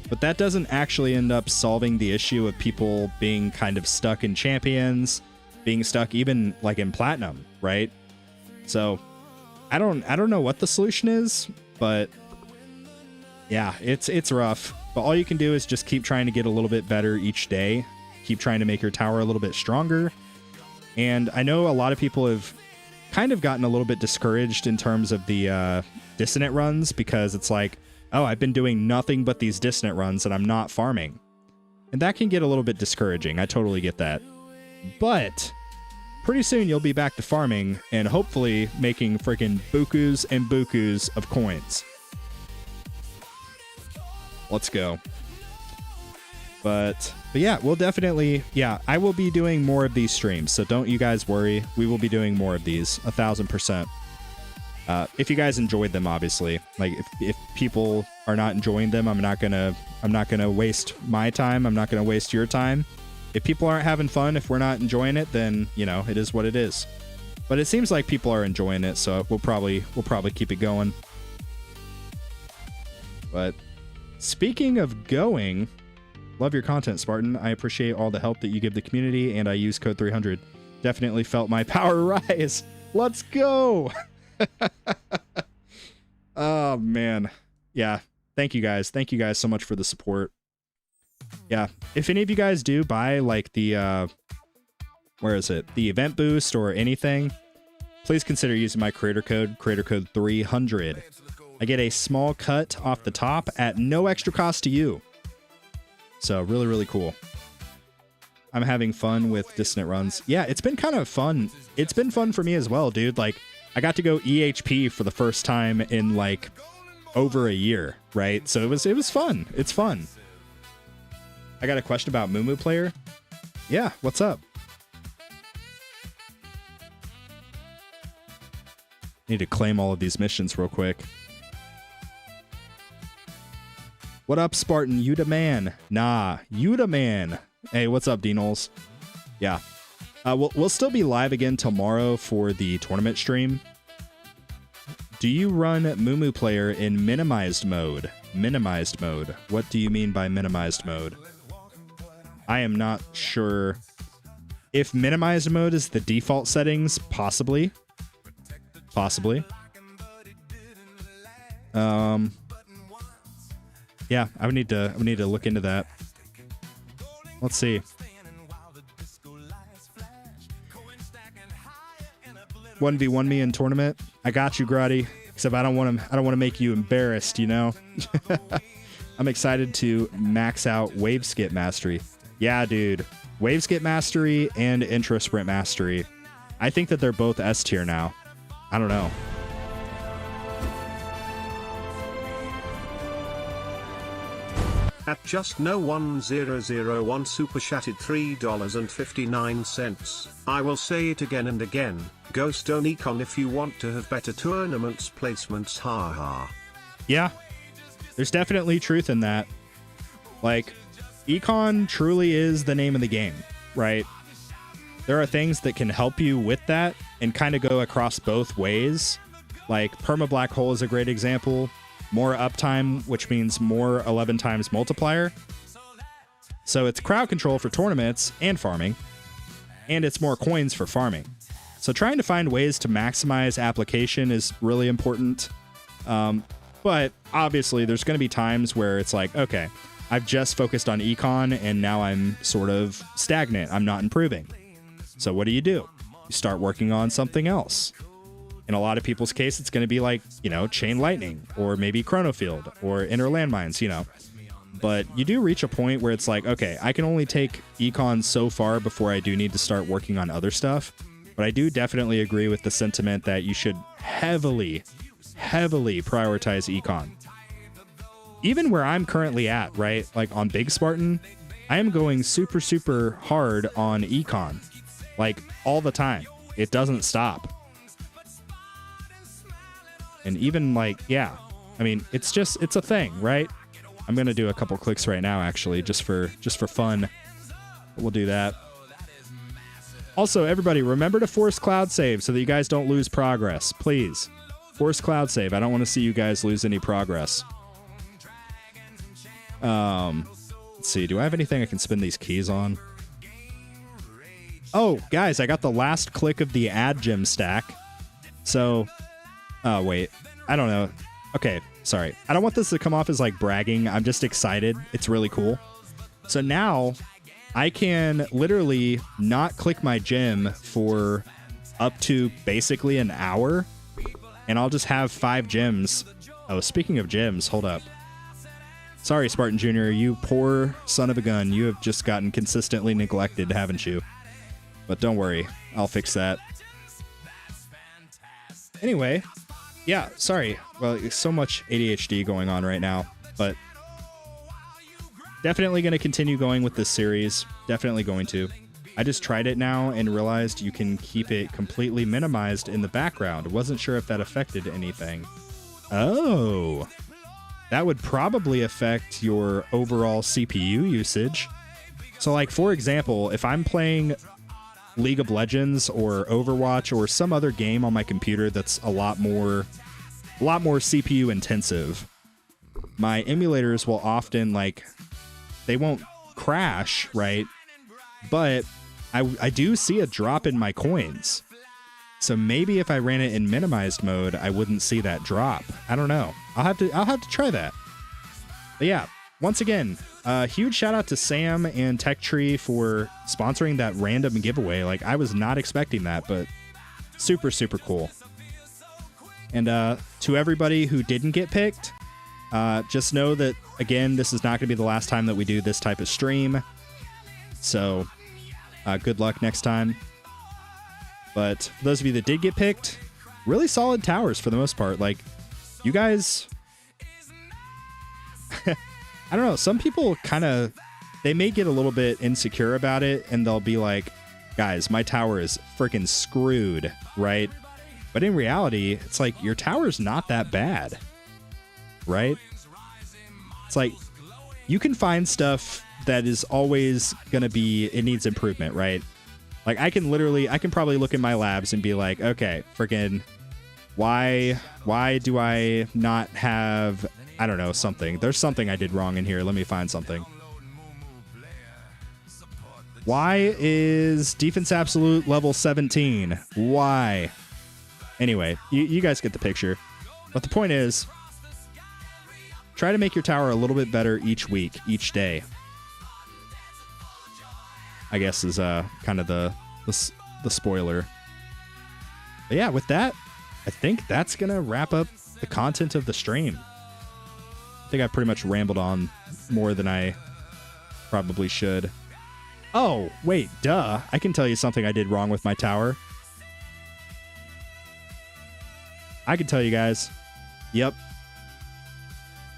but that doesn't actually end up solving the issue of people being kind of stuck in champions, being stuck even like in platinum, right? So I don't know what the solution is, but yeah, it's rough. But all you can do is just keep trying to get a little bit better each day. Keep trying to make your tower a little bit stronger. And I know a lot of people have kind of gotten a little bit discouraged in terms of the dissonant runs because it's like, oh, I've been doing nothing but these dissonant runs and I'm not farming. And that can get a little bit discouraging. I totally get that. But pretty soon you'll be back to farming and hopefully making freaking bukus and bukus of coins. Let's go. But yeah, we'll definitely, I will be doing more of these streams, so don't you guys worry. We will be doing more of these, 1000%. If you guys enjoyed them, obviously. Like if people are not enjoying them, I'm not gonna waste my time. I'm not gonna waste your time. If people aren't having fun, if we're not enjoying it, then you know it is what it is. But it seems like people are enjoying it, so we'll probably keep it going. But speaking of going. Love your content, Spartan. I appreciate all the help that you give the community, and I use code 300. Definitely felt my power rise. Let's go! Oh, man. Yeah. Thank you guys. Thank you guys so much for the support. Yeah. If any of you guys do buy, like, the, where is it? The event boost or anything, please consider using my creator code 300. I get a small cut off the top at no extra cost to you. So really, really cool. I'm having fun with dissonant runs. Yeah, it's been kind of fun. It's been fun for me as well, dude. Like, I got to go EHP for the first time in like over a year, right? So it was fun. It's fun. I got a question about Moo Player. Yeah, what's up? Need to claim all of these missions real quick. What up, Spartan? You the man. Nah, you the man. Hey, what's up, D-Knowles? Yeah. We'll still be live again tomorrow for the tournament stream. Do you run Mumu Player in minimized mode? Minimized mode. What do you mean by minimized mode? I am not sure. If minimized mode is the default settings, possibly. Possibly. Yeah, I would need to look into that. Let's see. 1v1 me in tournament. I got you, Grotty. Except I don't want to make you embarrassed, you know? I'm excited to max out wave skip mastery. Yeah, dude. Wave skip mastery and intro sprint mastery. I think that they're both S tier now. I don't know. At just no 1001 super chatted $3.59. I will say it again and again. Go stone econ if you want to have better tournaments placements. Haha. Yeah. There's definitely truth in that. Like, econ truly is the name of the game, right? There are things that can help you with that and kind of go across both ways. Like perma black hole is a great example. More uptime, which means more 11 times multiplier. So it's crowd control for tournaments and farming, and it's more coins for farming. So trying to find ways to maximize application is really important. But obviously there's going to be times where it's like, okay, I've just focused on econ and now I'm sort of stagnant. I'm not improving. So what do? You start working on something else. In a lot of people's case, it's going to be like, you know, Chain Lightning or maybe Chronofield or Inner Landmines, you know. But you do reach a point where it's like, okay, I can only take econ so far before I do need to start working on other stuff. But I do definitely agree with the sentiment that you should heavily prioritize econ. Even where I'm currently at, right? Like on Big Spartan, I am going super hard on econ. Like all the time. It doesn't stop. And even like, yeah, I mean, it's a thing, right? I'm going to do a couple clicks right now, actually, just for fun. We'll do that. Also, everybody, remember to force cloud save so that you guys don't lose progress. Please. Force cloud save. I don't want to see you guys lose any progress. Let's see. Do I have anything I can spin these keys on? Oh, guys, I got the last click of the ad gem stack. So... oh, wait. I don't know. Okay, sorry. I don't want this to come off as like bragging. I'm just excited. It's really cool. So now I can literally not click my gem for up to basically an hour, and I'll just have 5 gems. Oh, speaking of gems, hold up. Sorry, Spartan Jr., you poor son of a gun. You have just gotten consistently neglected, haven't you? But don't worry. I'll fix that. Anyway... yeah, sorry. Well, there's so much ADHD going on right now, but definitely going to continue going with this series. Definitely going to. I just tried it now and realized you can keep it completely minimized in the background. Wasn't sure if that affected anything. Oh, that would probably affect your overall CPU usage. So like, for example, if I'm playing League of Legends or Overwatch or some other game on my computer that's a lot more CPU intensive, my emulators will often, like, they won't crash, right? But I do see a drop in my coins. So maybe if I ran it in minimized mode, I wouldn't see that drop. I don't know. I'll have to try that. But yeah, once again, huge shout out to Sam and TechTree for sponsoring that random giveaway. Like, I was not expecting that, but super cool. And to everybody who didn't get picked, just know that, again, this is not going to be the last time that we do this type of stream. So good luck next time. But for those of you that did get picked, really solid towers for the most part. Like, you guys... I don't know, some people kind of, they may get a little bit insecure about it, and they'll be like, guys, my tower is freaking screwed, right? But in reality, it's like, your tower's not that bad, right? It's like, you can find stuff that is always going to be, it needs improvement, right? Like, I can probably look at my labs and be like, okay, freaking Why do I not have, I don't know, something. There's something I did wrong in here. Let me find something. Why is defense absolute level 17? Why? Anyway, you guys get the picture. But the point is, try to make your tower a little bit better each week, each day. I guess is kind of the spoiler. But yeah, with that, I think that's going to wrap up the content of the stream. I think I pretty much rambled on more than I probably should. Oh, wait, duh. I can tell you something I did wrong with my tower. I can tell you guys. Yep.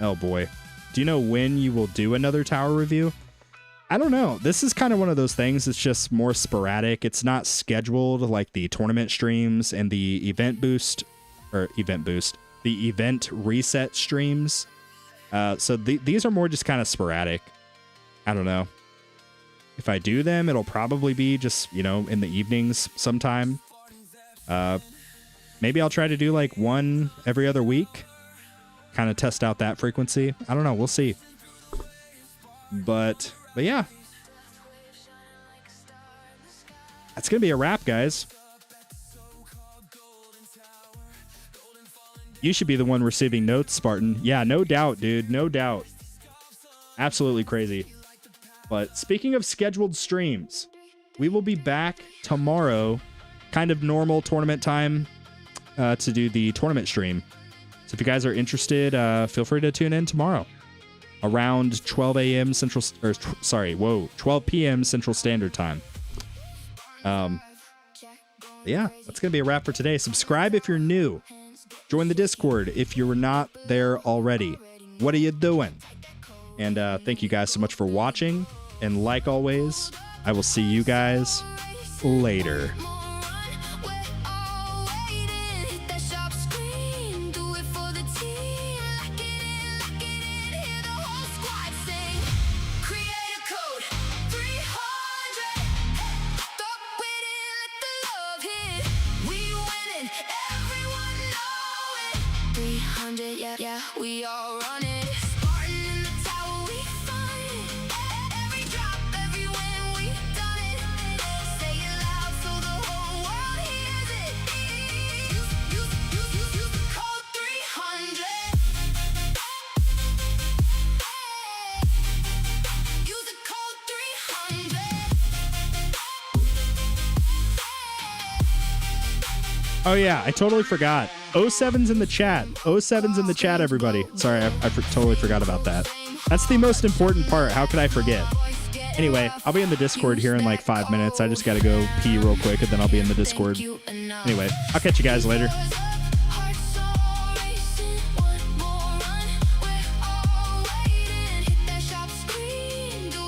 Oh boy. Do you know when you will do another tower review? I don't know. This is kind of one of those things. It's just more sporadic. It's not scheduled like the tournament streams and the the event reset streams. So these are more just kind of sporadic. I don't know. If I do them, it'll probably be just, you know, in the evenings sometime. Maybe I'll try to do like one every other week. Kind of test out that frequency. I don't know. We'll see. But yeah. That's going to be a wrap, guys. You should be the one receiving notes, Spartan. Yeah, no doubt, dude. No doubt. Absolutely crazy. But speaking of scheduled streams, we will be back tomorrow, kind of normal tournament time, to do the tournament stream. So if you guys are interested, feel free to tune in tomorrow around 12 a.m. 12 p.m. Central Standard Time. Yeah, that's going to be a wrap for today. Subscribe if you're new. Join the Discord if you're not there already. What are you doing? And thank you guys so much for watching. And like always, I will see you guys later. Yeah, we all run it. Spartan in the tower, we find it. Every drop, every win, we've done it. Say it loud so the whole world hears it. Use the code 300. Use the code 300. Oh yeah, I totally forgot. 07's in the chat. 07's in the chat, everybody. Sorry, I totally forgot about that. That's the most important part. How could I forget? Anyway, I'll be in the Discord here in like 5 minutes. I just got to go pee real quick, and then I'll be in the Discord. Anyway, I'll catch you guys later.